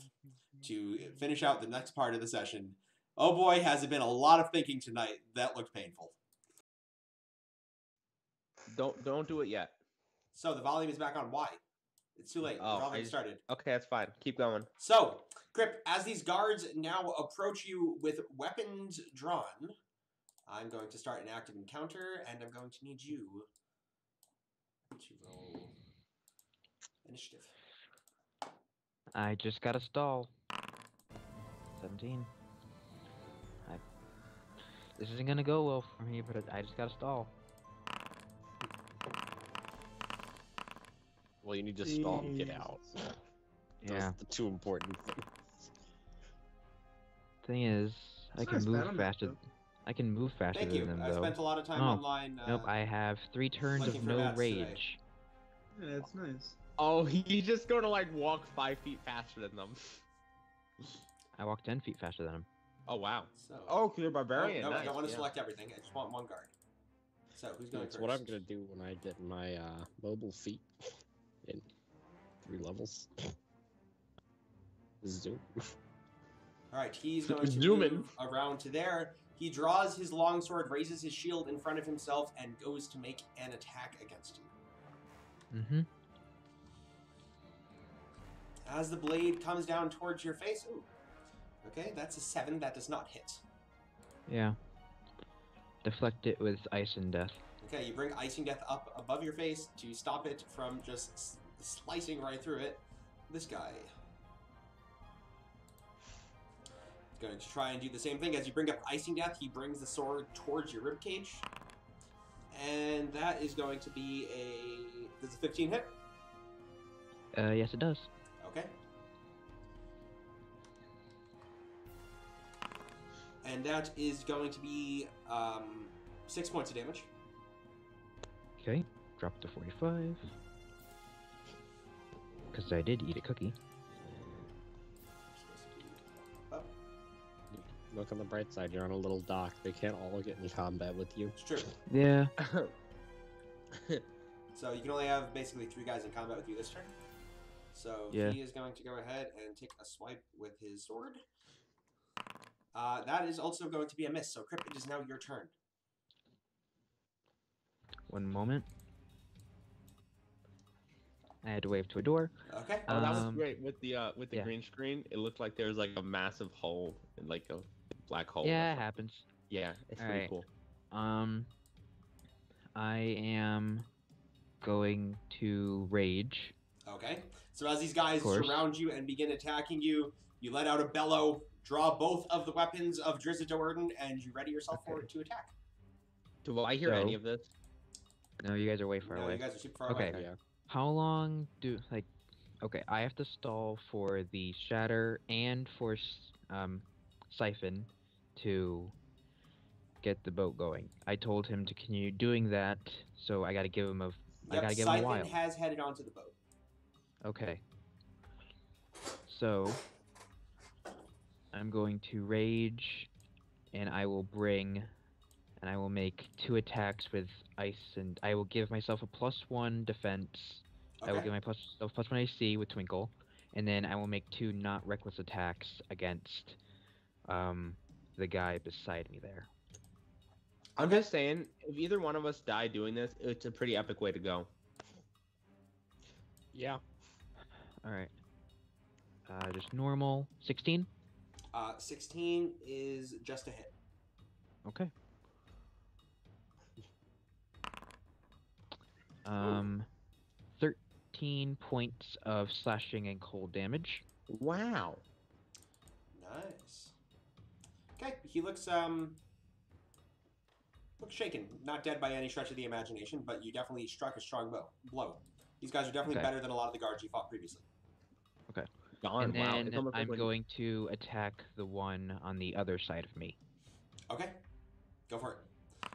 to finish out the next part of the session. Oh boy, has it been a lot of thinking tonight. That looked painful. Don't do it yet. So the volume is back on. Why? It's too late. Oh, We're already started. Okay, that's fine. Keep going. So, Crip, as these guards now approach you with weapons drawn, I'm going to start an active encounter, and I'm going to need you to roll initiative. I just got a stall. 17. This isn't gonna go well for me, but I just got a stall. Well, you need to stall and get out. Those Yeah. are the 2 important things. Thing is, I can Nice move battle map, faster. though. I can move faster Thank than you. them, I though. spent a lot of time Oh, online. Nope, I have 3 turns looking of for no mats today. rage. Yeah, it's nice. Oh, he's just going to like walk 5 feet faster than them. I walk 10 feet faster than him. Oh wow. So, Oh, cause you're barbarian. no, I nice, don't want to yeah. select everything. I just want 1 guard. So, who's going That's first? what I'm gonna do when I get my mobile feet in 3 levels. Zoom. All right, he's going to Zoom in. move around to there. He draws his longsword, raises his shield in front of himself, and goes to make an attack against you. Mm-hmm. As the blade comes down towards your face, ooh, okay, that's a 7. That does not hit. Yeah. Deflect it with ice and death. Okay, you bring Icing Death up above your face to stop it from just slicing right through it. This guy is going to try and do the same thing. As you bring up Icing Death, he brings the sword towards your ribcage. And that is going to be a... Does a 15 hit? Yes, it does. Okay. And that is going to be 6 points of damage. Okay, drop to 45. Because I did eat a cookie. Up. Look on the bright side, you're on a little dock. They can't all get in combat with you. It's true. Yeah. So you can only have basically 3 guys in combat with you this turn. So Yeah. he is going to go ahead and take a swipe with his sword. That is also going to be a miss. So Crip, it is now your turn. 1 moment. I had to wave to a door. Okay. Oh, that was Um, great with the yeah. green screen. It looked like there was like a massive hole in like a black hole. Yeah, it happens. Yeah, it's pretty Alright. cool. I am going to rage. Okay. So as these guys Of course. surround you and begin attacking you, you let out a bellow, draw both of the weapons of Drizzt-Do'Urden, and you ready yourself for Okay. it to attack. Do I hear So- any of this? No, you guys are way far No, away. you guys are super far Okay. away. Yeah. How long do Okay, I have to stall for the shatter and for siphon to get the boat going. I told him to continue doing that, so I got to give him I gotta give him a Siphon while. has headed onto the boat. Okay. So I'm going to rage, and I will make 2 attacks with ice, and I will give myself a +1 defense. I will Okay. give myself +1 AC with Twinkle, and then I will make 2 not reckless attacks against the guy beside me there. I'm just saying, if either one of us die doing this, it's a pretty epic way to go. Yeah. All right. Just normal 16. 16 is just a hit. Okay. 13 points of slashing and cold damage. Wow. Nice. Okay, he looks shaken. Not dead by any stretch of the imagination, but you definitely struck a strong blow. These guys are definitely Okay. better than a lot of the guards you fought previously. Gone. And wow. then It's almost like I'm when- going to attack the one on the other side of me. Okay, go for it.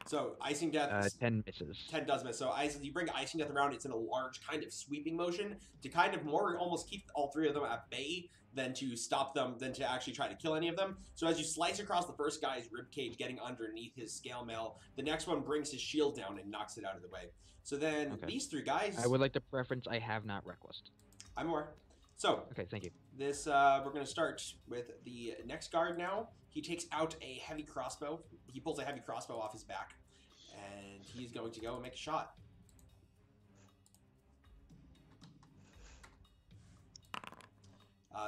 So Icing Death. 10 misses. 10 does miss. So you bring Icing Death around, it's in a large kind of sweeping motion to kind of more almost keep all three of them at bay than to stop them, than to actually try to kill any of them. So as you slice across the first guy's ribcage, getting underneath his scale mail, the next one brings his shield down and knocks it out of the way. So then these three guys... I would like to preference I have not reckless. I'm more. So, okay, thank you. This, we're going to start with the next guard now. He takes out a heavy crossbow. He pulls a heavy crossbow off his back. And he's going to go and make a shot.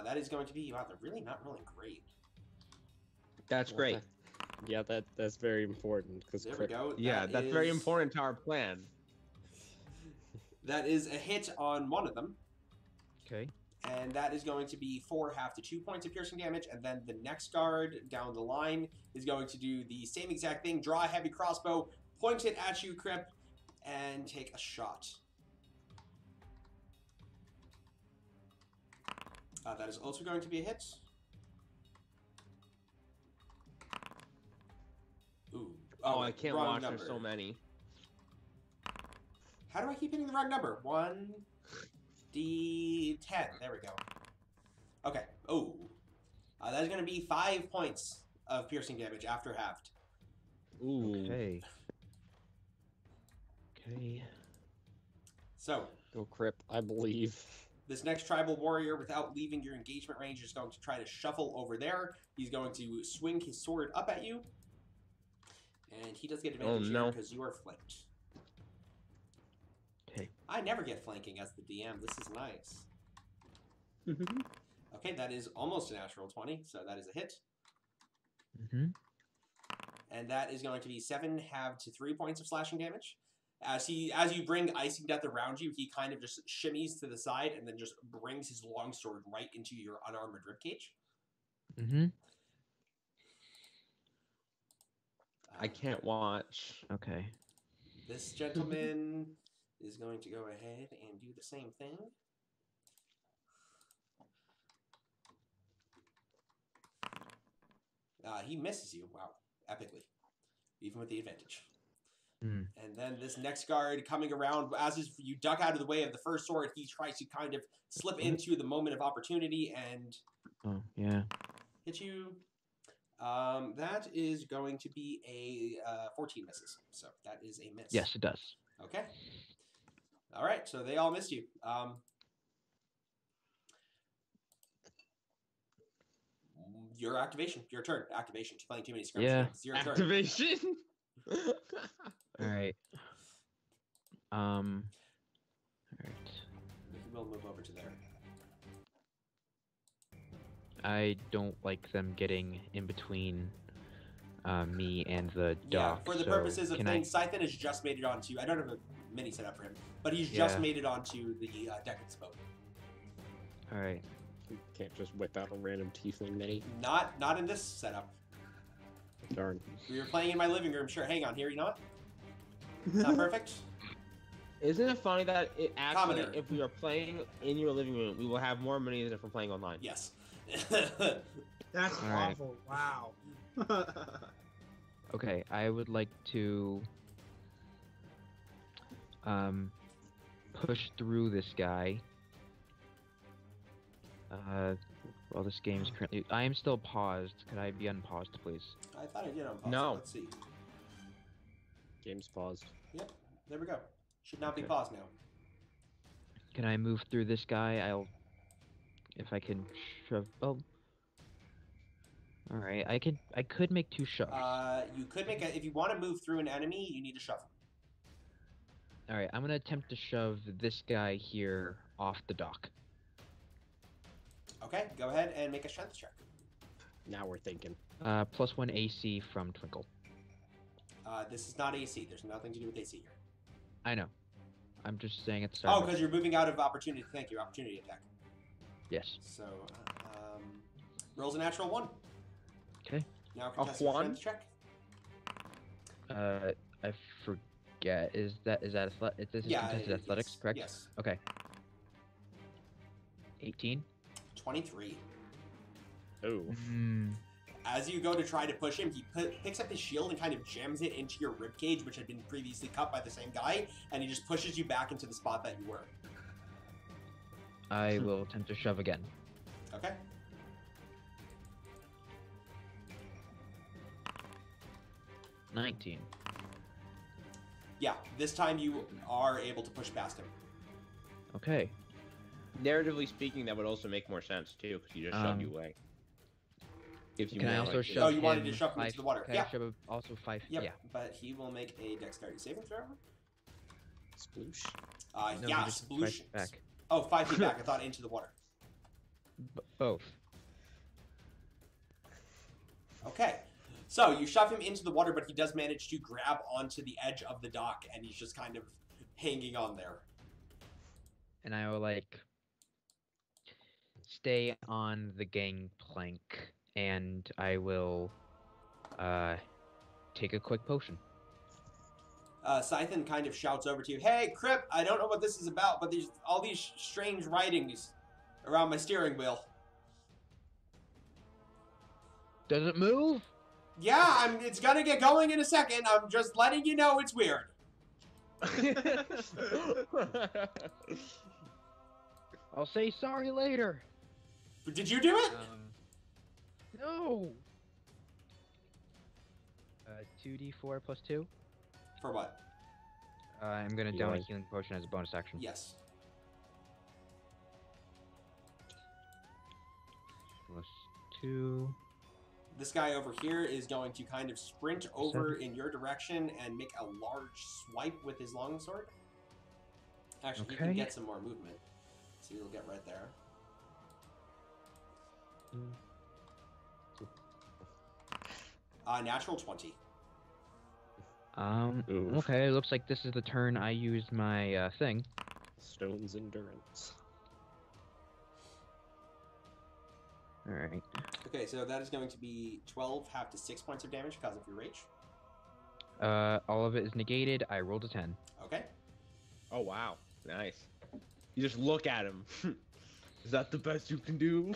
That is going to be, wow, they're really not rolling great. That's great. Yeah, that's very important. There we go. Yeah, that's very important to our plan. That is a hit on one of them. Okay. And that is going to be 4 half to 2 points of piercing damage. And then the next guard down the line is going to do the same exact thing. Draw a heavy crossbow, point it at you, Crip, and take a shot. That is also going to be a hit. Ooh. Oh, I can't watch. Number. There's so many. How do I keep hitting the wrong number? 1d10. There we go. Okay. Oh. That is going to be 5 points of piercing damage after halved. Ooh. Okay. Okay. So. Go Crip, I believe. This next tribal warrior, without leaving your engagement range, is going to try to shuffle over there. He's going to swing his sword up at you. And he does get advantage here because you are flanked. Okay. I never get flanking as the DM. This is nice. Okay, that is almost a natural 20, so that is a hit. And that is going to be 7 halved to 3 points of slashing damage. As you bring Icing Death around you, he kind of just shimmies to the side and then just brings his longsword right into your unarmored ribcage. I can't watch. Okay. This gentleman is going to go ahead and do the same thing. He misses you. Wow. Epically. Even with the advantage. And then this next guard coming around, as you duck out of the way of the first sword, he tries to kind of slip into the moment of opportunity and hit you. That is going to be a 14 misses. So that is a miss. Yes, it does. Okay. All right. So they all missed you. Your activation. Your turn. Activation. You're playing too many scripts. Yeah. It's your turn. Activation. All right. All right. We'll move over to there. I don't like them getting in between me and the dock. Yeah, for the purposes of things, Scythen has just made it onto... I don't have a mini set up for him, but he's just made it onto the Decadence boat. All right. You can't just whip out a random tiefling mini. Not in this setup. Darn. We were playing in my living room. Sure, hang on. Here, you know what? Not perfect. Isn't it funny that it actually, Commoner. if we are playing in your living room, we will have more money than if we're playing online? Yes. That's All right. awful. Wow. Okay, I would like to push through this guy. Well, this game's currently... I am still paused. Could I be unpaused, please? I thought I did on pause. No. Let's see. Game's paused. Yep. There we go. Should not be Okay. paused now. Can I move through this guy? If I can shove... Oh. Alright, I could make 2 shoves. You could make a... If you want to move through an enemy, you need to shove him. Alright, I'm gonna attempt to shove this guy here off the dock. Okay, go ahead and make a strength check. Now we're thinking. +1 AC from Twinkle. This is not AC. There's nothing to do with AC here. I know. I'm just saying it's... Oh, because you're moving out of opportunity. Thank you. Opportunity attack. Yes. So, rolls a natural 1. Okay. Now A contest your one? strength check. I forget. Is that contested athletics, yes, correct? Yes. Okay. 18. 23. Oh. as you go to try to push him, he picks up his shield and kind of jams it into your ribcage, which had been previously cut by the same guy, and he just pushes you back into the spot that you were. I will attempt to shove again. Okay. $19. Yeah, this time you are able to push past him. Okay. Narratively speaking, that would also make more sense too, because he just shoved you away. If you Can I want, also like, shove Oh, you wanted him to shove him 5, into the water. Can Yeah. I shove him also 5? Yep, Yeah. but he will make a dexterity saving throw. Sploosh. No, Yeah, he just sploosh. 5 feet back. Oh, 5 feet back. I thought into the water. Both. Okay. So you shove him into the water, but he does manage to grab onto the edge of the dock, and he's just kind of hanging on there. And I will, like, stay on the gangplank, and I will, take a quick potion. Scythen kind of shouts over to you, "Hey, Crip, I don't know what this is about, but there's all these strange writings around my steering wheel." Does it move? Yeah, it's gonna get going in a second. I'm just letting you know it's weird. I'll say sorry later. Did you do it? No. 2d4 plus 2. For what? I'm gonna down a Healing. healing potion as a bonus action. Yes. Plus 2. This guy over here is going to kind of sprint over in your direction and make a large swipe with his longsword. Actually, he can Okay. get some more movement. So he'll get right there. Natural 20. Oof. Okay, looks like this is the turn I used my, thing. Stone's endurance. Alright. Okay, so that is going to be 12 half to 6 points of damage because of your rage. All of it is negated. I rolled a 10. Okay. Oh wow, nice. You just look at him. Is that the best you can do?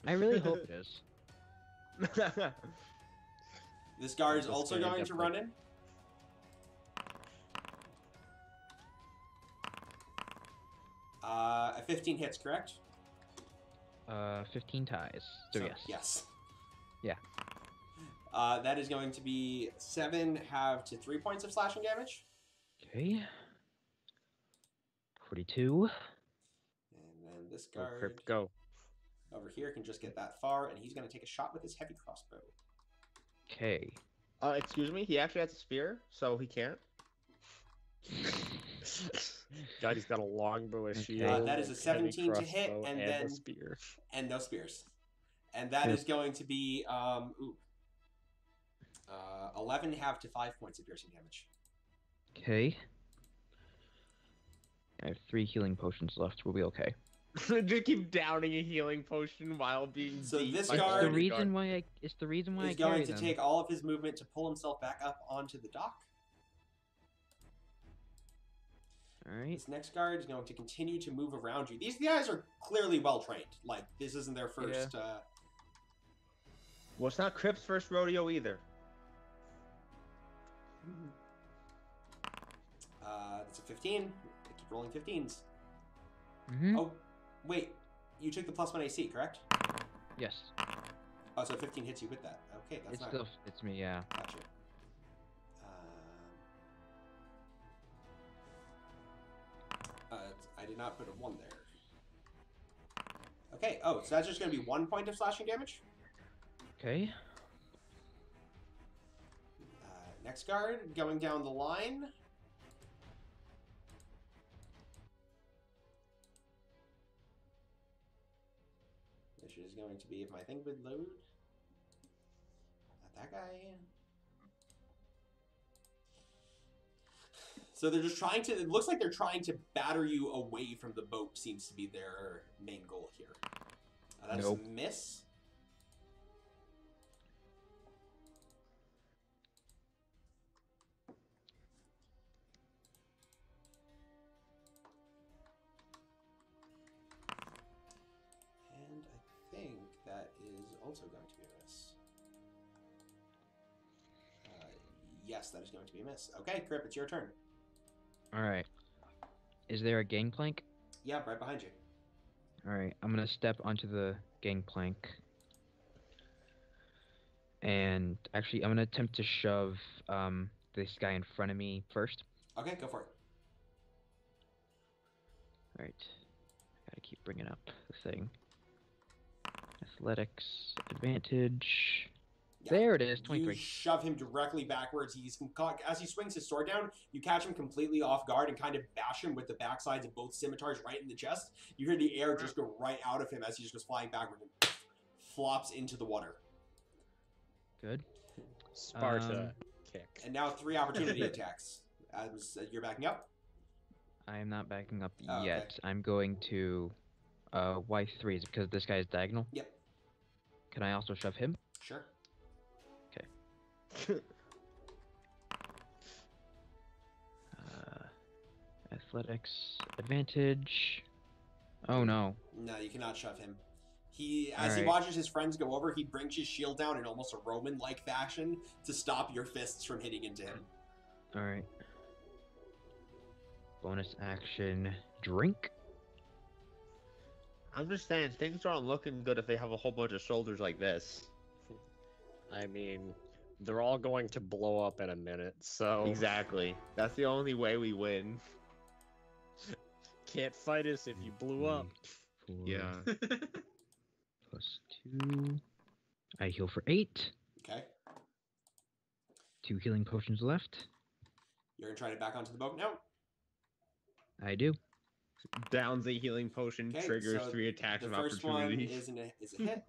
I really hope it is. This guard is This also guy going to definitely- run in. A 15 hits, correct? 15 ties. So, yes. Yes. Yeah. That is going to be 7 half to 3 points of slashing damage. Okay. 42. And then this Go, guard Crypt, go. over here can just get that far, and he's going to take a shot with his heavy crossbow. Okay. Excuse me, he actually has a spear, so he can't. God, he's got a longbow, a Okay. shield. That is a heavy 17 to hit, crossbow, and a then- spear. And no spears. And that Yep. is going to be 11 half to 5 points of piercing damage. Okay. I have 3 healing potions left. We'll be okay. Just keep downing a healing potion while being So beat this by guard- It's the another reason why I. It's the reason why I He's carry going to them. take all of his movement to pull himself back up onto the dock. All right. This next guard is going to continue to move around you. These guys are clearly well trained. Like, this isn't their first. Well, it's not Crip's first rodeo either. It's a 15. I keep rolling 15s. Mm-hmm. Oh, wait. You took the +1 AC, correct? Yes. Oh, so 15 hits you with that. Okay, that's It's not. still. It's me. Yeah. Gotcha. I did not put a 1 there. Okay, oh, so that's just going to be 1 point of slashing damage. Okay. Next guard, going down the line. Which is going to be, if my thing would load. Not that guy. So they're just trying to, it looks like they're trying to batter you away from the boat, seems to be their main goal here. That's Nope. a miss. And I think that is also going to be a miss. Yes, that is going to be a miss. Okay, Crip, it's your turn. All right. Is there a gangplank? Yeah, right behind you. All right. I'm gonna step onto the gangplank, and actually, I'm gonna attempt to shove this guy in front of me first. Okay, go for it. All right. Gotta keep bringing up the thing. Athletics advantage. Yeah. There it is. You 23. shove him directly backwards. He's caught, as he swings his sword down, you catch him completely off guard and kind of bash him with the backsides of both scimitars right in the chest. You hear the air just go right out of him as he just goes flying backward and flops into the water. Good. Sparta kick. And now 3 opportunity attacks. You're backing up? I am not backing up Oh, yet. okay. I'm going to Y3. Is it because this guy is diagonal? Yep. Can I also shove him? Sure. Athletics advantage. Oh no. No, you cannot shove him. He, as he Alright. watches his friends go over, he brings his shield down in almost a Roman-like fashion to stop your fists from hitting into him. All right. Bonus action. Drink. I'm just saying, things aren't looking good if they have a whole bunch of shoulders like this. I mean, they're all going to blow up in a minute, so Exactly. That's the only way we win. can't fight us if you blew up. 4 plus 2. I heal for 8. Okay. 2 healing potions left. You're going to try to back onto the boat now? I do. Downs a healing potion, Okay, triggers so 3 attacks The of first one opportunity. is a hit.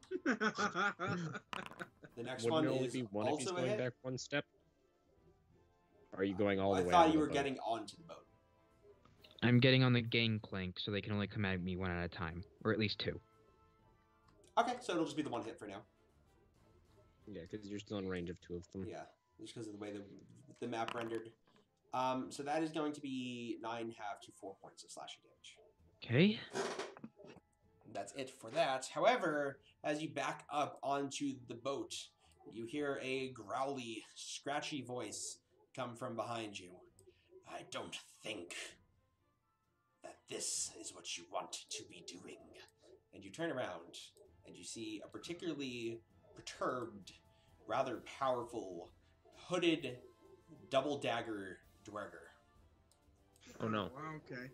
The next Wouldn't one it only is be one if he's also a going hit. back one step? Or are you going all the I way? thought onto you the were boat? getting onto the boat. I'm getting on the gangplank, so they can only come at me 1 at a time, or at least 2. Okay, so it'll just be the 1 hit for now. Yeah, because you're still in range of 2 of them. Yeah, just because of the way the map rendered. So that is going to be 9 half to 4 points of slashing damage. Okay. That's it for that. However, as you back up onto the boat, you hear a growly, scratchy voice come from behind you. I don't think that this is what you want to be doing. And you turn around, and you see a particularly perturbed, rather powerful, hooded, double dagger dwerger. Oh no. Okay.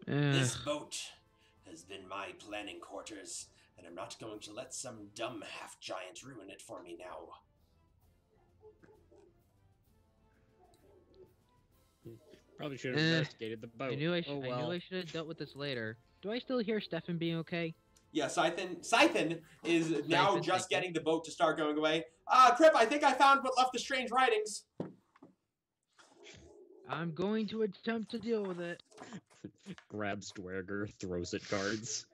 This boat has been my planning quarters, and I'm not going to let some dumb half-giant ruin it for me now. Probably should have investigated the boat. I knew I well. should have dealt with this later. Do I still hear Stefan being okay? Yeah, Scythen is now Scythen, just thank you. getting the boat to start going away. Crip, I think I found what left the strange writings. I'm going to attempt to deal with it. Grabs Dwerger, throws at guards.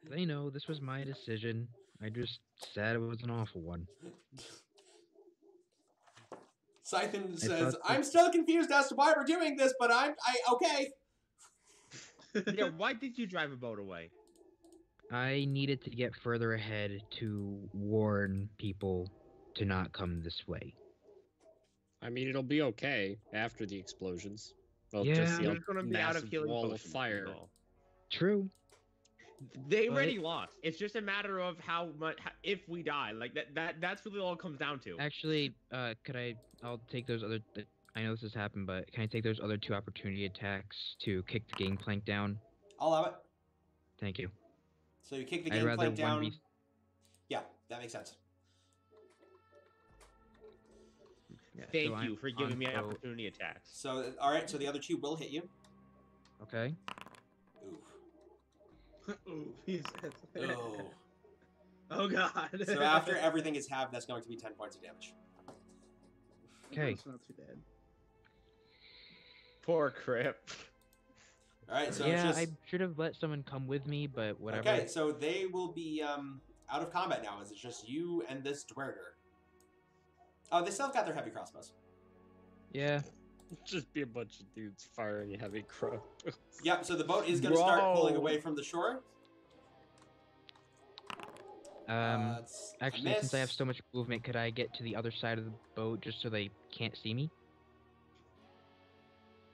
They know this was my decision. I just said it was an awful one. Scythen says, thought that- I'm still confused as to why we're doing this, but okay. Yeah, why did you drive a boat away? I needed to get further ahead to warn people to not come this way. I mean, it'll be okay after the explosions. Well, Yeah. just see They're gonna be out of massive healing wall of potions, fire. people. True. They But- already lost. It's just a matter of how much if we die. Like that's really all it comes down to. Actually, I'll take those other... I know this has happened, but can I take those other 2 opportunity attacks to kick the gangplank down? I'll have it. Thank you. So you kick the I'd rather gangplank down. 1v... Yeah, that makes sense. Yeah, Thank so you I'm for giving on me boat. opportunity attacks. So, alright, so the other 2 will hit you. Okay. Ooh. Ooh, he says. Oh. Oh god. So after everything is halved, that's going to be 10 points of damage. Okay. That's not too bad. Poor Crip. Alright, so yeah, it's just... I should have let someone come with me, but whatever. Okay, so they will be out of combat now, as it's just you and this dwerger. Oh, they still have got their heavy crossbows. Yeah. Just be a bunch of dudes firing heavy crows. Yep, so the boat is going to start pulling Whoa. away from the shore. It's a Actually, since I have miss. so much movement, could I get to the other side of the boat just so they can't see me?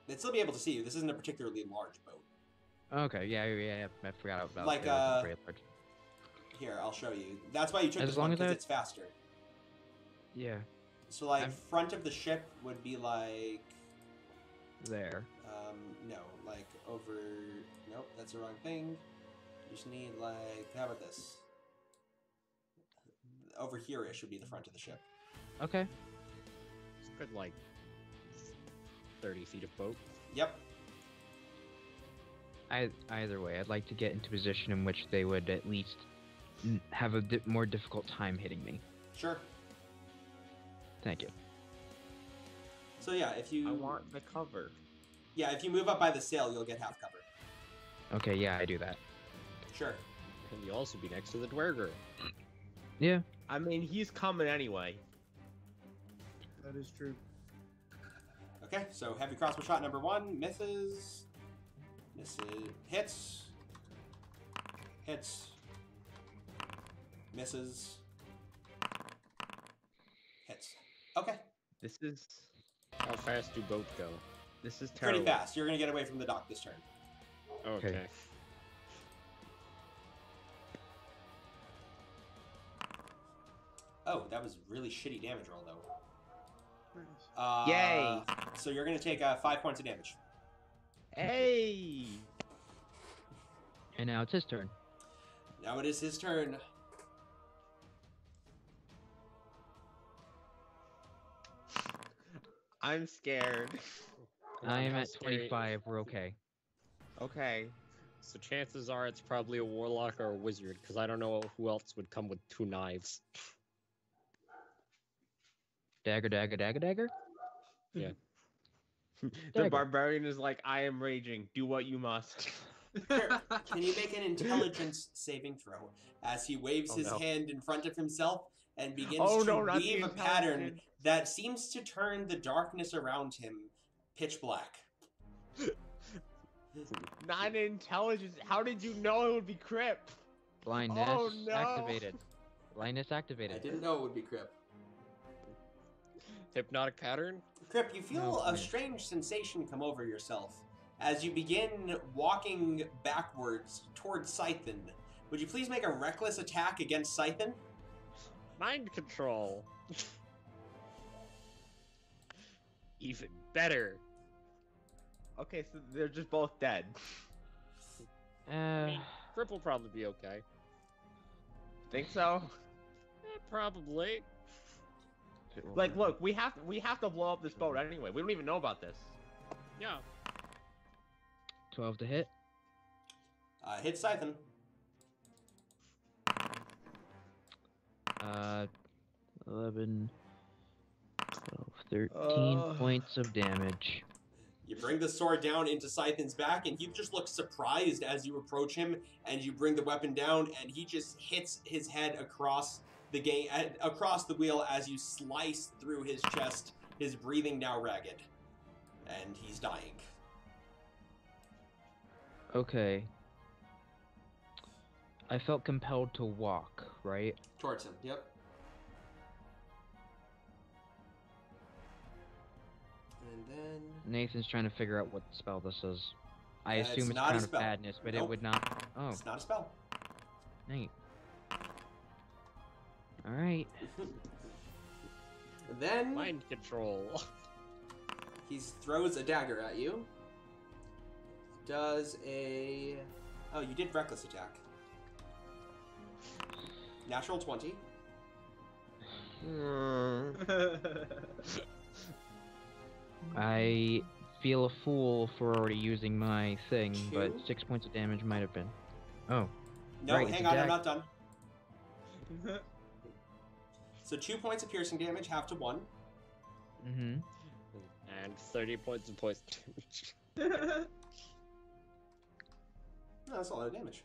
They'd still be able to see you. This isn't a particularly large boat. Okay, yeah, I forgot about Like, it. Wasn't very large. Here, I'll show you. That's why you took As this long one, as because I- it's faster. Yeah, So, like, I'm- front of the ship would be like... there. No, like, over... Nope, that's the wrong thing. You just need, like... How about this? Over here-ish would be the front of the ship. Okay. It's good, like 30 feet of boat. Yep. Either way, I'd like to get into a position in which they would at least have a more difficult time hitting me. Sure. Thank you. So, yeah, if you... I want the cover. Yeah, if you move up by the sail, you'll get half cover. Okay, yeah, I do that. Sure. And you also be next to the dwerger. Yeah. I mean, he's coming anyway. That is true. Okay, so heavy crossbow shot number 1, misses. Misses. Hits. Hits. Misses. Hits. Okay. This is How fast do boats go? terrible. Pretty fast. You're going to get away from the dock this turn. Okay. Oh, that was really shitty damage roll, though. Nice. Yay. So you're going to take 5 points of damage. Hey! And now it's his turn. Now it is his turn. I'm scared. I am How at scary- 25. We're okay. Okay. So chances are it's probably a warlock or a wizard, because I don't know who else would come with 2 knives. Dagger, dagger, dagger, dagger. The Dagger. barbarian is like, I am raging. Do what you must. Can you make an intelligence saving throw as he waves Oh, his no. hand in front of himself and begins Oh, to no, not the weave a pattern intelligence. that seems to turn the darkness around him pitch black? Not intelligence. How did you know it would be Crip? Blindness Oh, no. activated. Blindness I activated. didn't know it would be Crip. Hypnotic pattern? Crip, you feel Oh, a boy. strange sensation come over yourself as you begin walking backwards towards Scythen. Would you please make a reckless attack against Scythen? Mind control. Even better. Okay, so they're just both dead. Crip will probably be okay. Think so? Probably. Like, look, we have to blow up this boat anyway. We don't even know about this. Yeah. 12 to hit. Hit Scythen. 11, 12, 13 points of damage. You bring the sword down into Scythen's back, and he just looks surprised as you approach him, and you bring the weapon down, and he just hits his head across the wheel as you slice through his chest, his breathing now ragged. And he's dying. Okay. I felt compelled to walk, right? Towards him, yep. And then... Nathan's trying to figure out what spell this is. I It's assume it's not a Crown of spell. Badness, but Nope. it would not. Oh, It's not a spell. neat. Alright. Then Mind control. he throws a dagger at you. Does a... Oh, you did reckless attack. Natural 20. I feel a fool for already using my thing, but 2. 6 points of damage might have been. Oh. No, Right, it's hang a on, I'm dag- not done. So 2 points of piercing damage, half to 1. Mm-hmm. And 30 points of poison damage. No, that's a lot of damage.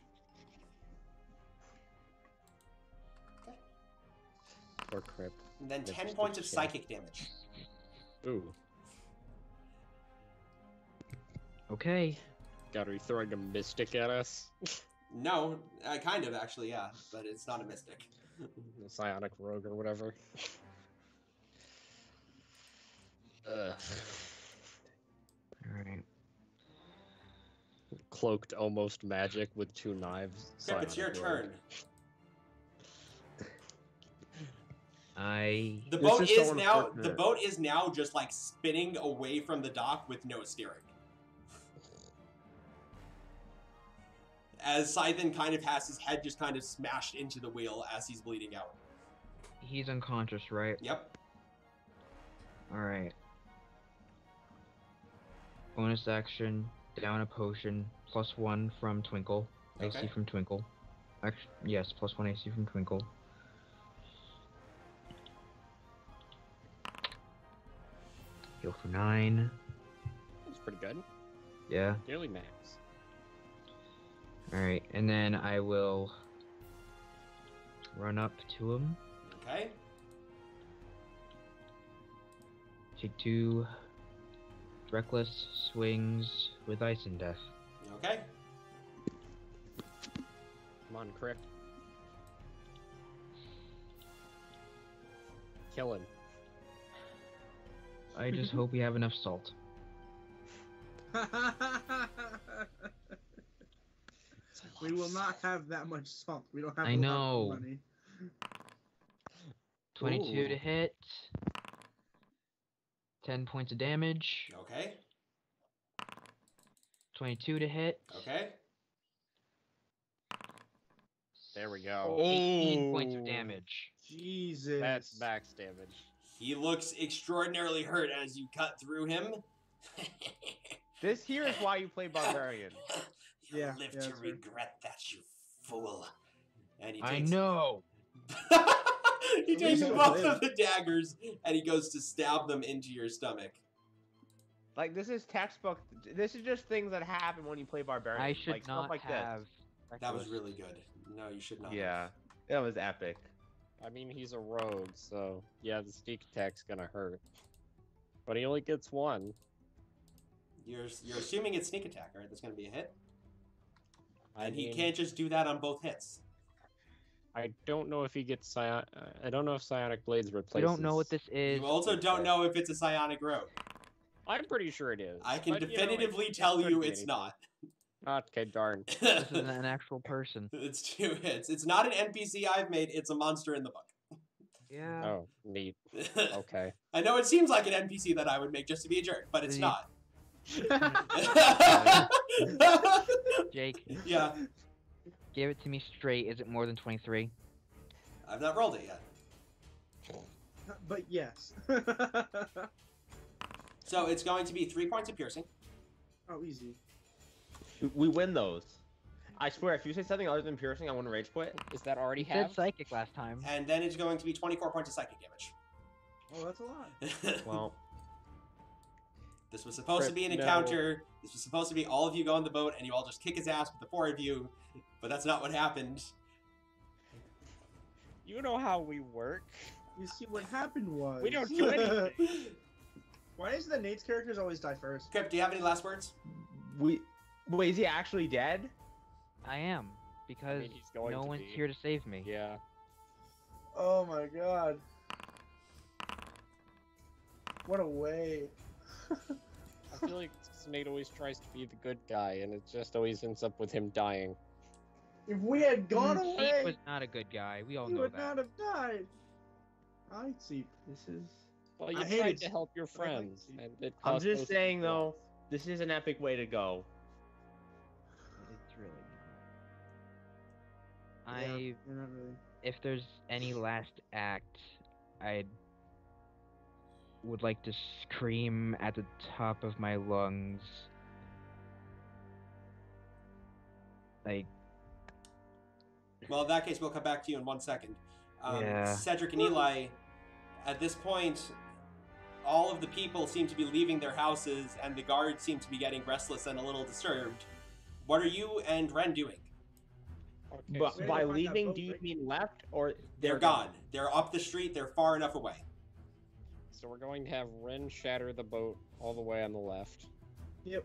Okay. Or Crip. And then That's 10 just points of a shame. psychic damage. Ooh. Okay. God, are you throwing a mystic at us? No, kind of actually, yeah, but it's not a mystic. The psionic rogue or whatever. Ugh. Alright. Cloaked almost magic with 2 knives. Crip, it's your psionic rogue. turn. I The This boat is is so now unfortunate. just like spinning away from the dock with no steering. As Scythen kind of has his head just kind of smashed into the wheel as he's bleeding out. he's unconscious, right? Yep. Alright. Bonus action, down a potion, +1 from Twinkle. AC Okay. from Twinkle. Yes, +1 AC from Twinkle. Heal for 9. That's pretty good. Yeah. Nearly max. Alright, and then I will run up to him. Okay. Take 2 reckless swings with Ice and Death. Okay. Come on, Crip. Kill him. I just hope we have enough salt. We will not have that much salt. We don't have I a lot know. of money. 22 to Ooh. hit. 10 points of damage. Okay. 22 to hit. Okay. There we go. 18 points of damage. Jesus. That's max damage. He looks extraordinarily hurt as you cut through him. This here is why you play Barbarian. You'll Yeah, live yeah, to that's right. regret that, you fool. And he I takes, know. he takes least both you'll of the daggers and he goes to stab them into your stomach. Like, this is textbook. This is just things that happen when you play Barbarian. I should like, not stuff like have. That was reckless. really good. No, you should not. This. Yeah, that was epic. I mean, he's a rogue, so yeah, the sneak attack's gonna hurt. But he only gets 1. You're assuming it's sneak attack, right? That's going to be a hit. I And he mean, can't just do that on both hits. I don't know if he gets I don't know if psionic blades replaces. We don't know what this is. You also don't know if it's a psionic rogue. I'm pretty sure it is. I can but, definitively it tell could you be it's anything. not. Okay, darn. This is an actual person. It's 2 hits. It's not an NPC I've made. It's a monster in the book. Yeah. Oh, neat. Okay. I know it seems like an NPC that I would make just to be a jerk, but it's Really? not. Jake, Yeah, give it to me straight. Is it more than 23? I've not rolled it yet. But yes. So it's going to be 3 points of piercing. Oh, easy. We win those. I swear, if you say something other than piercing, I want to rage quit. Is that already You said half? psychic last time. And then it's going to be 24 points of psychic damage. Oh, that's a lot. Well, This was supposed to be an No. encounter. This was supposed to be all of you go on the boat and you all just kick his ass with the 4 of you. But that's not what happened. You know how we work. You see, what happened was... We don't do anything. Why is the Nate's characters always die first? Crip, do you have any last words? wait, is he actually dead? I am. Because he's going no to one's be. here to save me. Yeah. Oh my god. What a way. I feel like Nate always tries to be the good guy, and it just always ends up with him dying. If we had gone Seep away, was not a good guy. We all he know would that. not have died. I see. This is... Well, you I tried hated to help your I like friends, Seep. and it I'm cost just both saying, of you. though, this is an epic way to go. It's really not. Yeah, I, you're not really... if there's any last act, I would like to scream at the top of my lungs. Like, Well, in that case, we'll come back to you in 1 second. Yeah. Cedric and Eli, at this point, all of the people seem to be leaving their houses, and the guards seem to be getting restless and a little disturbed. What are you and Ren doing? Okay, But so- by Where do you find that leaving, boat, do you Rick? mean left or They're gone. They're up the street. They're far enough away. So we're going to have Ren shatter the boat all the way on the left. Yep.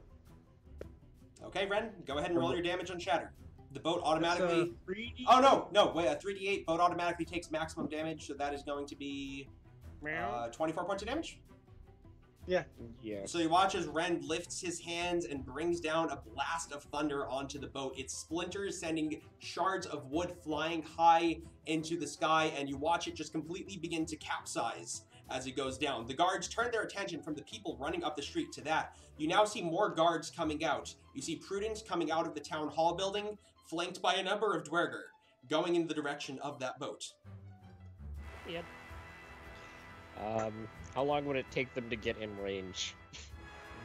Okay, Ren, go ahead and roll your damage on Shatter. The boat automatically. 3D? Oh no, wait. A 3d8 boat automatically takes maximum damage, so that is going to be 24 points of damage. Yes. So you watch as Ren lifts his hands and brings down a blast of thunder onto the boat. It splinters, sending shards of wood flying high into the sky, and you watch it just completely begin to capsize as it goes down. The guards turn their attention from the people running up the street to that. You now see more guards coming out. You see Prudence coming out of the town hall building, flanked by a number of Dwerger, going in the direction of that boat. Yep. How long would it take them to get in range?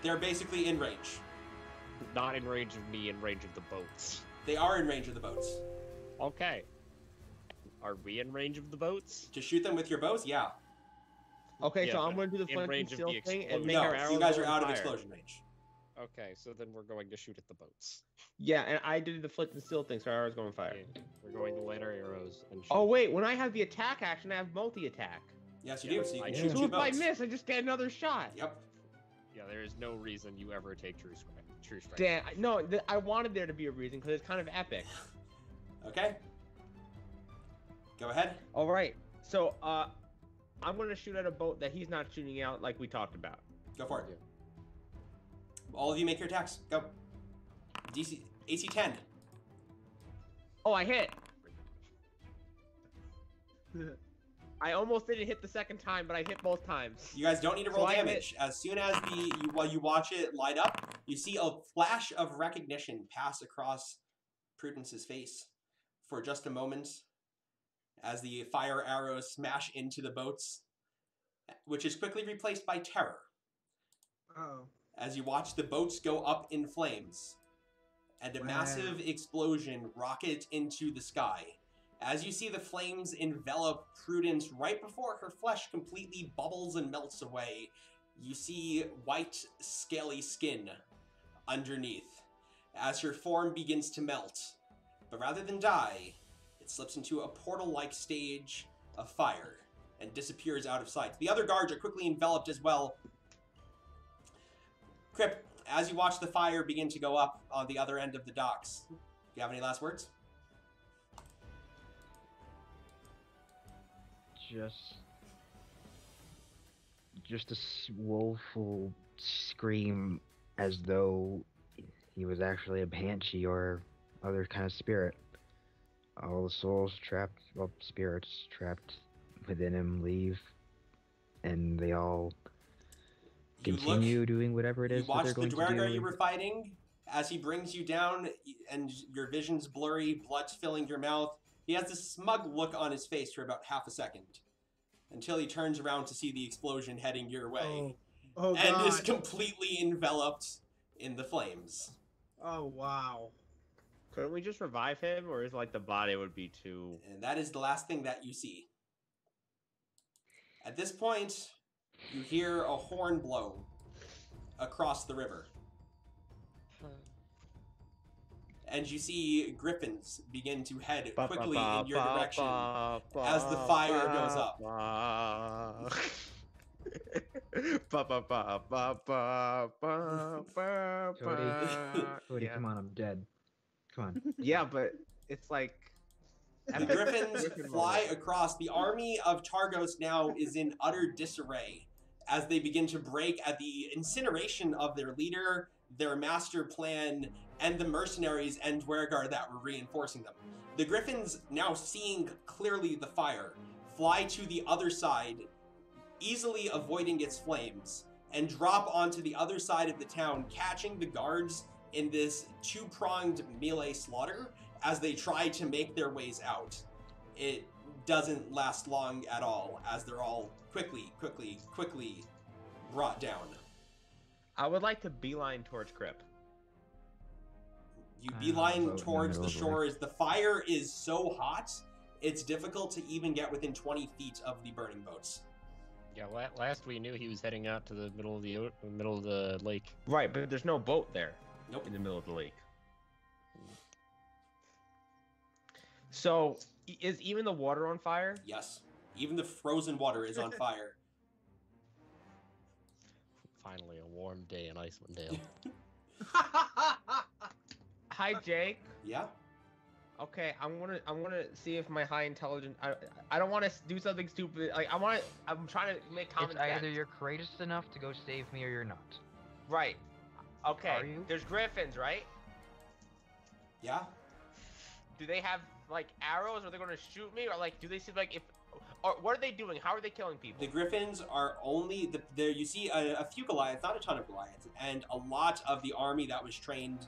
They're basically in range. Not in range of me, in range of the boats. They are in range of the boats. Okay. Are we in range of the boats? To shoot them with your bows? Yeah. Okay, Yeah, so I'm but going to do the in flint and range of steel the thing and explosion. make No, our arrows you guys go are in out of fire. explosion range. Okay, so then we're going to shoot at the boats. Yeah, and I did the flint and steel thing, so our arrows go in fire. Yeah, we're going to light our arrows and shoot. Oh wait, when I have the attack action, I have multi-attack. Yes, you Yeah, do. So you can I shoot do. So two if I boats. miss, I just get another shot. Yep. Yeah, there is no reason you ever take true strike. Damn, no, I wanted there to be a reason because it's kind of epic. Okay. Go ahead. All right, so I'm gonna shoot at a boat that he's not shooting out like we talked about. Go for it. All of you make your attacks. Go. AC 10. Oh, I hit. I almost didn't hit the second time, but I hit both times. You guys don't need to So roll I damage. As soon as while you watch it light up, you see a flash of recognition pass across Prudence's face for just a moment as the fire arrows smash into the boats, which is quickly replaced by terror. Oh. As you watch the boats go up in flames and a Wow. massive explosion rocket into the sky. As you see the flames envelop Prudence right before her flesh completely bubbles and melts away, you see white, scaly skin underneath as her form begins to melt. But rather than die, it slips into a portal-like stage of fire and disappears out of sight. The other guards are quickly enveloped as well. Crip, as you watch the fire begin to go up on the other end of the docks, do you have any last words? Just a woeful scream as though he was actually a banshee or other kind of spirit. All the souls trapped, well, spirits trapped within him leave, and they all You continue doing whatever it is You that watch they're the going to Dwergar do. you were fighting as he brings you down and your vision's blurry, blood's filling your mouth. He has this smug look on his face for about half a second until he turns around to see the explosion heading your way Oh and god. is completely enveloped in the flames. Oh wow. Couldn't we just revive him, or is like the body would be too? And that is the last thing that you see. At this point, you hear a horn blow across the river. And you see griffins begin to head quickly in your direction as the fire goes up. Cody, Yeah. come on, I'm dead. Come on. Yeah, but it's like The griffins fly across. The army of Targos now is in utter disarray as they begin to break at the incineration of their leader, their master plan, and the mercenaries and Dwergar that were reinforcing them. The griffins, now seeing clearly the fire, fly to the other side, easily avoiding its flames, and drop onto the other side of the town, catching the guards in this two-pronged melee slaughter as they try to make their ways out. It doesn't last long at all, as they're all quickly brought down. I would like to beeline towards Crip. You Vote beeline in the towards the middle of the shore as the fire is so hot, it's difficult to even get within 20 feet of the burning boats. Yeah, last we knew he was heading out to the middle of the lake. Right, but there's no boat there Nope. in the middle of the lake. So, is even the water on fire? Yes. Even the frozen water is on fire. Finally, a warm day in Icewind Dale. Hi, Jake. Yeah? Okay, I'm gonna see if my high intelligence. I don't want to do something stupid. Like I'm trying to make common It's sense. either you're courageous enough to go save me or you're not. Right. Okay. Are you? There's griffins, right? Yeah. Do they have like arrows? Are they gonna shoot me? Or like, do they seem like if? Or what are they doing? How are they killing people? The griffins are only there. You see a few Goliaths, not a ton of Goliaths, and a lot of the army that was trained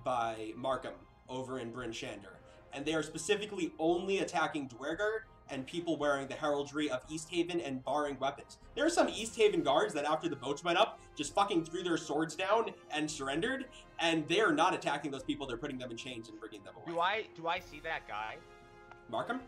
by Markham over in Bryn Shander, and they are specifically only attacking Dwerger and people wearing the heraldry of Easthaven and barring weapons. There are some Easthaven guards that after the boats went up, just fucking threw their swords down and surrendered, and they are not attacking those people. They're putting them in chains and bringing them away. Do I see that guy? Markham?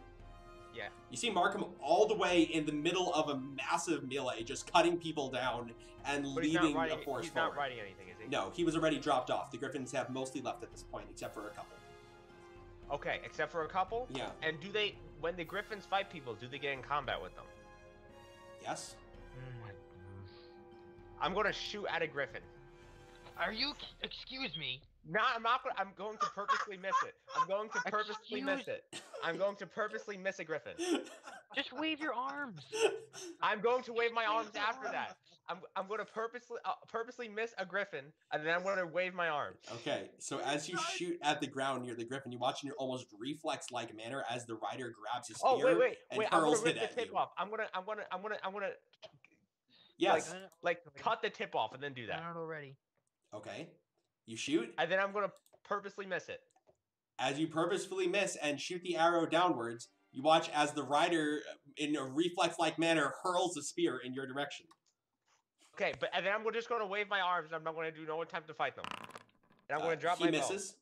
Yeah. You see Markham all the way in the middle of a massive melee, just cutting people down and But he's not leading riding. a force He's forward. not riding anything, is he? No, he was already dropped off. The Griffins have mostly left at this point, except for a couple. Okay, except for a couple. Yeah. And do they, when the griffins fight people, do they get in combat with them? Yes? I'm gonna shoot at a griffin. Are you? Excuse me. No, I'm not gonna. I'm going to purposely miss it. I'm going to purposely miss it. I'm going to purposely miss a griffin. Just wave your arms. I'm going to wave my arms after that. I'm going to purposely miss a griffin, and then I'm going to wave my arms. Okay, so as you shoot at the ground near the Griffin, you watch in your almost reflex-like manner as the rider grabs his spear wait! and I'm hurls gonna it rip at the tip you. off. I'm gonna Yes. like cut the tip off and then do that, Not already. Okay. You shoot. and then I'm gonna purposely miss it. As you purposefully miss and shoot the arrow downwards, you watch as the rider, in a reflex-like manner, hurls a spear in your direction. Okay, and then I'm just going to wave my arms, and I'm not going to do no attempt to fight them. And I'm going to drop my He bow. misses.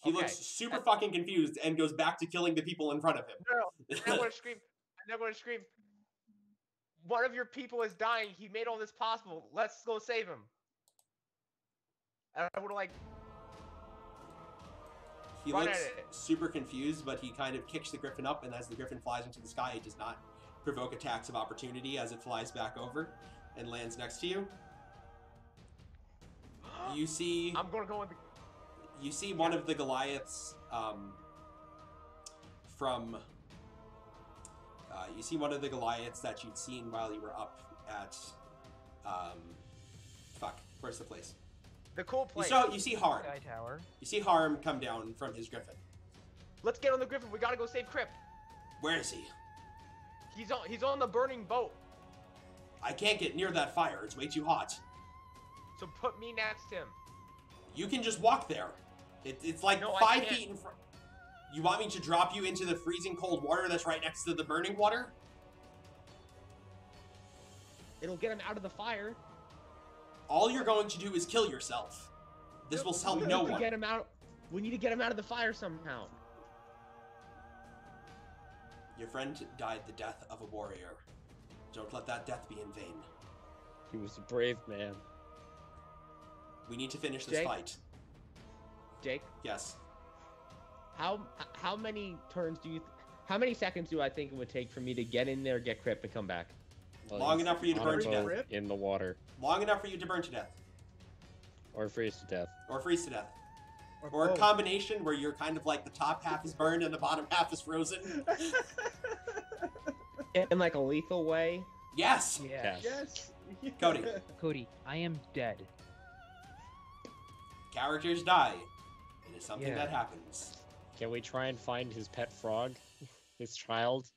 He Okay. looks super fucking confused and goes back to killing the people in front of him. No. And I'm going to scream. And I'm going to scream. One of your people is dying. He made all this possible. Let's go save him. And I would like. He Run looks at it. super confused, but he kind of kicks the Griffin up, and as the Griffin flies into the sky, it does not provoke attacks of opportunity as it flies back over and lands next to you. You see... I'm going to go with the. You see one of the Goliaths you see one of the Goliaths that you'd seen while you were up at... where's the place? The cool place. You see Harm. Sky tower. You see Harm come down from his Griffin. Let's get on the Griffin. We got to go save Crip. Where is he? He's on the burning boat. I can't get near that fire. It's way too hot. So put me next to him. You can just walk there. It's like No, I 5 can't. feet in front. You want me to drop you into the freezing cold water that's right next to the burning water? It'll get him out of the fire. All you're going to do is kill yourself. This will help no one. Get him out. We need to get him out of the fire somehow. Your friend died the death of a warrior. Don't let that death be in vain. He was a brave man. We need to finish this Jake? fight. Jake, Yes. how many turns do you? How many seconds do I think it would take for me to get in there, get Crip, and come back? Well, Long he's enough for you to on a burn to boat death. in the water Long enough for you to burn to death. or freeze to death. Or freeze to death. Or a both. combination where you're kind of like the top half is burned and the bottom half is frozen. In like a lethal way. Yes! Yeah. Yes. Cody. Cody, I am dead. Characters die. It is something Yeah. that happens. Can we try and find his pet frog? His child?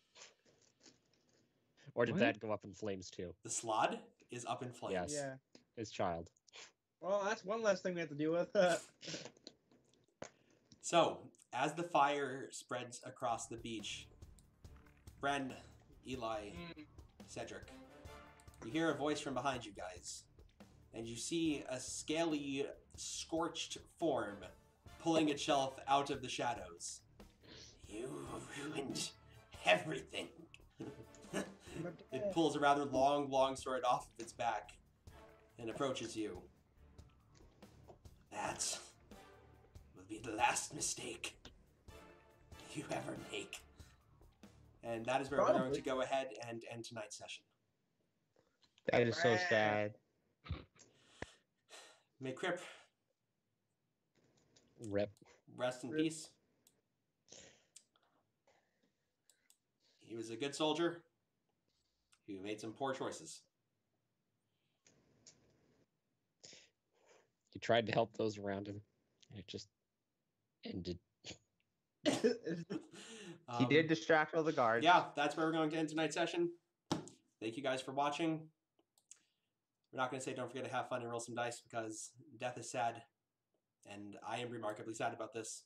Or did What? that go up in flames too? The Slod is up in flames. Yes. Yeah. His child. Well, that's one less thing we have to deal with. So, as the fire spreads across the beach, Bren, Eli, Cedric, you hear a voice from behind you guys, and you see a scaly, scorched form pulling itself out of the shadows. You ruined everything. It pulls a rather long sword off of its back and approaches you. That will be the last mistake you ever make. And that is where we're going Probably. to go ahead and end tonight's session. That is so sad. May Crip Rip. rest in Rip. peace. He was a good soldier who made some poor choices. He tried to help those around him, and it just ended. He did distract all the guards. Yeah, that's where we're going to end tonight's session. Thank you guys for watching. We're not going to say don't forget to have fun and roll some dice because death is sad, and I am remarkably sad about this.